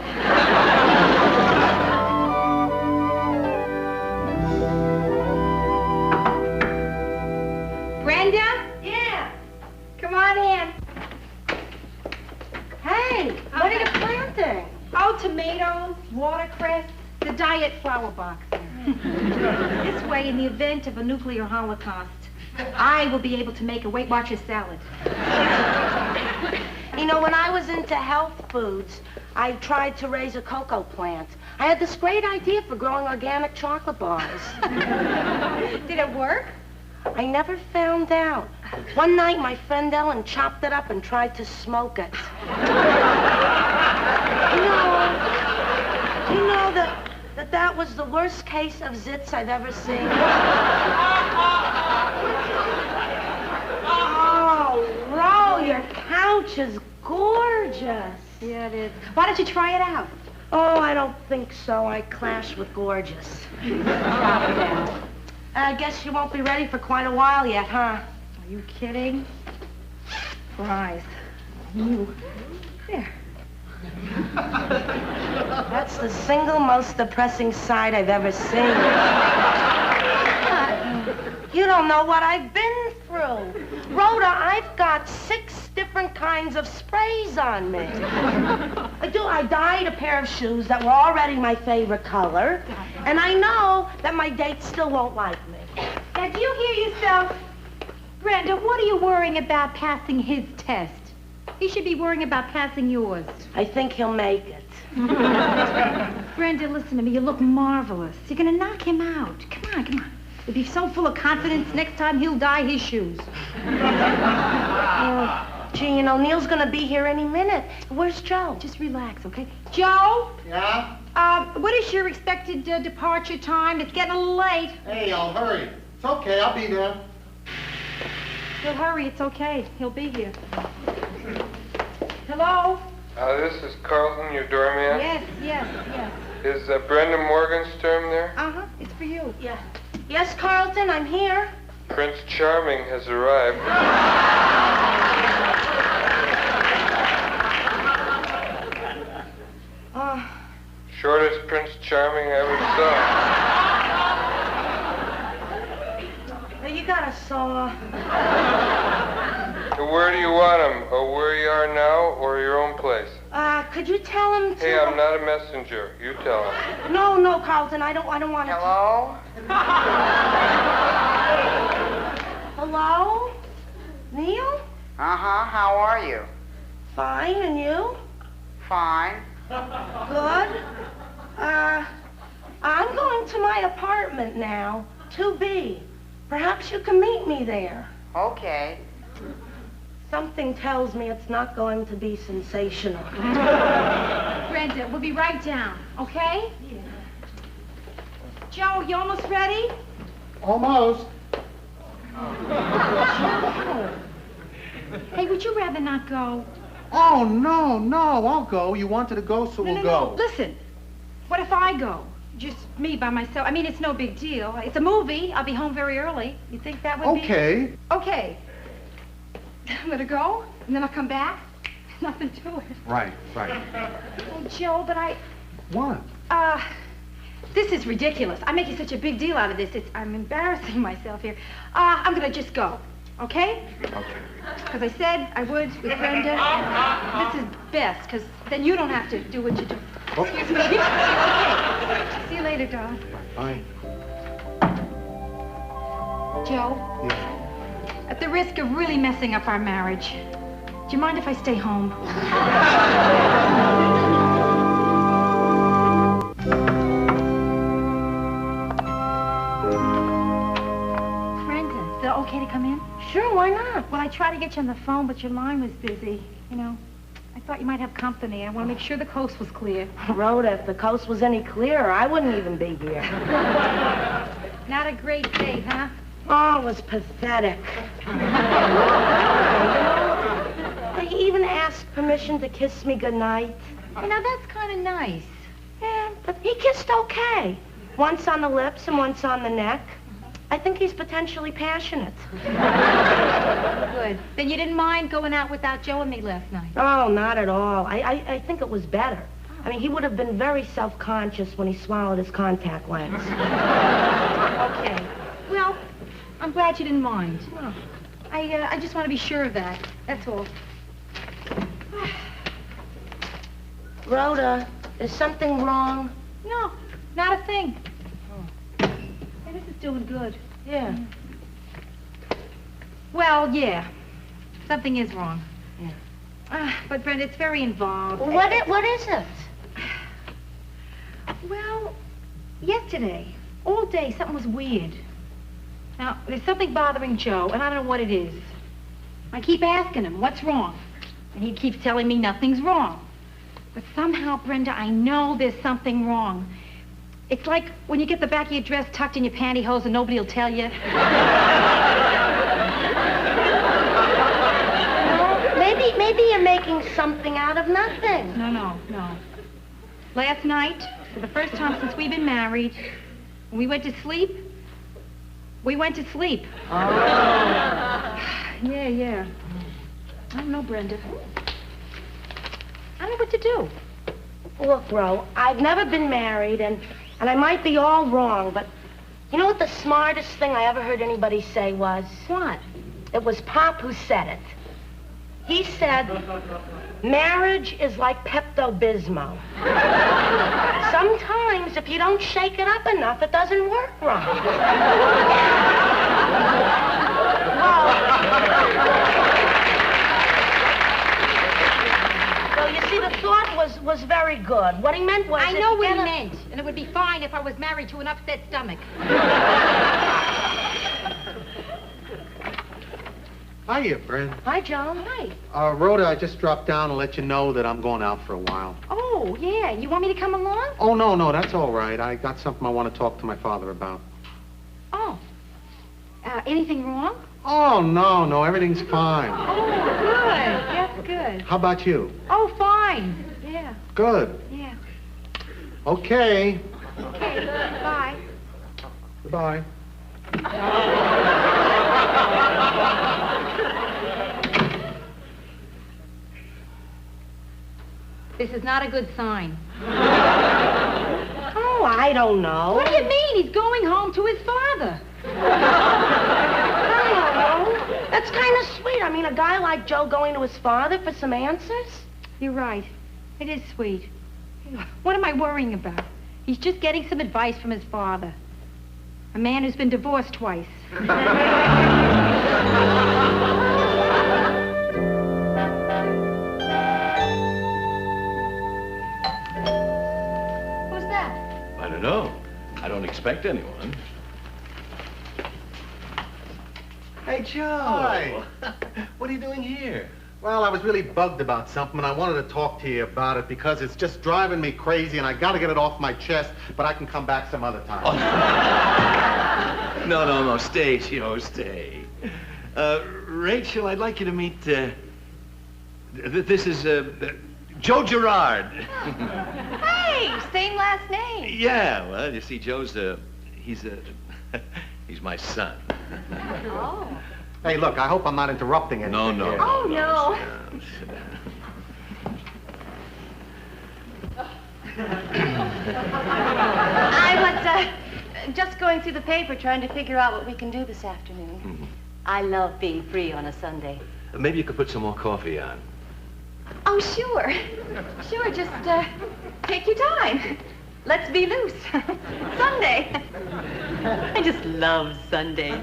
Brenda? Yeah. Come on in. Hey, what are you planting? Oh, tomatoes, watercress, the diet flower box. This way, in the event of a nuclear holocaust, I will be able to make a Weight Watchers salad. You know, when I was into health foods, I tried to raise a cocoa plant. I had this great idea for growing organic chocolate bars. Did it work? I never found out. One night, my friend Ellen chopped it up and tried to smoke it. You know that was the worst case of zits I've ever seen. Oh, Ro, your couch is gorgeous. Yeah, it is. Why don't you try it out? Oh, I don't think so. I clash with gorgeous. I guess you won't be ready for quite a while yet, huh? Are you kidding? Surprise. You. There. That's the single most depressing sight I've ever seen. You don't know what I've been through. Rhoda, I've got 6 different kinds of sprays on me. I dyed a pair of shoes that were already my favorite color, and I know that my date still won't like me. Now, do you hear yourself? Brenda, what are you worrying about passing his test? He should be worrying about passing yours. I think he'll make it. Brenda, listen to me. You look marvelous. You're going to knock him out. Come on, come on. You'll be so full of confidence, next time he'll dye his shoes. Gee, you know, Neil's going to be here any minute. Where's Joe? Just relax, okay? Joe? Yeah? What is your expected departure time? It's getting a little late. Hey, I'll hurry. It's okay, I'll be there. He'll hurry, it's okay. He'll be here. Hello? This is Carlton, your doorman. Yes. Is Brenda Morgenstern there? Uh-huh, it's for you. Yeah. Yes, Carlton, I'm here. Prince Charming has arrived. Shortest Prince Charming I ever Now, you got a saw. saw. Where do you want him? Where you are now or your own place? Could you tell him to... Hey, I'm not a messenger. You tell him. No, Carlton, I don't want to... Hello? Hello? Neil? Uh-huh, how are you? Fine, and you? Fine. Good. I'm going to my apartment now, 2B. Perhaps you can meet me there. Okay. Something tells me it's not going to be sensational. Brenda, we'll be right down, okay? Yeah. Joe, you almost ready? Almost. Hey, would you rather not go? Oh, no, I'll go. You wanted to go, so we'll go. No, listen. What if I go? Just me by myself. I mean, it's no big deal. It's a movie. I'll be home very early. You think that would be... Okay. Okay. I'm gonna go, and then I'll come back. Nothing to it. Right. Oh, Joe, but What? this is ridiculous. I'm making such a big deal out of this. I'm embarrassing myself here. I'm gonna just go, okay? Okay. Because I said I would with Brenda. This is best, because then you don't have to do what you do. Oh. Excuse me. Okay. See you later, darling. Bye. Joe, at the risk of really messing up our marriage, do you mind if I stay home? Brenda, is it okay to come in? Sure, why not? Well, I tried to get you on the phone, but your line was busy. You know, I thought you might have company. I want to make sure the coast was clear. Rhoda, if the coast was any clearer, I wouldn't even be here. Not a great date, huh? Oh, it was pathetic. They even asked permission to kiss me goodnight. You know, that's kind of nice. Yeah, but he kissed okay. Once on the lips and once on the neck. I think he's potentially passionate. Good. Then you didn't mind going out without Joe and me last night? Oh, not at all. I think it was better. I mean, he would have been very self-conscious when he swallowed his contact lens. Okay. Well, I'm glad you didn't mind. No. I just want to be sure of that. That's all. Rhoda, is something wrong? No, not a thing. Hey, this is doing good. Yeah. Well, yeah. Something is wrong. Yeah. But, Brenda, it's very involved. What is it? Well, yesterday, all day, something was weird. Now, there's something bothering Joe, and I don't know what it is. I keep asking him, what's wrong? And he keeps telling me nothing's wrong. But somehow, Brenda, I know there's something wrong. It's like when you get the back of your dress tucked in your pantyhose and nobody will tell you. Maybe you're making something out of nothing. No. Last night, for the first time since we've been married, when we went to sleep, we went to sleep. Oh. Yeah. I don't know, Brenda. I don't know what to do. Look, Ro, I've never been married, and I might be all wrong, but you know what the smartest thing I ever heard anybody say was? What? It was Pop who said it. He said, marriage is like Pepto-Bismol. Sometimes, if you don't shake it up enough, it doesn't work right. Well, you see, the thought was very good. What he meant was... I know what he meant, and it would be fine if I was married to an upset stomach. Hiya, Brent. Hi, John. Hi. Rhoda, I just dropped down to let you know that I'm going out for a while. Oh, Oh, yeah. You want me to come along? Oh, no, that's all right. I got something I want to talk to my father about. Oh. Anything wrong? Oh, no, everything's fine. Oh, good. That's good. How about you? Oh, fine. Yeah. Good. Yeah. Okay. Okay. Bye. Goodbye. This is not a good sign. Oh, I don't know. What do you mean? He's going home to his father. I don't know. That's kind of sweet. I mean, a guy like Joe going to his father for some answers? You're right. It is sweet. What am I worrying about? He's just getting some advice from his father. A man who's been divorced twice. Who's that? I don't know. I don't expect anyone. Hey, Joe. Hi. What are you doing here? Well, I was really bugged about something, and I wanted to talk to you about it because it's just driving me crazy, and I got to get it off my chest, but I can come back some other time. No. Stay, Joe, stay. Rachel, I'd like you to meet, this is, Joe Gerard. Hey, same last name. Yeah, well, you see, Joe's, he's my son. Oh. Hey, look, I hope I'm not interrupting anything. No. here. Oh, no. Sit down. I was just going through the paper trying to figure out what we can do this afternoon. Mm-hmm. I love being free on a Sunday. Maybe you could put some more coffee on. Oh, sure. Sure, just take your time. Let's be loose. Sunday. I just love Sunday.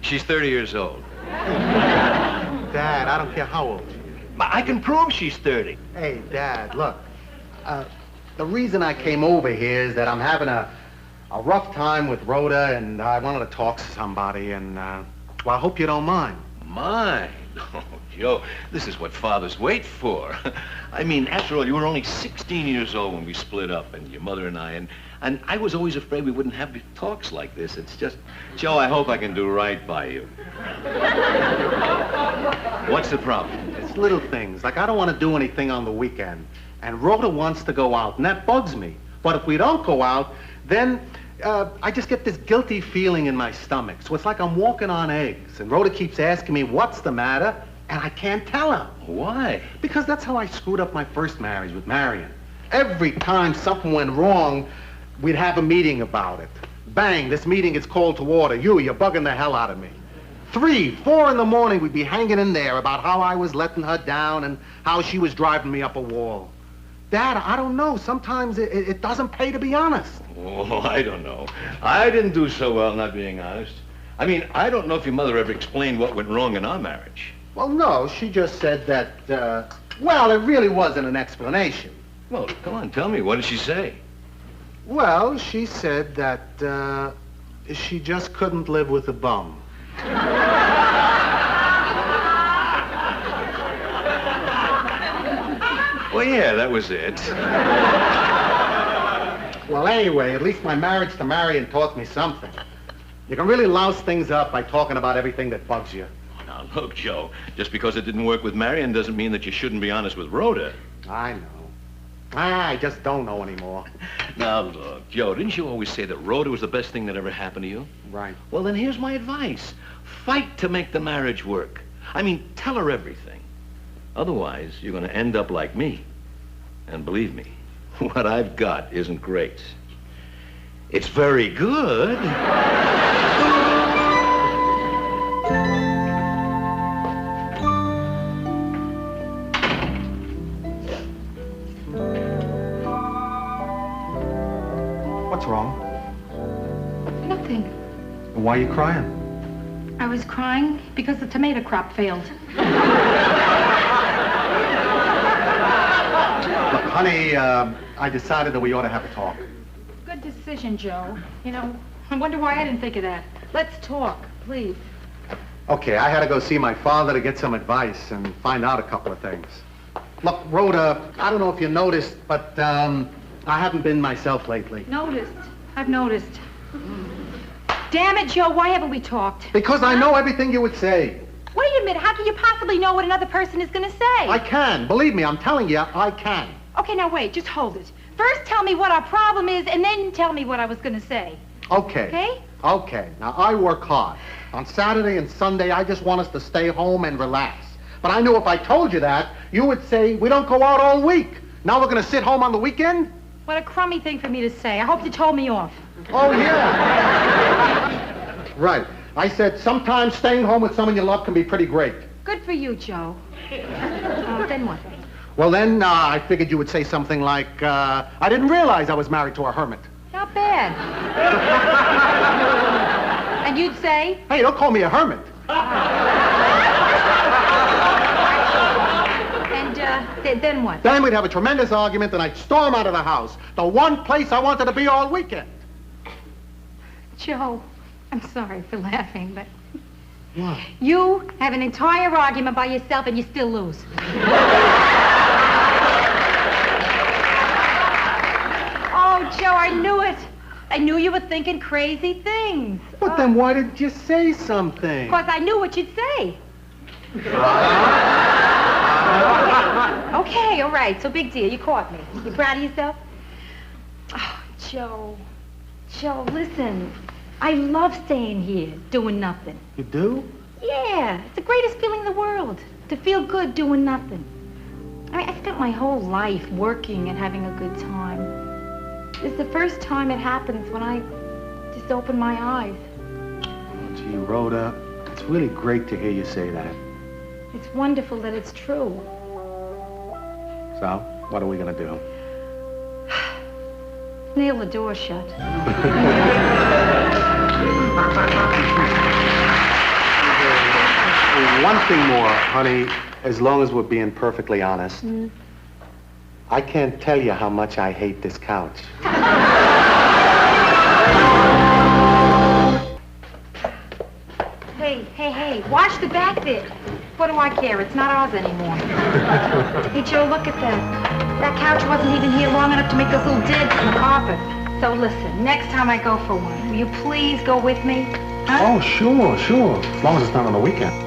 She's 30 years old. Dad, I don't care how old she is. I can prove she's 30. Hey, Dad, look. The reason I came over here is that I'm having a rough time with Rhoda, and I wanted to talk to somebody, and, well, I hope you don't mind. Mind? Oh, Joe, this is what fathers wait for. I mean, after all, you were only 16 years old when we split up, and your mother and I, and I was always afraid we wouldn't have talks like this. It's just, Joe, I hope I can do right by you. What's the problem? It's little things. Like, I don't want to do anything on the weekend, and Rhoda wants to go out, and that bugs me. But if we don't go out, then I just get this guilty feeling in my stomach. So it's like I'm walking on eggs. And Rhoda keeps asking me, what's the matter? And I can't tell her. Why? Because that's how I screwed up my first marriage with Marion. Every time something went wrong, we'd have a meeting about it. Bang, this meeting is called to order. You're bugging the hell out of me. 3, 4 in the morning, we'd be hanging in there about how I was letting her down and how she was driving me up a wall. Dad, I don't know. Sometimes it doesn't pay to be honest. Oh, I don't know. I didn't do so well not being honest. I mean, I don't know if your mother ever explained what went wrong in our marriage. Well, no, she just said that, well, it really wasn't an explanation. Well, come on, tell me. What did she say? Well, she said that, she just couldn't live with a bum. Well, yeah, that was it. Well, anyway, at least my marriage to Marion taught me something. You can really louse things up by talking about everything that bugs you. Now, look, Joe, just because it didn't work with Marion doesn't mean that you shouldn't be honest with Rhoda. I know. I just don't know anymore. Now, look, Joe, didn't you always say that Rhoda was the best thing that ever happened to you? Right. Well, then here's my advice. Fight to make the marriage work. I mean, tell her everything. Otherwise, you're going to end up like me. And believe me, what I've got isn't great. It's very good. What's wrong? Nothing. Why are you crying? I was crying because the tomato crop failed. Look, honey, I decided that we ought to have a talk. Good decision, Joe. You know, I wonder why I didn't think of that. Let's talk, please. Okay, I had to go see my father to get some advice and find out a couple of things. Look, Rhoda, I don't know if you noticed, but I haven't been myself lately. Noticed. I've noticed. Damn it, Joe, why haven't we talked? Because I know everything you would say. Wait a minute, how can you possibly know what another person is going to say? I can. Believe me, I'm telling you, I can. Okay, now wait, just hold it. First tell me what our problem is, and then tell me what I was going to say. Okay. Okay? Okay. Now, I work hard. On Saturday and Sunday, I just want us to stay home and relax. But I knew if I told you that, you would say, we don't go out all week. Now we're going to sit home on the weekend? What a crummy thing for me to say. I hope you told me off. Oh, yeah. Right. I said sometimes staying home with someone you love can be pretty great. Good for you, Joe. Then what? Well, then I figured you would say something like, I didn't realize I was married to a hermit. Not bad. And you'd say? Hey, don't call me a hermit. And then what? Then we'd have a tremendous argument and I'd storm out of the house. The one place I wanted to be all weekend. Joe, I'm sorry for laughing, but what? You have an entire argument by yourself and you still lose. Oh, Joe, I knew it. I knew you were thinking crazy things. But then why didn't you say something? Because I knew what you'd say. Okay, all right, so big deal. You caught me. You proud of yourself? Oh, Joe. Joe, listen. I love staying here, doing nothing. You do? Yeah, it's the greatest feeling in the world, to feel good doing nothing. I mean, I spent my whole life working and having a good time. It's the first time it happens when I just open my eyes. Oh, gee, Rhoda, it's really great to hear you say that. It's wonderful that it's true. So, what are we going to do? Nail the door shut. One thing more, honey, as long as we're being perfectly honest. I can't tell you how much I hate this couch. Hey, watch the back bit. What do I care? It's not ours anymore. Hey, Joe, look at that. That couch wasn't even here long enough to make those little dents in the carpet. So listen, next time I go for one, will you please go with me? Huh? Oh, sure. As long as it's not on the weekend.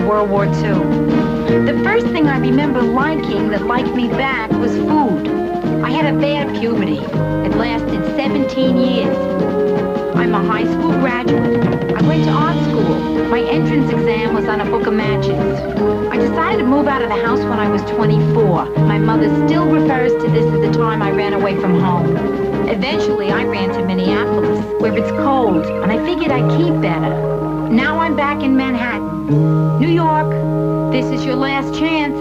World War II. The first thing I remember liking that liked me back was food. I had a bad puberty. It lasted 17 years. I'm a high school graduate. I went to art school. My entrance exam was on a book of matches. I decided to move out of the house when I was 24. My mother still refers to this as the time I ran away from home. Eventually, I ran to Minneapolis, where it's cold, and I figured I'd keep better. Now I'm back in Manhattan. New York, this is your last chance.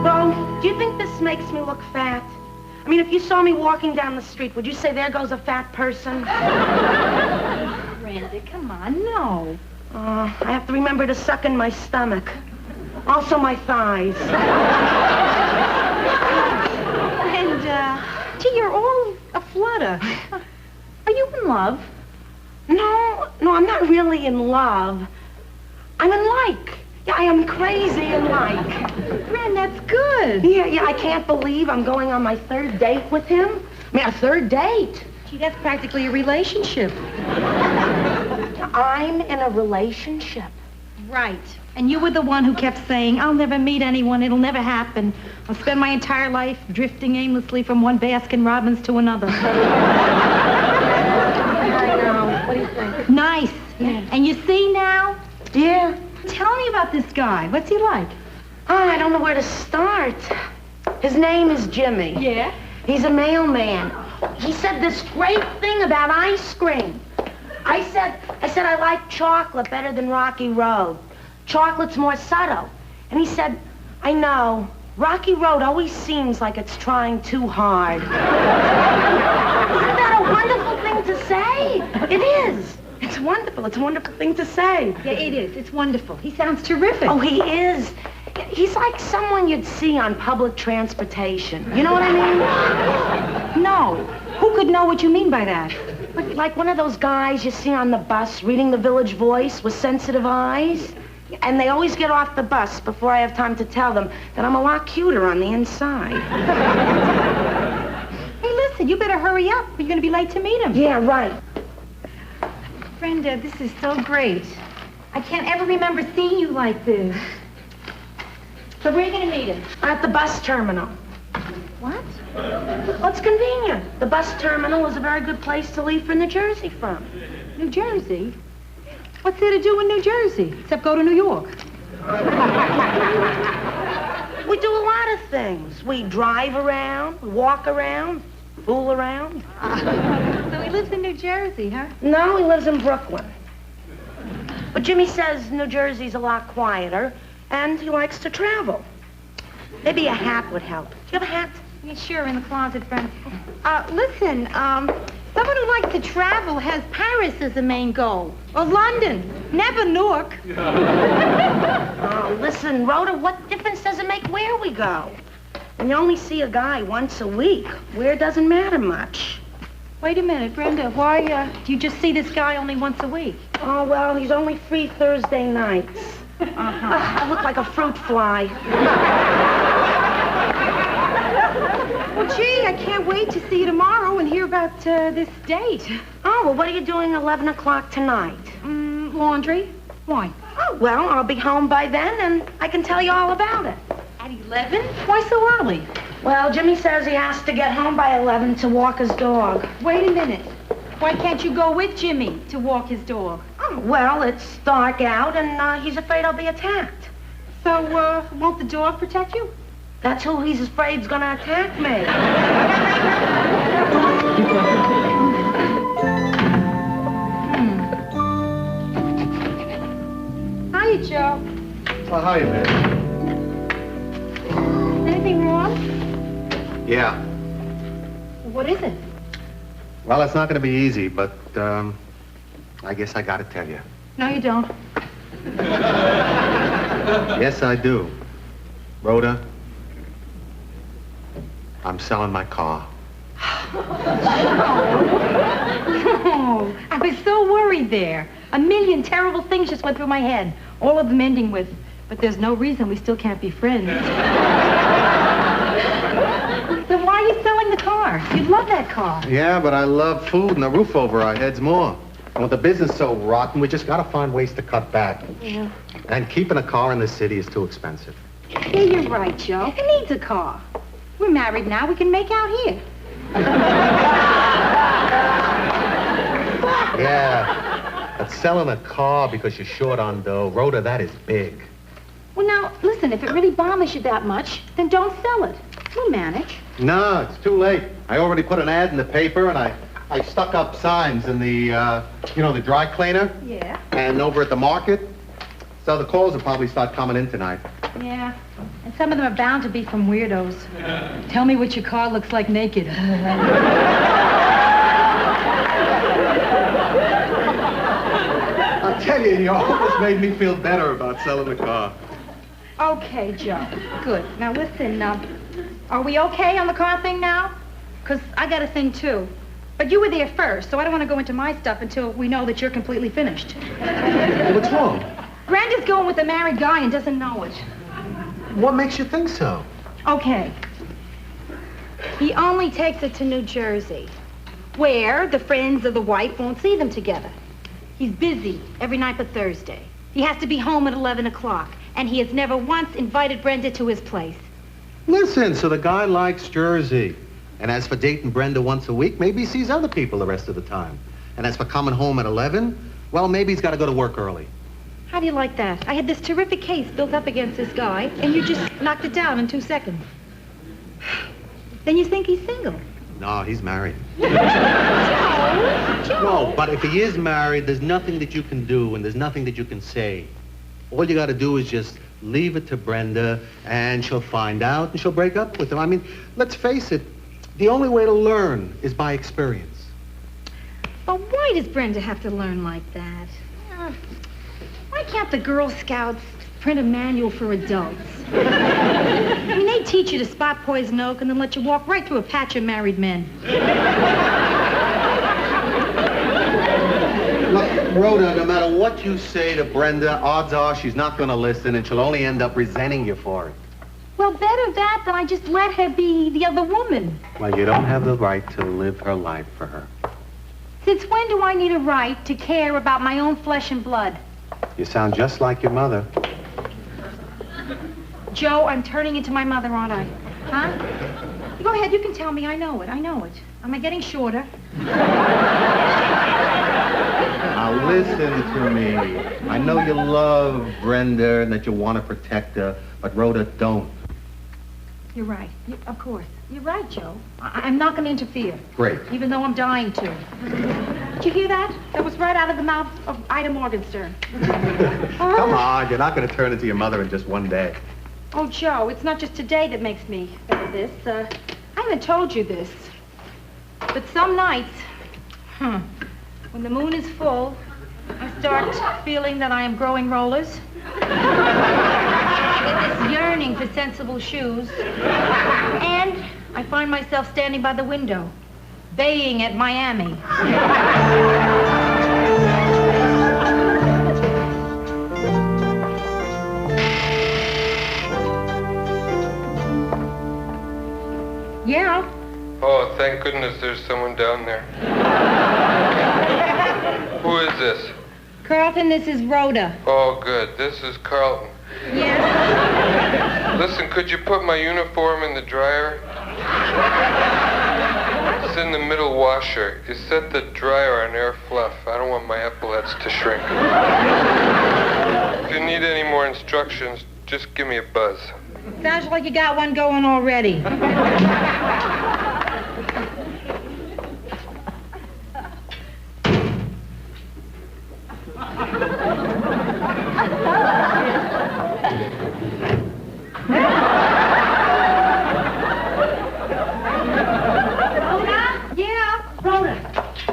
Bo, do you think this makes me look fat? I mean, if you saw me walking down the street, would you say, there goes a fat person? Randy, come on, no. I have to remember to suck in my stomach. Also my thighs. And, gee, you're all aflutter. Are you in love? No, I'm not really in love. I'm in like. Yeah, I am crazy in like. Ren, that's good. Yeah, I can't believe I'm going on my third date with him. I mean, a third date. Gee, that's practically a relationship. I'm in a relationship. Right. And you were the one who kept saying, I'll never meet anyone, it'll never happen. I'll spend my entire life drifting aimlessly from one Baskin-Robbins to another. I know. What do you think? Nice. Yeah. And you see now? Yeah. Tell me about this guy. What's he like? Oh, I don't know where to start. His name is Jimmy. Yeah? He's a mailman. He said this great thing about ice cream. I said I like chocolate better than Rocky Road. Chocolate's more subtle. And he said, I know. Rocky Road always seems like it's trying too hard. Isn't that a wonderful thing to say? It is. It's wonderful. It's a wonderful thing to say. Yeah, it is. It's wonderful. He sounds terrific. Oh, he is. He's like someone you'd see on public transportation. You know what I mean? No. Who could know what you mean by that? Like one of those guys you see on the bus reading the Village Voice with sensitive eyes. And they always get off the bus before I have time to tell them that I'm a lot cuter on the inside. Hey, listen, you better hurry up. You're going to be late to meet him. Yeah, right. Brenda, this is so great. I can't ever remember seeing you like this. So where are you going to meet him? At the bus terminal. What? Well, it's convenient. The bus terminal is a very good place to leave for New Jersey from. New Jersey? What's there to do in New Jersey, except go to New York? We do a lot of things. We drive around, walk around, fool around. So he lives in New Jersey, huh? No, he lives in Brooklyn. But Jimmy says New Jersey's a lot quieter, and he likes to travel. Maybe a hat would help. Do you have a hat? Yeah, sure, in the closet, friend. Listen, someone who likes to travel has Paris as the main goal. Or London. Never Newark. Oh, listen, Rhoda, what difference does it make where we go? When you only see a guy once a week, where doesn't matter much. Wait a minute, Brenda. Why, do you just see this guy only once a week? Oh, well, he's only free Thursday nights. I look like a fruit fly. Well, gee, I can't wait to see you tomorrow and hear about this date. Oh, well, what are you doing at 11 o'clock tonight? Laundry. Why? Oh, well, I'll be home by then, and I can tell you all about it. At 11? Why so early? Well, Jimmy says he has to get home by 11 to walk his dog. Wait a minute. Why can't you go with Jimmy to walk his dog? Oh, well, it's dark out, and he's afraid I'll be attacked. So, won't the dog protect you? That's who he's afraid's gonna attack me. Hiya, Joe. Oh, hiya, man. Anything wrong? Yeah. What is it? Well, it's not going to be easy, but I guess I got to tell you. No, you don't. Yes, I do. Rhoda, I'm selling my car. Oh, I was so worried there. A million terrible things just went through my head. All of them ending with, but there's no reason we still can't be friends. So why are you selling the car? You love that car. Yeah, but I love food and a roof over our heads more. And with the business so rotten, we just got to find ways to cut back. Yeah. And keeping a car in the city is too expensive. Yeah, you're right, Joe. He needs a car. We're married now. We can make out here. Yeah, but selling a car because you're short on dough, Rhoda, that is big. Well, now, listen, if it really bothers you that much, then don't sell it. We'll manage. No, it's too late. I already put an ad in the paper, and I stuck up signs in the, the dry cleaner. Yeah. And over at the market. So the calls will probably start coming in tonight. Yeah. And some of them are bound to be from weirdos. Tell me what your car looks like naked. I'll tell you, you almost made me feel better about selling the car. Okay, Joe. Good. Now, listen, are we okay on the car thing now? Because I got a thing, too. But you were there first, so I don't want to go into my stuff until we know that you're completely finished. What's wrong? Brenda's going with a married guy and doesn't know it. What makes you think so? Okay. He only takes her to New Jersey, where the friends of the wife won't see them together. He's busy every night but Thursday. He has to be home at 11 o'clock, and he has never once invited Brenda to his place. Listen, so the guy likes Jersey. And as for dating Brenda once a week, maybe he sees other people the rest of the time. And as for coming home at 11, well, maybe he's got to go to work early. How do you like that? I had this terrific case built up against this guy, and you just knocked it down in 2 seconds. Then you think he's single? No, he's married. Joe! No, but if he is married, there's nothing that you can do, and there's nothing that you can say. All you got to do is just leave it to Brenda, and she'll find out, and she'll break up with him. I mean, let's face it, the only way to learn is by experience. But why does Brenda have to learn like that? Why can't the Girl Scouts print a manual for adults? I mean, they teach you to spot poison oak and then let you walk right through a patch of married men. Look, Rhoda, no matter what you say to Brenda, odds are she's not going to listen, and she'll only end up resenting you for it. Well, better that than I just let her be the other woman. Well, you don't have the right to live her life for her. Since when do I need a right to care about my own flesh and blood? You sound just like your mother. Joe, I'm turning into my mother, aren't I? Huh? Go ahead, you can tell me. I know it. Am I getting shorter? Now listen to me. I know you love Brenda and that you want to protect her, but Rhoda, don't. You're right. Of course. You're right, Joe. I'm not going to interfere. Great. Even though I'm dying to. Did you hear that? That was right out of the mouth of Ida Morgenstern. Come on, you're not going to turn into your mother in just one day. Oh, Joe, it's not just today that makes me better this. I haven't told you this. But some nights, when the moon is full, I start feeling that I am growing rollers. I get this yearning for sensible shoes. And I find myself standing by the window, baying at Miami. Yeah. Oh, thank goodness there's someone down there. Who is this? Carlton, this is Rhoda. Oh, good. This is Carlton. Yes? Listen, could you put my uniform in the dryer? It's in the middle washer. You set the dryer on air fluff. I don't want my epaulets to shrink. If you need any more instructions, just give me a buzz. Sounds like you got one going already.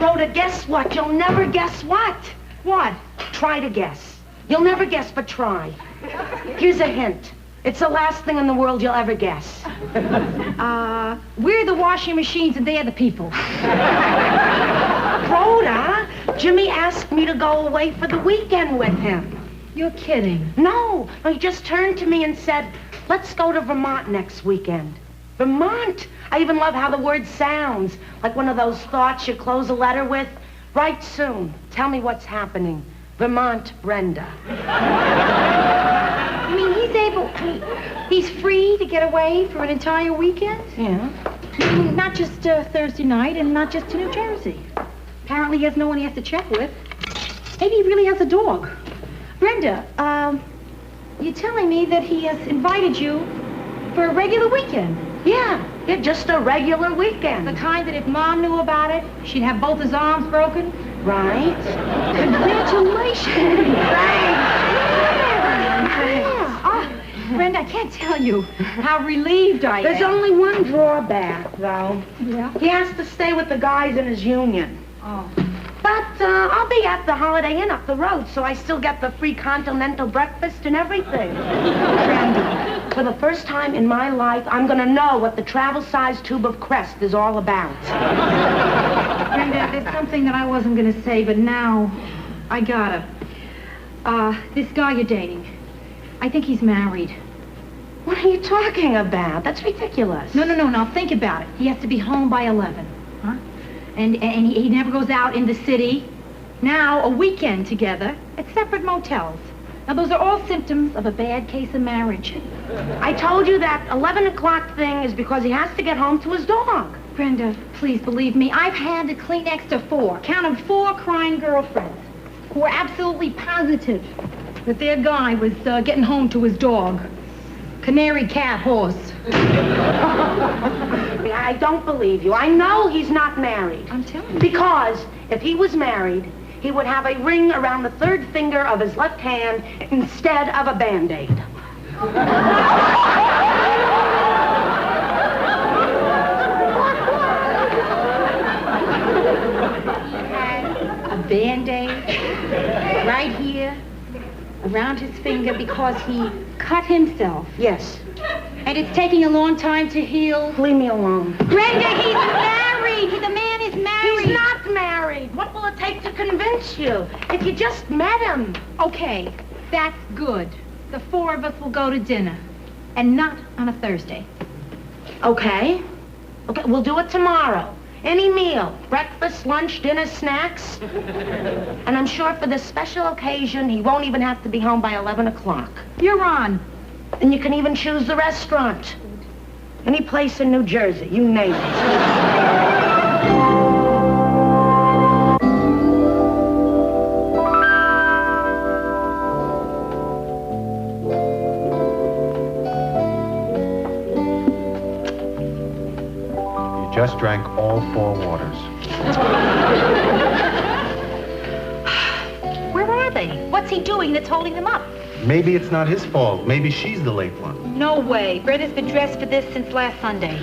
Rhoda, guess what? You'll never guess what? What? Try to guess. You'll never guess, but try. Here's a hint. It's the last thing in the world you'll ever guess. We're the washing machines and they're the people. Rhoda, Jimmy asked me to go away for the weekend with him. You're kidding. No, he just turned to me and said, let's go to Vermont next weekend. Vermont? I even love how the word sounds. Like one of those thoughts you close a letter with. Write soon. Tell me what's happening. Vermont, Brenda. I mean, he's free to get away for an entire weekend? Yeah. I mean, not just Thursday night and not just to New Jersey. Apparently he has no one he has to check with. Maybe he really has a dog. Brenda, you're telling me that he has invited you for a regular weekend? Yeah, just a regular weekend. The kind that if Mom knew about it, she'd have both his arms broken? Right. Congratulations. Brenda, I can't tell you how relieved I am. There's only one drawback, though. Yeah? He has to stay with the guys in his union. Oh. But I'll be at the Holiday Inn up the road, so I still get the free continental breakfast and everything. Brenda, for the first time in my life, I'm going to know what the travel-sized tube of Crest is all about. Brenda, there's something that I wasn't going to say, but now I gotta. This guy you're dating, I think he's married. What are you talking about? That's ridiculous. No. Now think about it. He has to be home by 11. Huh? And he never goes out in the city. Now, a weekend together at separate motels. Now, those are all symptoms of a bad case of marriage. I told you that 11 o'clock thing is because he has to get home to his dog. Brenda, please believe me, I've handed Kleenex to 4, count 'em, 4 crying girlfriends who were absolutely positive that their guy was getting home to his dog. Canary, cat, horse. I don't believe you. I know he's not married. I'm telling you. Because if he was married, he would have a ring around the 3rd finger of his left hand instead of a Band-Aid. A Band-Aid right here around his finger because he cut himself. Yes. And it's taking a long time to heal. Leave me alone. Brenda, he's married. The man is married. He's not married. What will it take to convince you? If you just met him. Okay, that's good. The 4 of us will go to dinner. And not on a Thursday. Okay. Okay, we'll do it tomorrow. Any meal. Breakfast, lunch, dinner, snacks. And I'm sure for this special occasion, he won't even have to be home by 11 o'clock. You're on. And you can even choose the restaurant. Any place in New Jersey, you name it. Just drank all 4 waters. Where are they? What's he doing that's holding them up? Maybe it's not his fault. Maybe she's the late one. No way. Brenda's been dressed for this since last Sunday.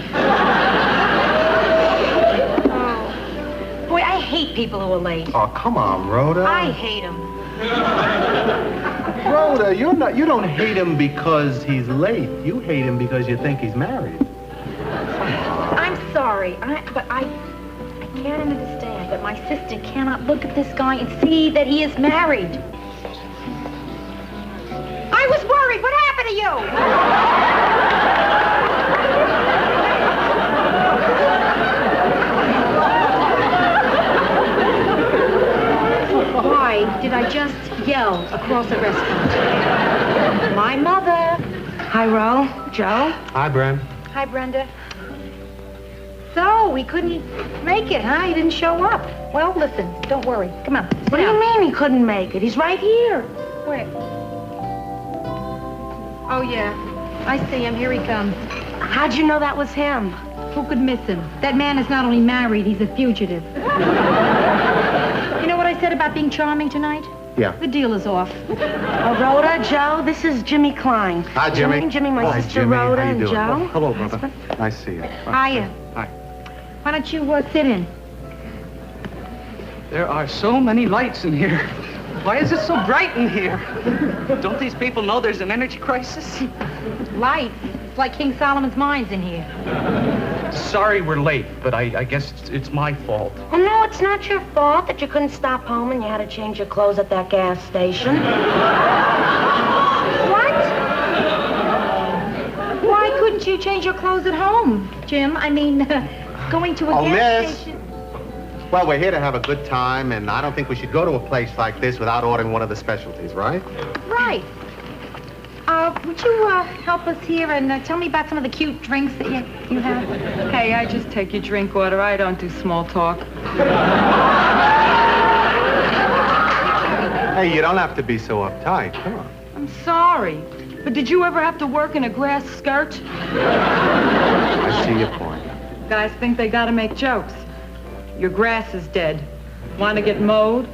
Oh. Boy, I hate people who are late. Oh, come on, Rhoda. I hate them. Rhoda, you don't hate him because he's late. You hate him because you think he's married. I'm sorry, but I can't understand that my sister cannot look at this guy and see that he is married. I was worried. What happened to you? Why did I just yell across a restaurant? My mother. Hi, Ro. Joe. Hi, Bren. Hi, Brenda. So, we couldn't make it, huh? He didn't show up. Well, listen, don't worry. Come on. What do you mean he couldn't make it? He's right here. Where? Oh, yeah. I see him. Here he comes. How'd you know that was him? Who could miss him? That man is not only married, he's a fugitive. You know what I said about being charming tonight? Yeah. The deal is off. Rhoda, Joe, this is Jimmy Klein. Hi, Jimmy. Jimmy, my Hi, sister Jimmy. Rhoda, How you and doing? Joe. Oh, hello, brother. Nice to see you. Hiya. Hi. Why don't you sit in? There are so many lights in here. Why is it so bright in here? Don't these people know there's an energy crisis? Lights. It's like King Solomon's mines in here. Sorry we're late, but I guess it's my fault. Oh, no, it's not your fault that you couldn't stop home and you had to change your clothes at that gas station. What? Why couldn't you change your clothes at home, Jim? I mean, going to a gas miss. station. Well, we're here to have a good time, and I don't think we should go to a place like this without ordering one of the specialties, right? Right. Would you help us here and tell me about some of the cute drinks that you have? Hey, I just take your drink order. I don't do small talk. Hey, you don't have to be so uptight. Come on. I'm sorry, but did you ever have to work in a grass skirt? I see your point. Guys think they gotta make jokes. Your grass is dead. Want to get mowed?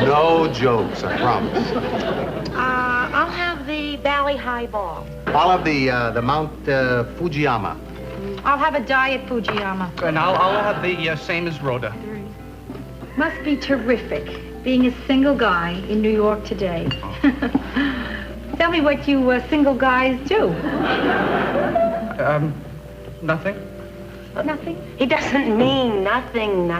No jokes, I promise. I'll have the Valley Highball. I'll have the Mount Fujiyama. I'll have a diet Fujiyama. And I'll have the same as Rhoda. Must be terrific being a single guy in New York today. Tell me what you single guys do. Nothing. Nothing? He doesn't mean nothing.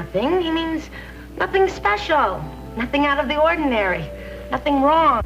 He means nothing special. Nothing out of the ordinary. Nothing wrong.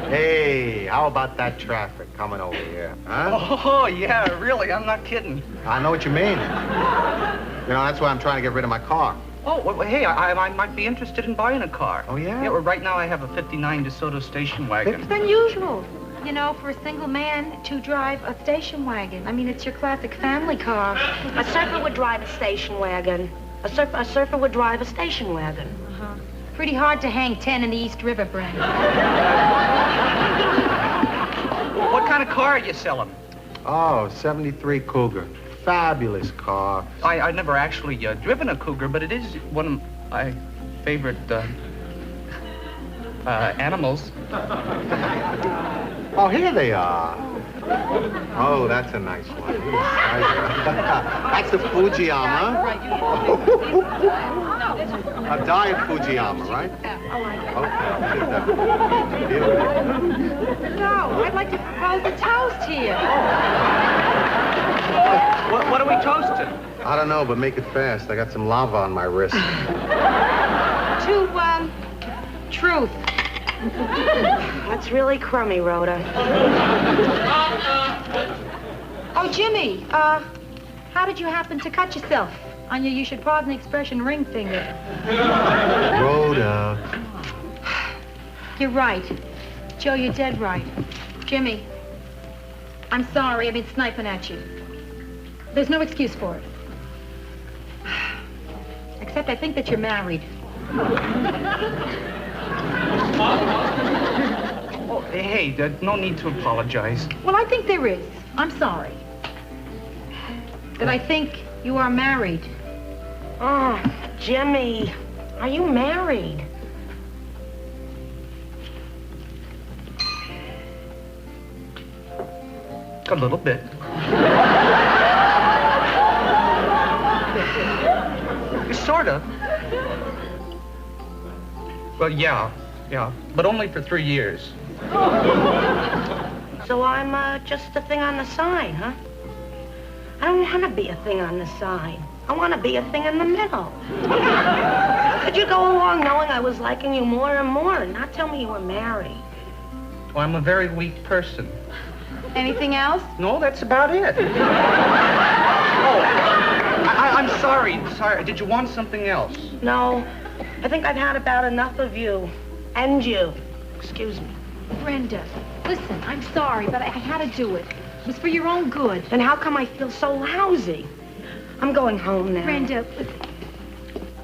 Hey, how about that traffic coming over here, huh? Oh, yeah, really, I'm not kidding. I know what you mean. You know, that's why I'm trying to get rid of my car. Oh, well, hey, I might be interested in buying a car. Oh, yeah? Yeah, well, right now I have a 59 DeSoto station wagon. It's unusual, you know, for a single man to drive a station wagon. I mean, it's your classic family car. A surfer would drive a station wagon. A surfer would drive a station wagon. Uh-huh. Pretty hard to hang 10 in the East River, Brent. What kind of car are you selling? Oh, 73 Cougar. Fabulous car. I never actually driven a Cougar, but it is one of my favorite animals. Oh, here they are. Oh, that's a nice one. That's the Fujiyama. A diet Fujiyama, right? Okay. No, I'd like to propose a toast here. What are we toasting? I don't know, but make it fast. I got some lava on my wrist. To, truth. That's really crummy, Rhoda. Oh, Jimmy, how did you happen to cut yourself on your, you should pardon the expression, ring finger? Rhoda. You're right. Joe, you're dead right. Jimmy, I'm sorry. I've been sniping at you. There's no excuse for it. Except I think that you're married. Oh, hey, no need to apologize. Well, I think there is. I'm sorry. That I think you are married. Oh, Jimmy, are you married? A little bit. Sort of. Well, yeah, but only for 3 years. So I'm just a thing on the side, huh? I don't want to be a thing on the side. I want to be a thing in the middle. Could you go along knowing I was liking you more and more and not tell me you were married? Well, I'm a very weak person. Anything else? No, that's about it. Oh, I'm sorry. Sorry. Did you want something else? No. I think I've had about enough of you. And you. Excuse me. Brenda, listen, I'm sorry, but I had to do it. It was for your own good. Then how come I feel so lousy? I'm going home now. Brenda,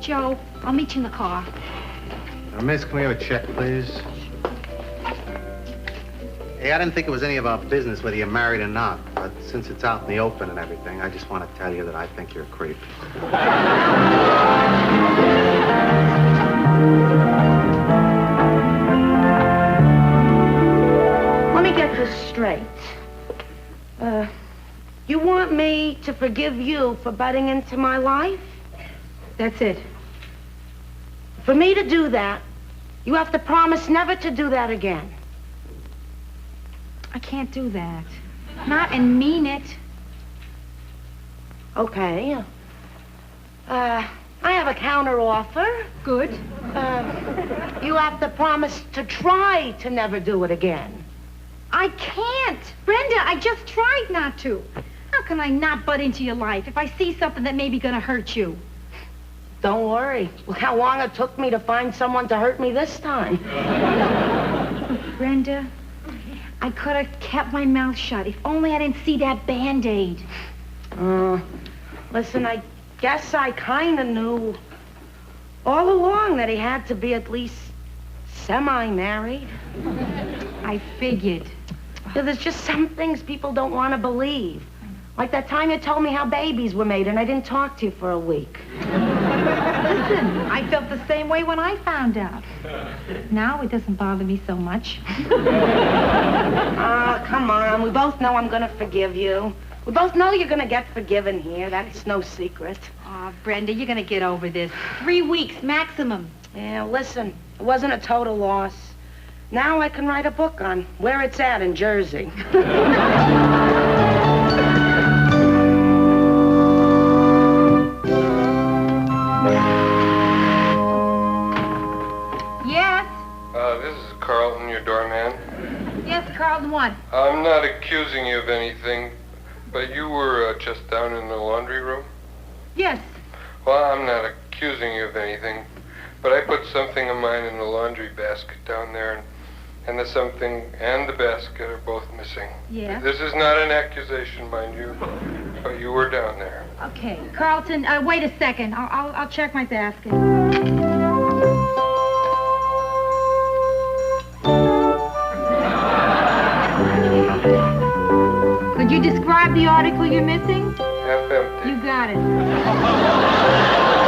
Joe, I'll meet you in the car. Miss, can we have a check, please? Hey, I didn't think it was any of our business whether you're married or not, but since it's out in the open and everything, I just want to tell you that I think you're a creep. Let me get this straight. You want me to forgive you for butting into my life? That's it. For me to do that, you have to promise never to do that again. I can't do that. Not and mean it. Okay. I have a counter offer. Good. You have to promise to try to never do it again. I can't. Brenda, I just tried not to. How can I not butt into your life if I see something that may be gonna hurt you? Don't worry. Look how long it took me to find someone to hurt me this time. Brenda, I could have kept my mouth shut if only I didn't see that Band-Aid. Listen, I guess I kind of knew all along that he had to be at least semi-married. I figured. Yeah, there's just some things people don't want to believe. Like that time you told me how babies were made and I didn't talk to you for a week. Listen, I felt the same way when I found out. Now it doesn't bother me so much. Come on. We both know I'm going to forgive you. We both know you're going to get forgiven here. That's no secret. Oh, Brenda, you're going to get over this. 3 weeks maximum. Yeah, listen, it wasn't a total loss. Now I can write a book on where it's at in Jersey. Yes? This is Carlton, your doorman. Yes, Carlton, what? I'm not accusing you of anything, but you were just down in the laundry room? Yes. Well, I'm not accusing accusing you of anything, but I put something of mine in the laundry basket down there, and the something and the basket are both missing. Yeah? This is not an accusation, mind you, but you were down there. Okay. Carlton, wait a second. I'll check my basket. Could you describe the article you're missing? Half empty. You got it.